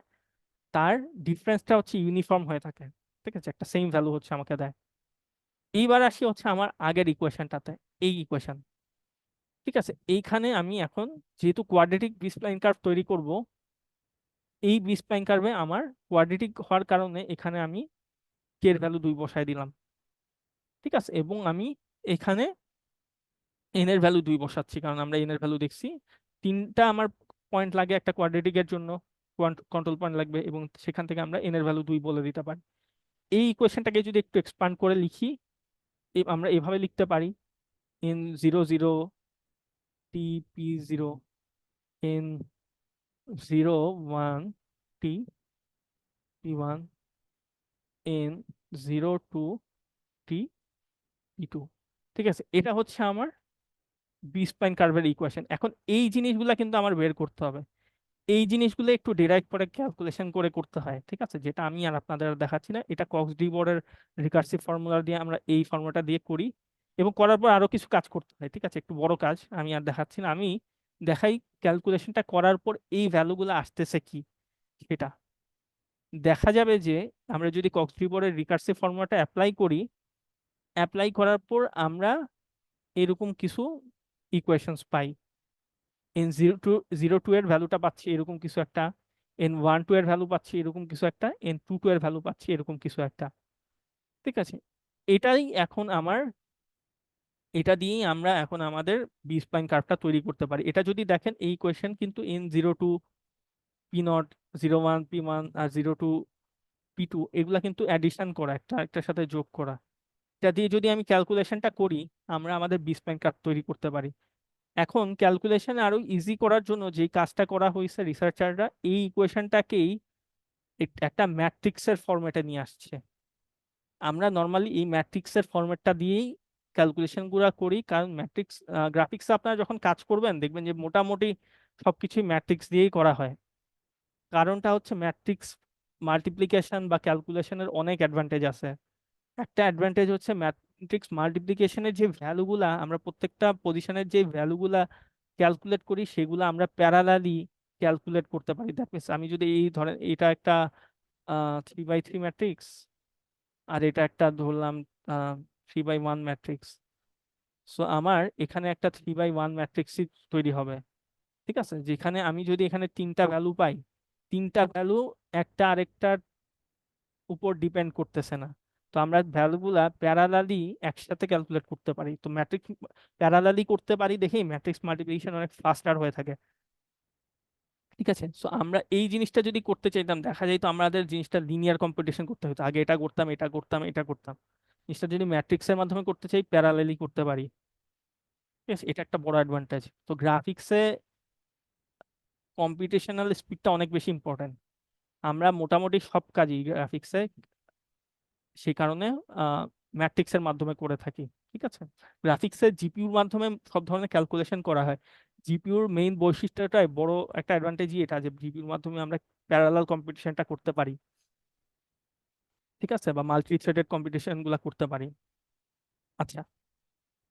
তার ডিফারেন্সটা হচ্ছে ইউনিফর্ম হয়ে থাকে। ঠিক আছে, একটা সেম ভ্যালু হচ্ছে আমাকে দেয়। এইবার আসি হচ্ছে আমার আগের ইকুয়েশনটাতে, এই ইকুয়েশন। ঠিক আছে, এইখানে আমি এখন যেহেতু কোয়াড্রেটিক বি স্প্লাইন কার্ভ তৈরি করব, এই বি স্প্লাইন কার্ভে আমার কোয়াড্রেটিক হওয়ার কারণে এখানে আমি কে এর ভ্যালু 2 বসায় দিলাম। ঠিক আছে, এবং আমি এখানে এন এর ভ্যালু 2 বসাচ্ছি, কারণ আমরা এন এর ভ্যালু দেখছি 3টা আমার পয়েন্ট লাগে একটা কোয়াড্রেটিকের জন্য, কন্ট্রোল পয়েন্ট লাগবে, এবং সেখান থেকে আমরা এন এর ভ্যালু 2 বলে দিতে পারি। এই ইকুয়েশনটাকে যদি একটু এক্সপান্ড করে লিখি, আমরা এভাবে লিখতে পারি n 0 0 t p0, n 0 1 t p1, n 0 2 t p2। ঠিক আছে, এটা হচ্ছে আমার বি স্প্লাইন কার্ভের ইকুয়েশন। এখন এই জিনিসগুলা কিন্তু আমার বের করতে হবে। এই জিনিসগুলো একটু ডিরাইভ করে ক্যালকুলেশন করে করতে হয়। ঠিক আছে, যেটা আমি আর আপনাদের দেখাচ্ছি না, এটা কক্স ডিবোর্ডের রিকার্সিভ ফর্মুলা দিয়ে আমরা এই ফর্মুলাটা দিয়ে করি, এবং করার পর আরো কিছু কাজ করতে হয়। ঠিক আছে, একটু বড় কাজ আমি আর দেখাচ্ছি না, আমি দেখাই ক্যালকুলেশনটা করার পর এই ভ্যালুগুলো আসতেছে কি সেটা দেখা যাবে। যে আমরা যদি কক্স ডিবোর্ডের রিকার্সিভ ফর্মুলাটা অ্যাপ্লাই করি, অ্যাপ্লাই করার পর আমরা এরকম কিছু ইকুয়েশনস পাই। n 0 2 এর ভ্যালুটা পাচ্ছি এরকম কিছু একটা, n 1 2 এর ভ্যালু পাচ্ছি এরকম কিছু একটা, n 2 2 এর ভ্যালু পাচ্ছি এরকম কিছু একটা। ঠিক আছে, এটাই এখন আমার, এটা দিয়েই আমরা এখন আমাদের বি স্প্লাইন কার্ভটা তৈরি করতে পারি। এটা যদি দেখেন এই কোয়েশ্চেন কিন্তু n 0 2 p0, 0 1 p1 আর 0 2 p2 এগুলা কিন্তু অ্যাডিশন করা, একটা একটার সাথে যোগ করা। এটা দিয়ে যদি আমি ক্যালকুলেশনটা করি, আমরা আমাদের বি স্প্লাইন কার্ভ তৈরি করতে পারি। এখন ক্যালকুলেশন আরো ইজি করার জন্য যে কাজটা করা হয়েছে রিসার্চাররা এই ইকুয়েশনটাকেই একটা ম্যাট্রিক্সের ফরম্যাটে নিয়ে আসছে। আমরা নর্মালি এই ম্যাট্রিক্সের ফরম্যাটটা দিয়েই ক্যালকুলেশন গুলা করি, কারণ ম্যাট্রিক্স গ্রাফিক্সে আপনারা যখন কাজ করবেন দেখবেন যে মোটামুটি সবকিছুই ম্যাট্রিক্স দিয়েই করা হয়। কারণটা হচ্ছে ম্যাট্রিক্স মাল্টিপ্লিকেশন বা ক্যালকুলেশনের অনেক অ্যাডভান্টেজ আছে। একটা অ্যাডভান্টেজ হচ্ছে ম্যাট্রিক্স মাল্টিপ্লিকেশনের যে ভ্যালুগুলা আমরা প্রত্যেকটা পজিশনের যে ভ্যালুগুলা ক্যালকুলেট করি সেগুলো আমরা প্যারালালি ক্যালকুলেট করতে পারি। দ্যাট মিনস আমি যদি এই ধরেন এটা একটা 3 বাই 3 ম্যাট্রিক্স, আর এটা একটা ধরলাম 3 বাই 1 ম্যাট্রিক্স, সো আমার এখানে একটা 3 বাই 1 ম্যাট্রিক্স তৈরি হবে। ঠিক আছে, যেখানে আমি যদি এখানে 3টা ভ্যালু পাই, 3টা ভ্যালু একটা আরেকটার উপর ডিপেন্ড করতেছে না, তো আমরা ভ্যালুগুলা প্যারালালি একসাথে ক্যালকুলেট করতে পারি। তো ম্যাট্রিক্স প্যারালালি করতে পারি দেখেই ম্যাট্রিক্স মাল্টিপ্লিকেশন অনেক ফাস্টার হয়ে থাকে। ঠিক আছে, সো আমরা এই জিনিসটা যদি করতে চাইতাম দেখা যায় তো আমাদের জিনিসটা লিনিয়ার কম্পিটিশন করতে হতো, আগে এটা করতাম এটা করতাম এটা করতাম। জিনিসটা যদি ম্যাট্রিক্সের মাধ্যমে করতে চাই প্যারালালি করতে পারি। ঠিক আছে, এটা একটা বড় অ্যাডভান্টেজ। তো গ্রাফিক্সে কম্পিটিশনাল স্পিডটা অনেক বেশি ইম্পর্টেন্ট। আমরা মোটামুটি সব কাজই গ্রাফিক্সে সেই কারণে ম্যাট্রিক্সের মাধ্যমে করে থাকি। ঠিক আছে, গ্রাফিক্সের জিপিইউর মাধ্যমে সব ধরনের ক্যালকুলেশন করা হয়। জিপিইউর মেইন বৈশিষ্ট্যটাই বড় একটা অ্যাডভান্টেজই এটা যে জিপিইউর মাধ্যমে আমরা প্যারালাল কম্পিটিশনটা করতে পারি। ঠিক আছে, বা মাল্টি থ্রেডেড কম্পিটিশন গুলা করতে পারি। আচ্ছা,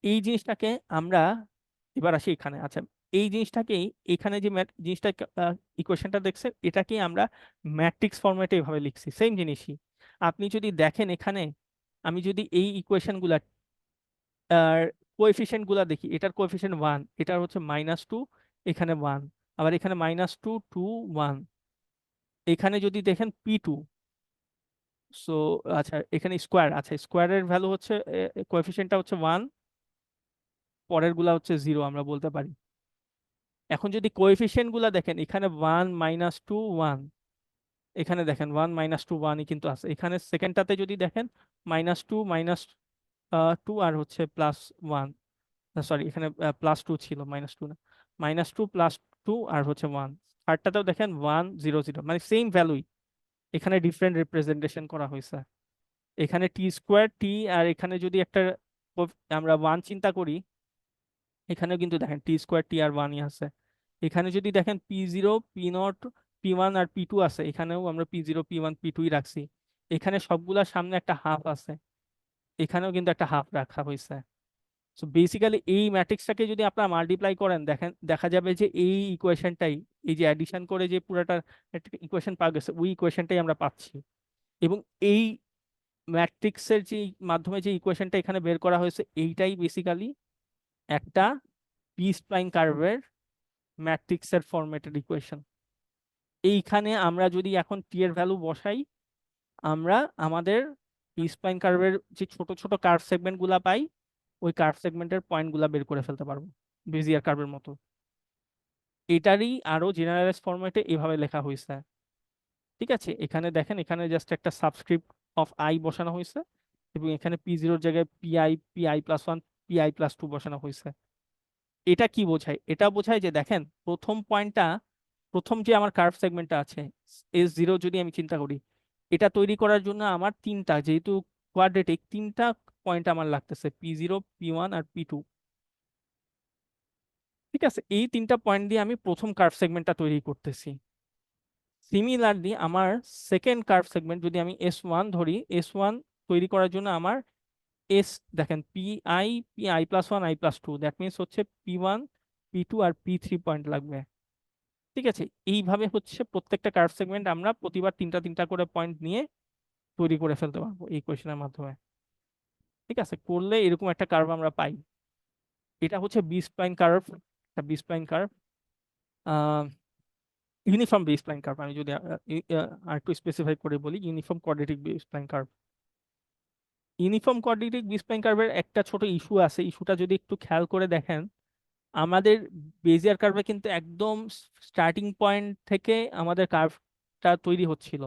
এই জিনিসটাকে আমরা এবার আসি এখানে। আচ্ছা, এই জিনিসটাকেই এখানে যে জিনিসটা ইকুয়েশনটা দেখছেন এটাকেই আমরা ম্যাট্রিক্স ফরম্যাটে এভাবে লিখছি, সেম জিনিসই। আপনি যদি দেখেন এখানে আমি যদি এই ইকুয়েশন গুলা আর কোএফিসিয়েন্ট গুলা দেখি, এটার কোএফিসিয়েন্ট 1, এটার হচ্ছে -2, এখানে 1, আবার এখানে -2 2 1, এখানে যদি দেখেন p2, সো আচ্ছা এখানে স্কোয়ার, আচ্ছা স্কোয়ারের ভ্যালু হচ্ছে কোএফিসিয়েন্টটা হচ্ছে 1, পরের গুলা হচ্ছে 0 আমরা বলতে পারি। এখন যদি কোএফিসিয়েন্ট গুলা দেখেন এখানে 1 -2 1, এখানে দেখেন 1 -2 1ই কিন্তু আছে। এখানে সেকেন্ডটাতে যদি দেখেন -2 -2 আর হচ্ছে +1, সরি এখানে +2 ছিল, -2 না, -2 +2 আর হচ্ছে 1। থার্ডটাতেও দেখেন 1 0 0, মানে সেম ভ্যালুই, এখানে ডিফারেন্ট রিপ্রেজেন্টেশন করা হয়েছে। এখানে টি স্কোয়ার টি, আর এখানে যদি একটা আমরা 1 চিন্তা করি, এখানেও কিন্তু দেখেন টি স্কোয়ার টি আর 1ই আছে। এখানে যদি দেখেন P0 P0 P1 আর P2 আছে, এখানেও আমরা P0 P1 P2ই রাখছি। এখানে সবগুলার সামনে একটা হাফ আছে, এখানেও কিন্তু একটা হাফ রাখা হয়েছে। সো বেসিক্যালি এই ম্যাট্রিক্সটাকে যদি আপনারা মাল্টিপ্লাই করেন, দেখেন দেখা যাবে যে এই ইকুয়েশনটাই, এই যে অ্যাডিশন করে যে পুরাটা একটা ইকুয়েশন পাওয়া গেছে, ওই ইকুয়েশনটাই আমরা পাচ্ছি। এবং এই ম্যাট্রিক্সের যে মাধ্যমে যে ইকুয়েশনটা এখানে বের করা হয়েছে, এইটাই বেসিক্যালি একটা বি স্প্লাইন কার্ভের ম্যাট্রিক্সের ফরম্যাটেড ইকুয়েশন। এইখানে আমরা যদি এখন টি এর ভ্যালু বসাই, আমরা আমাদের বি স্প্লাইন কার্ভের যে ছোট ছোট কার্ভ সেগমেন্ট গুলা পাই, ওই কার্ভ সেগমেন্টের পয়েন্ট গুলা বের করে ফেলতে পারবো বেজিয়ার কার্ভের মতো। এটারই আরো জেনারেলাইজ ফরম্যাটে এভাবে লেখা হয়েছে। ঠিক আছে, এখানে দেখেন, এখানে জাস্ট একটা সাবস্ক্রিপ্ট অফ আই বসানো হয়েছে, এবং এখানে P0 জায়গায় PI+1 PI+2 বসানো হয়েছে। এটা কি বোঝায়? এটা বোঝায় যে দেখেন, প্রথম পয়েন্টটা, প্রথম যে আমার কার্ভ সেগমেন্টটা আছে S0 যদি আমি চিন্তা করি, এটা তৈরি করার জন্য আমার তিনটা, যেহেতু কোয়াড্রেটিক, তিনটা পয়েন্ট আমার লাগতেছে, P0 P1 আর P2। ঠিক আছে, এই তিনটা পয়েন্ট দিয়ে আমি প্রথম কার্ভ সেগমেন্টটা তৈরি করতেছি। সিমিলারলি আমার সেকেন্ড কার্ভ সেগমেন্ট যদি আমি S1 ধরি, S1 তৈরি করার জন্য আমার দেখেন PI+1 I+2, দ্যাট মিনস হচ্ছে P1 P2 আর P3 পয়েন্ট লাগবে। ঠিক আছে, এইভাবে হচ্ছে প্রত্যেকটা কার্ভ সেগমেন্ট আমরা প্রতিবার তিনটা তিনটা করে পয়েন্ট নিয়ে তৈরি করে ফেলতে পারবো এই কোয়েশনের মাধ্যমে। ঠিক আছে, করলে এরকম একটা কার্ভ আমরা পাই। এটা হচ্ছে বি স্প্লাইন কার্ভ, একটা B spline curve, uniform B spline curve. আমি যদি আর একটু স্পেসিফাই করে বলি, uniform quadratic B spline curve. Uniform quadratic B spline কার্ভের একটা ছোট ইস্যু আছে, ইস্যুটা যদি একটু খেয়াল করে দেখেন, আমাদের বেজিয়ার কার্ভে কিন্তু একদম স্টার্টিং পয়েন্ট থেকে আমাদের কার্ভটা তৈরি হচ্ছিল।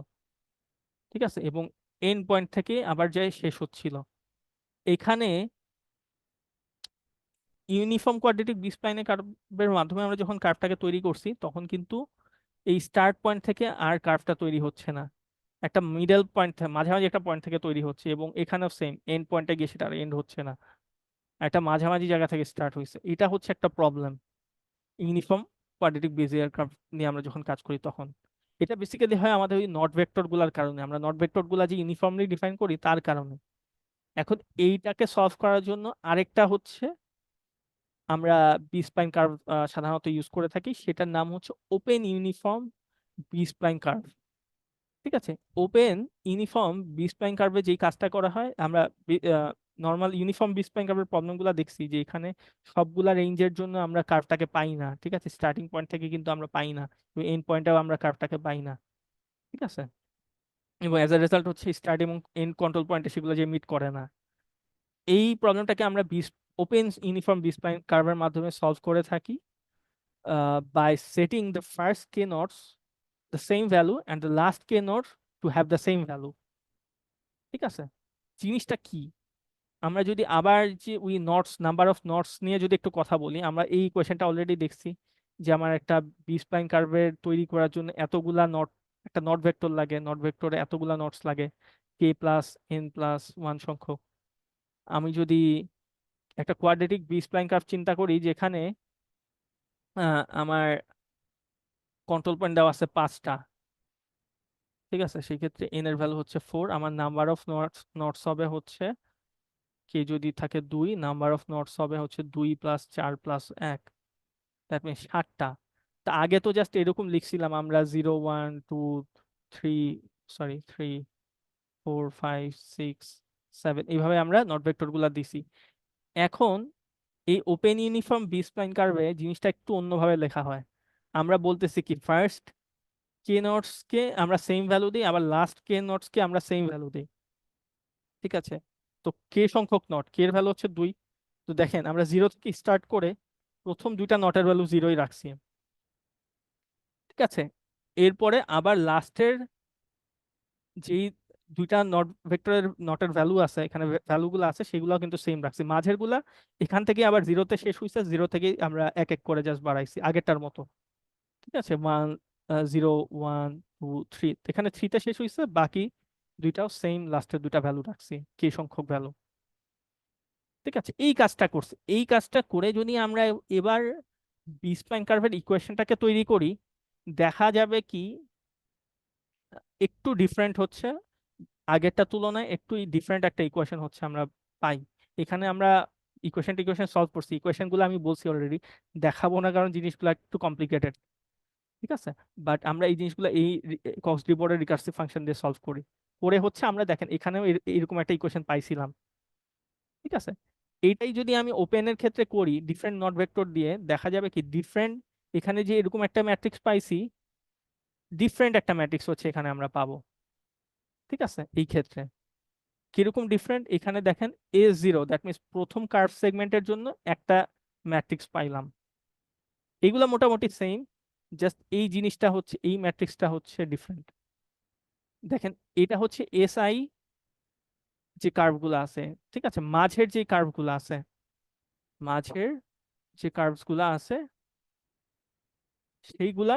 ঠিক আছে, এবং এন্ড পয়েন্ট থেকে আবার যায় শেষ হচ্ছিল। এখানে ইউনিফর্ম কোয়াড্রেটিক বি স্প্লাইন কার্ভের মাধ্যমে আমরা যখন কার্ভটাকে তৈরি করছি, তখন কিন্তু এই স্টার্ট পয়েন্ট থেকে আর কার্ভটা তৈরি হচ্ছে না, একটা মিডল পয়েন্ট, মাঝামাঝি একটা পয়েন্ট থেকে তৈরি হচ্ছে, এবং এখানেও সেম এন্ড পয়েন্টে গিয়ে সেটা আর এন্ড হচ্ছে না, একটা মাঝামাঝি জায়গা থেকে স্টার্ট হয়েছে। এটা হচ্ছে একটা problem uniform quadratic Bezier curve নিয়ে আমরা যখন কাজ করি তখন। এটা বেসিক্যালি হয় আমাদের ওই নট ভেক্টর গুলার কারণে, আমরা নট ভেক্টর গুলা যে ইউনিফর্মলি ডিফাইন করি তার কারণে। এখন এইটাকে সলভ করার জন্য আরেকটা হচ্ছে আমরা বি স্প্লাইন কার্ভ সাধারণত ইউজ করে থাকি, সেটার নাম হচ্ছে open uniform B spline curve. ঠিক আছে, ওপেন ইউনিফর্ম বি স্প্লাইন কার্ভে যেই কাজটা করা হয়, আমরা নর্মাল ইউনিফর্ম বি স্প্লাইন কার্ভের প্রবলেমগুলো দেখছি যে এখানে সবগুলা রেঞ্জের জন্য আমরা কার্ভটাকে পাই না। ঠিক আছে, স্টার্টিং পয়েন্ট থেকে কিন্তু আমরা পাই না, এন্ড পয়েন্টেও আমরা কার্ভটাকে পাই না। ঠিক আছে, এবং অ্যাজ এ রেজাল্ট হচ্ছে স্টার্ট এবং এন্ড কন্ট্রোল পয়েন্টে সেগুলো যে মিট করে না। এই প্রবলেমটাকে আমরা ওপেন ইউনিফর্ম বি স্প্লাইন কার্ভের মাধ্যমে সলভ করে থাকি by setting the first k nodes the same value and the last k nodes to have the same value. ঠিক আছে, জিনিসটা কি? আমরা যদি আবার যে ওই নটস, নাম্বার অফ নটস নিয়ে যদি একটু কথা বলি, আমরা এই কোয়েশ্চেনটা অলরেডি দেখছি যে আমার একটা বি স্প্লাইন কার্ভের তৈরি করার জন্য এতগুলা নট, একটা নট ভেক্টর লাগে, নট ভেক্টরে এতগুলা নটস লাগে, k+n+1 সংখ্যক। আমি যদি একটা কোয়াড্রেটিক বি স্প্লাইন কার্ভ চিন্তা করি, যেখানে আমার কন্ট্রোল পয়েন্ট দেওয়া আছে 5টা। ঠিক আছে, সেই ক্ষেত্রে n এর ভ্যালু হচ্ছে 4, আমার নাম্বার অফ নটস হবে হচ্ছে, কে যদি থাকে 2, নাম্বার অফ নটস হবে হচ্ছে 2 + 4 + 1, দ্যাট মিনস 7টা। তা আগে তো জাস্ট এরকম লিখছিলাম আমরা 0 1 2 3, সরি 3 4 5 6 7, এইভাবে আমরা নট ভেক্টর গুলা দিছি। এখন এই ওপেন ইউনিফর্ম বি স্প্লাইন কার্ভে জিনিসটা একটু অন্যভাবে লেখা হয়। আমরা বলতেছি কি, ফার্স্ট কে নোটস কে আমরা সেম ভ্যালু দিই, আবার লাস্ট কে নোটস কে আমরা সেম ভ্যালু দিই। ঠিক আছে, তো কে সংখ্যক নট, কে এর ভ্যালু হচ্ছে 2। তো দেখেন আমরা 0 থেকে স্টার্ট করে প্রথম দুইটা নটের ভ্যালু 0ই রাখছি। ঠিক আছে, এরপরে আবার লাস্টের যেই দুইটা নট ভেক্টরের নটের ভ্যালু আছে, এখানে ভ্যালুগুলো আছে, সেগুলো কিন্তু সেম রাখছি। মাঝের গুলা এখান থেকে আবার 0-তে শেষ হয়েছে, 0 থেকে আমরা এক এক করে জাস্ট বাড়াইছি আগেরটার মতো। ঠিক আছে, 0 1 2 3, এখানে 3তে শেষ হয়েছে, বাকি দুইটাও সেম, লাস্টের দুইটা ভ্যালু রাখছি কে সংখ্যক ভ্যালু। ঠিক আছে, এই কাজটা করছে। এই কাজটা করে যদি আমরা এবার বি স্প্লাইন কার্ভের ইকুয়েশনটাকে তৈরি করি, দেখা যাবে কি একটু ডিফারেন্ট হচ্ছে, আগেরটা তুলনায় একটু ডিফারেন্ট একটা ইকুয়েশন হচ্ছে আমরা পাই। এখানে আমরা ইকুয়েশন সলভ করছি, ইকুয়েশনগুলো আমি বলছি অলরেডি, দেখাবো না কারণ জিনিসগুলো একটু কমপ্লিকেটেড। ঠিক আছে, বাট আমরা এই জিনিসগুলো এই কক্স ডিবোর্ডের রিকার্সিভ ফাংশন দিয়ে সলভ করি, করে হচ্ছে আমরা দেখেন এখানেও এরকম একটা ইকুয়েশন পাইছিলাম। ঠিক আছে, এইটাই যদি আমি ওপেনের ক্ষেত্রে করি ডিফারেন্ট নট ভেক্টর দিয়ে, দেখা যাবে কি ডিফারেন্ট, এখানে যে এরকম একটা ম্যাট্রিক্স পাইছি, ডিফারেন্ট একটা ম্যাট্রিক্স হচ্ছে এখানে আমরা পাবো। ঠিক আছে, এই ক্ষেত্রে কিরকম ডিফারেন্ট, এখানে দেখেন A0, দ্যাট মিনস প্রথম কার্ভ সেগমেন্টের জন্য একটা ম্যাট্রিক্স পাইলাম। এগুলা মোটামুটি সেম, জাস্ট এই জিনিসটা হচ্ছে, এই ম্যাট্রিক্সটা হচ্ছে ডিফারেন্ট। দেখেন এটা হচ্ছে SI যে কার্ভগুলো আছে, ঠিক আছে, মাঝের যে কার্ভগুলো আছে, মাঝের যে কার্ভসগুলো আছে সেইগুলা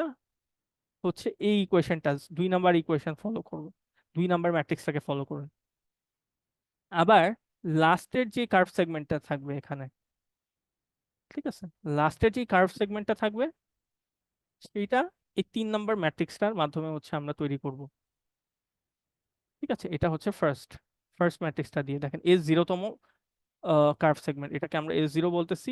হচ্ছে এই ইকুয়েশনটা, 2 নাম্বার ইকুয়েশন ফলো করবো, 2 নাম্বার ম্যাট্রিক্সটাকে ফলো করুন। আবার লাস্টের যে কার্ভ সেগমেন্টটা থাকবে এখানে, ঠিক আছে, লাস্টের যে কার্ভ সেগমেন্টটা থাকবে সেইটা এই 3 নাম্বার ম্যাট্রিক্সটার মাধ্যমে হচ্ছে আমরা তৈরি করব। ঠিক আছে, এটা হচ্ছে ফার্স্ট ম্যাট্রিক্সটা দিয়ে দেখেন S0তম কার্ভ সেগমেন্ট, এটাকে আমরা S0 বলতেছি,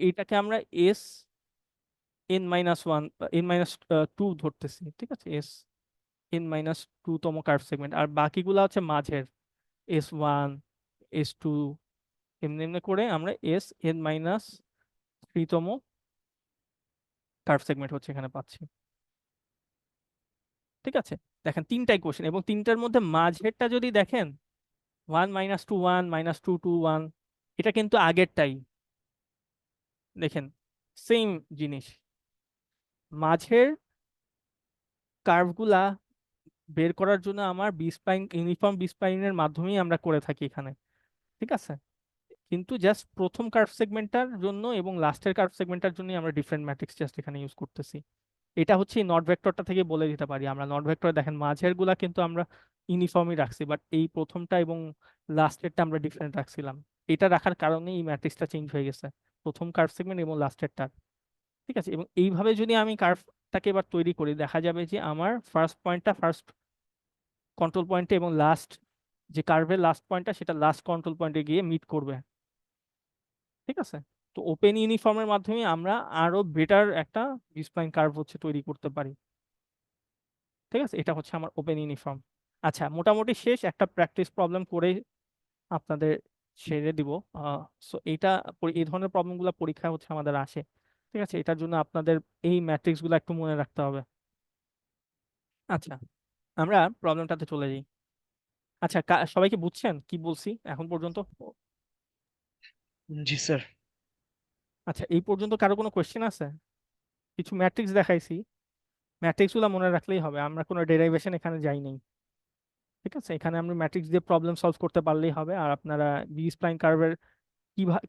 এইটাকে আমরা Sn-1 N-2 ধরতেছি। ঠিক আছে, Sn-2তম কার্ভ সেগমেন্ট, আর বাকিগুলা হচ্ছে মাঝের S1 S2, এমনি এমনি করে আমরা Sn-3তম কার্ভ সেগমেন্ট হচ্ছে এখানে পাচ্ছি। ঠিক আছে, দেখেন 3টা ইকুয়েশন, এবং 3টার মধ্যে মাঝেরটা যদি দেখেন 1 -2 1 -2 2 1, এটা কিন্তু আগেরটাই। দেখেন সেম জিনিস, মাঝের কার্ভগুলা বের করার জন্য আমার বি স্প্লাইন, ইউনিফর্ম বি স্প্লাইনের মাধ্যমেই আমরা করে থাকি এখানে। ঠিক আছে, কিন্তু জাস্ট প্রথম কার্ভ সেগমেন্টটার জন্য এবং লাস্টের কার্ভ সেগমেন্টটার জন্য আমরা ডিফারেন্ট ম্যাট্রিক্স জাস্ট এখানে ইউজ করতেছি। এটা হচ্ছে নট ভেক্টরটা থেকে বলে দিতে পারি আমরা, নট ভেক্টর দেখেন মাঝের গুলা কিন্তু আমরা ইউনিফর্মই রাখছি, বাট এই প্রথমটা এবং লাস্টেরটা আমরা ডিফারেন্ট রাখছিলাম। এটা রাখার কারণে এই ম্যাট্রিক্সটা চেঞ্জ হয়ে গেছে, প্রথম কার্ভ সেগমেন্ট এবং লাস্টেরটা। ঠিক আছে, এবং এইভাবে যদি আমি কার্ভটাকে এবার তৈরি করি, দেখা যাবে যে আমার ফার্স্ট পয়েন্টটা ফার্স্ট কন্ট্রোল পয়েন্টে এবং লাস্ট যে কার্ভের লাস্ট পয়েন্টটা সেটা লাস্ট কন্ট্রোল পয়েন্টে গিয়ে মিট করবে। ঠিক আছে, তো ওপেন ইউনিফর্মের মাধ্যমে আমরা আরো বেটার একটা বি স্প্লাইন কার্ভ হচ্ছে তৈরি করতে পারি। ঠিক আছে, এটা হচ্ছে আমার ওপেন ইউনিফর্ম। আচ্ছা, মোটামুটি শেষ, একটা প্র্যাকটিস প্রবলেম করে আপনাদের ছেড়ে দিব। সো এইটা এই ধরনের প্রবলেমগুলো পরীক্ষা হচ্ছে আমাদের আসে। ঠিক আছে, এটার জন্য আপনাদের এই ম্যাট্রিক্স গুলো একটু মনে রাখতে হবে। আচ্ছা, আমরা প্রবলেমটাতে চলে যাই। আচ্ছা, সবাইকে বুঝছেন কি বলছি এখন পর্যন্ত? জি স্যার। আচ্ছা, এই পর্যন্ত কারো কোনো কোয়েশ্চেন আছে? কিছু ম্যাট্রিক্স দেখাইছি, ম্যাট্রিক্স গুলো মনে রাখলেই হবে, আমরা কোনো ডেরাইভেশন এখানে যাই নাই। ঠিক আছে, এখানে আমরা ম্যাট্রিক্স দিয়ে প্রবলেম সলভ করতে পারলেই হবে। আর আপনারা বি স্প্লাইন কার্ভের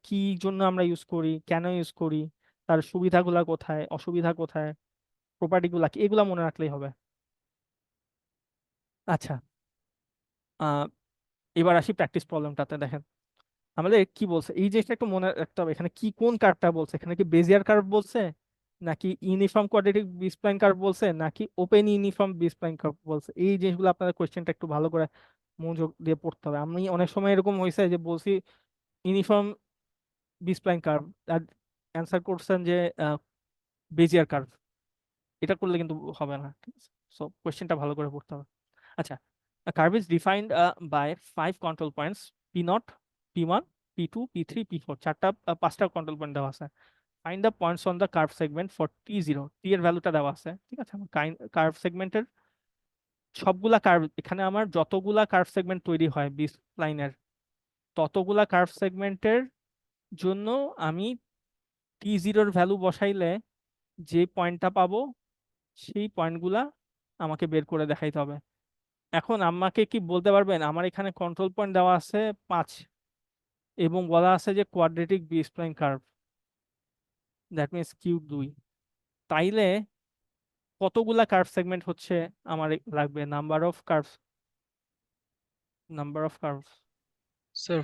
কি জন্য আমরা ইউজ করি, কেন ইউজ করি, তার সুবিধাগুলা কোথায়, অসুবিধা কোথায়, প্রপার্টি গুলা কি, এগুলা মনে রাখলেই হবে। আচ্ছা, আহ এবার আসি প্র্যাকটিস প্রবলেমটাতে। দেখেন আমাদের কি বলছে, এই জিনিসটা একটু মনে রাখতে হবে, এখানে কি কোন কার্ভটা বলছে, এখানে কি বেজিয়ার কার্ভ বলছে, নাকি uniform quadratic B spline curve বলছে, নাকি open uniform B spline curve বলছে। এই জিনিসগুলো আপনাদের কোয়েশ্চেনটা একটু ভালো করে মনোযোগ দিয়ে পড়তে হবে। আমি অনেক সময় এরকম হয়েছে যে বলছি ইউনিফর্ম বি স্প্লাইন কার্ভ, আর অ্যান্সার করছেন যে বেজিয়ার কার্ভ। এটা করলে কিন্তু হবে না। ঠিক আছে, সো কোয়েশ্চেনটা ভালো করে পড়তে হবে। আচ্ছা, a curve is defined by 5 control points P0, P1, P2, P3, P4, 5টা কন্ট্রোল পয়েন্ট দেওয়া আছে। Find the points on the curve segment for T0, T এর ভ্যালুটা দেওয়া আছে। ঠিক আছে, কার্ভ সেগমেন্টের সবগুলা কার্ভ, এখানে আমার যতগুলা কার্ভ সেগমেন্ট তৈরি হয় বি লাইনের, ততগুলা কার্ভ সেগমেন্টের জন্য আমি T0 এর ভ্যালু বসাইলে যে পয়েন্টটা পাবো সেই পয়েন্টগুলা আমাকে বের করে দেখাইতে হবে। এখন আমাকে কি বলতে পারবেন, আমার এখানে কন্ট্রোল পয়েন্ট দেওয়া আছে 5 এবং বলা আছে যে quadratic B spline curve, that means cube 2, তাইলে কতগুলা কার্ভ সেগমেন্ট হচ্ছে আমার লাগবে, number of curve. Sir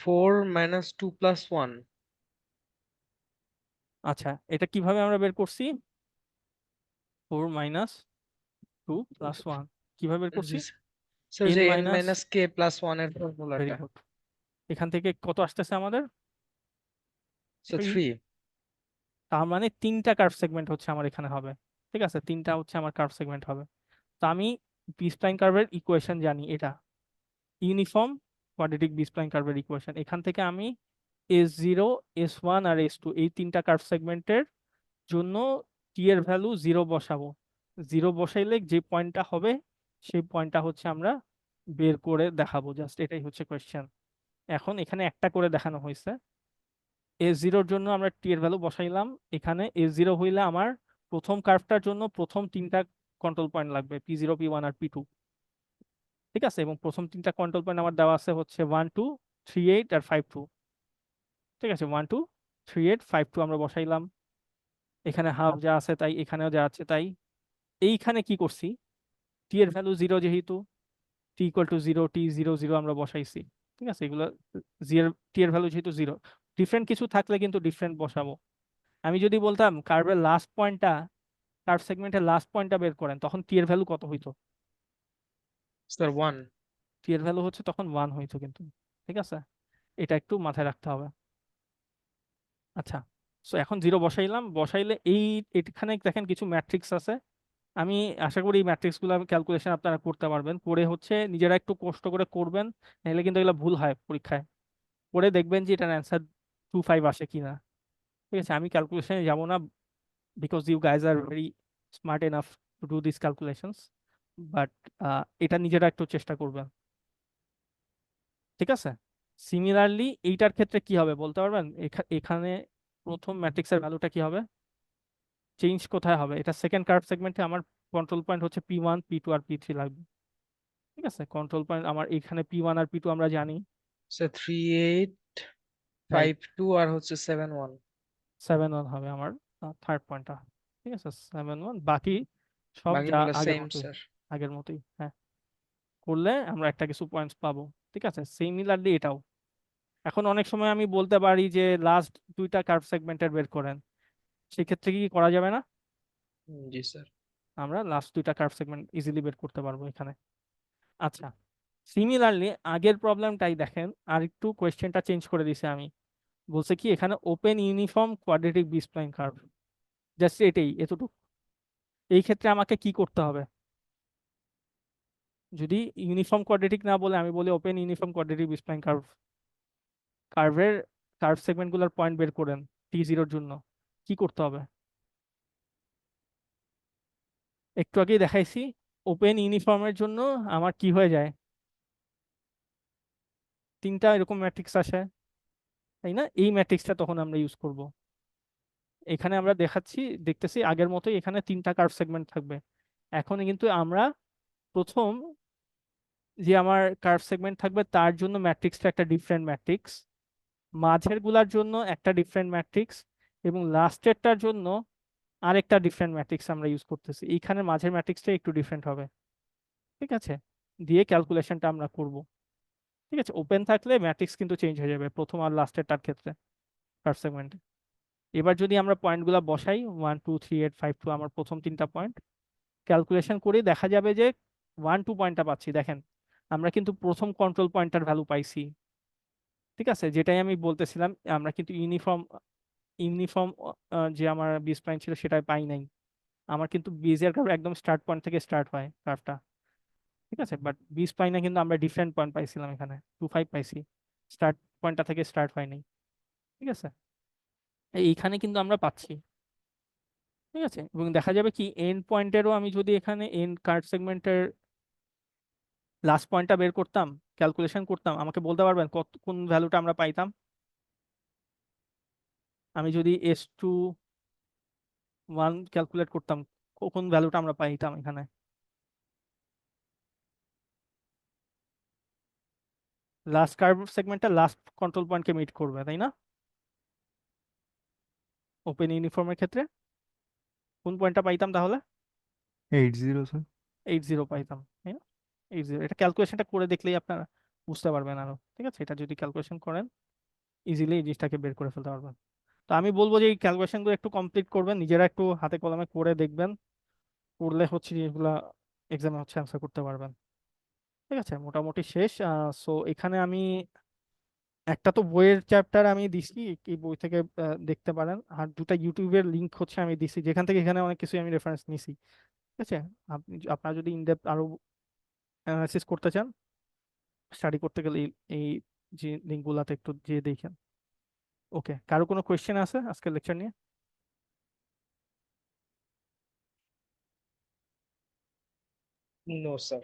4 minus 2 plus 1. আচ্ছা, এটা কিভাবে আমরা বের করছি? 4 - 2 + 1 কিভাবে বের করছি? জি স্যার, n যে n minus, minus k plus 1 এর ভেরি ফর্মুলাটা। গুড। এখান থেকে কত আসতেছে আমাদের? Sir Three। 3. তার মানে 3টা কার্ভ সেগমেন্ট হচ্ছে আমার এখানে হবে। ঠিক আছে, 3টা হচ্ছে আমার কার্ভ সেগমেন্ট হবে। তো আমি বি স্প্লাইন কার্ভের ইকুয়েশন জানি, এটা ইউনিফর্ম কোয়াড্রেটিক বি স্প্লাইন কার্ভের ইকুয়েশন। এখান থেকে আমি S0, S1 আর S2 এই 3টা কার্ভ সেগমেন্টের জন্য টি এর ভ্যালু 0 বসাবো। 0 বসাইলে যে পয়েন্টটা হবে সেই পয়েন্টটা হচ্ছে আমরা বের করে দেখাবো, জাস্ট এটাই হচ্ছে কোয়েশ্চেন। এখন এখানে একটা করে দেখানো হয়েছে। S0 জন্য আমরা টি এর ভ্যালু বসাইলাম। এখানে S0 হইলে আমার প্রথম কার্ভটার জন্য প্রথম 3টা কন্ট্রোল পয়েন্ট লাগবে, P0, P1 আর P2। ঠিক আছে, এবং প্রথম 3টা কন্ট্রোল পয়েন্ট আমার দেওয়া আছে হচ্ছে 1 2 3 8 আর 5 2। ঠিক আছে, 1 2 3 8 5 2 আমরা বসাইলাম। এখানে হাফ যা আছে তাই, এখানেও যা আছে তাই। এইখানে কি করছি, টি এর ভ্যালু 0 যেহেতু, টি ইকুয়াল টু 0, টি 0 0 আমরা বসাইছি। ঠিক আছে, এগুলো টি এর ভ্যালু যেহেতু 0, ডিফারেন্ট কিছু থাকলে কিন্তু ডিফারেন্ট বসাবো। আমি যদি বলতাম কার্ভের লাস্ট পয়েন্টটা, কার্ভ সেগমেন্টের লাস্ট পয়েন্টটা বের করেন, তখন টি এর ভ্যালু কত হইতো? স্যার 1. টি এর ভ্যালু হচ্ছে তখন 1 হইতো কিন্তু। ঠিক আছে, এটা একটু মাথায় রাখতে হবে। আচ্ছা, সো এখন 0 বসাইলাম, বসাইলে এখানে দেখেন কিছু ম্যাট্রিক্স আছে। আমি আশা করি এই ম্যাট্রিক্স গুলো ক্যালকুলেশন আপনারা করতে পারবেন, করে হচ্ছে নিজেরা একটু কষ্ট করে করবেন, নাহলে কিন্তু এগুলো ভুল হয় পরীক্ষায়। করে দেখবেন যে এটার অ্যান্সার 2 5 আসে কিনা। ঠিক আছে, আমি ক্যালকুলেশনে যাব না, because you guys are very smart enough to do this calculations, but এটা নিজেরা একটু চেষ্টা করবেন। ঠিক আছে, সিমিলারলি এইটার ক্ষেত্রে কি হবে বলতে পারবেন? এখানে প্রথম ম্যাট্রিক্সের ভ্যালুটা কি হবে, চেঞ্জ কোথায় হবে? এটা সেকেন্ড কার্ভ সেগমেন্টে আমার কন্ট্রোল পয়েন্ট হচ্ছে P1, P2 আর P3 লাগবে। ঠিক আছে, কন্ট্রোল পয়েন্ট আমার এখানে P1 আর P2 আমরা জানি। স্যার 3 8 রাইট, 5 2 আর হচ্ছে 7 1. 7 1 হবে আমার থার্ড পয়েন্টটা। ঠিক আছে, 7 1, বাকি সব যা বাকিগুলো আগের সেম মতোই, স্যার। আগের মতোই। হ্যাঁ, করলে আমরা একটা কিছু পয়েন্টস পাবো। ঠিক আছে, সিমিলারলি এটাও। এখন অনেক সময় আমি বলতে পারি যে লাস্ট 2টা কার্ভ সেগমেন্টের বের করেন, সেক্ষেত্রে কি করা যাবে না? জি স্যার। আমরা লাস্ট 2টা কার্ভ সেগমেন্ট ইজিলি বের করতে পারবো এখানে। আচ্ছা, সিমিলারলি আগের প্রবলেমটাই দেখেন, আর একটু কোয়েশ্চেনটা চেঞ্জ করে দিছি আমি। বলছে কি এখানে open uniform quadratic B spline curve, just এটাই, এতটুকু। এই ক্ষেত্রে আমাকে কি করতে হবে? যদি ইউনিফর্ম কোয়াড্রেটিক না বলে আমি বলি open uniform quadratic B spline কার্ভের কার্ভ সেগমেন্ট গুলার পয়েন্ট বের করেন T0 জন্য, কি করতে হবে? একটু আগেই দেখাইছি, ওপেন ইউনিফর্মের জন্য আমার কি হয়ে যায়, 3টা এরকম ম্যাট্রিক্স আসে, তাই না? এই ম্যাট্রিক্সটা তখন আমরা ইউজ করব। এখানে আমরা দেখতেছি আগের মতোই এখানে 3টা কার্ভ সেগমেন্ট থাকবে। এখন কিন্তু আমরা প্রথম যে আমার কার্ভ সেগমেন্ট থাকবে তার জন্য ম্যাট্রিক্সটা একটা ডিফারেন্ট ম্যাট্রিক্স, মাঝের গুলার জন্য একটা ডিফারেন্ট ম্যাট্রিক্স, এবং লাস্টেরটার জন্য আরেকটা ডিফারেন্ট ম্যাট্রিক্স আমরা ইউজ করতেছি। এইখানে মাঝের ম্যাট্রিক্সটা একটু ডিফারেন্ট হবে। ঠিক আছে, দিয়ে ক্যালকুলেশনটা আমরা করব। ঠিক আছে, ওপেন থাকলে ম্যাট্রিক্স কিন্তু চেঞ্জ হয়ে যাবে প্রথম আর লাস্টেরটার ক্ষেত্রে, কার্ভ সেগমেন্টে। এবার যদি আমরা পয়েন্টগুলো বসাই 1 2 3 8 5 2, আমার প্রথম 3টা পয়েন্ট ক্যালকুলেশন করে দেখা যাবে যে 1 2 পয়েন্টটা পাচ্ছি। দেখেন, আমরা কিন্তু প্রথম কন্ট্রোল পয়েন্টটার ভ্যালু পাইছি। ঠিক আছে, যেটাই আমি বলতেছিলাম, আমরা কিন্তু ইউনিফর্ম ইউনিফর্ম যে আমার বি স্প্লাইন ছিল সেটাই পাই নাই। আমার কিন্তু বেজের কার্ভ একদম স্টার্ট পয়েন্ট থেকে স্টার্ট হয় কার্ভটা। ঠিক আছে, বাট বি স্প্লাইনে কিন্তু আমরা ডিফারেন্ট পয়েন্ট পাইছিলাম, এখানে 2 5 পাইছি, স্টার্ট পয়েন্টটা থেকে স্টার্ট হয় নাই। ঠিক আছে, এইখানে কিন্তু আমরা পাচ্ছি। ঠিক আছে, এবং দেখা যাবে কি এন্ড পয়েন্টেরও আমি যদি এখানে এন্ড কার্ভ সেগমেন্টের লাস্ট পয়েন্টটা বের করতাম, ক্যালকুলেশন করতাম, আমাকে বলতে পারবেন কোন ভ্যালুটা আমরা পাইতাম? আমি যদি S21 ক্যালকুলেট করতাম, কোন ভ্যালুটা আমরা পাইতাম এখানে? লাস্ট কার্ভ সেগমেন্টটা লাস্ট কন্ট্রোল পয়েন্টকে মিট করবে, তাই না? ওপেন ইউনিফর্মের ক্ষেত্রে কোন পয়েন্টটা পাইতাম তাহলে? 80 স্যার। 80 পাইতাম, তাই না? 80, এটা ক্যালকুলেশনটা করে দেখলেই আপনারা বুঝতে পারবেন আরো, ঠিক আছে? এটা যদি ক্যালকুলেশন করেন ইজিলি এই জিনিসটাকে বের করে ফেলতে পারবেন। তো আমি বলবো যে এই ক্যালকুলেশনগুলো একটু কমপ্লিট করবেন, নিজেরা একটু হাতে কলমে করে দেখবেন, করলে হচ্ছে এগুলা এক্সামে হচ্ছে অ্যান্সার করতে পারবেন। ঠিক আছে, মোটামুটি শেষ। সো এখানে আমি একটা তো বইয়ের চ্যাপ্টার আমি দিছি, এই বই থেকে দেখতে পারেন, আর দুটা ইউটিউবের লিংক হচ্ছে আমি দিছি, যেখান থেকে এখানে অনেক কিছু আমি রেফারেন্স নিছি। ঠিক আছে, আপনারা যদি ইনডেপথ আরো অ্যানালাইসিস করতে চান, স্টাডি করতে গেলে এই যে লিঙ্কগুলাতে একটু যেয়ে দেখেন। ওকে, কারো কোনো কোয়েশ্চেন আছে আজকের লেকচার নিয়ে? No sir.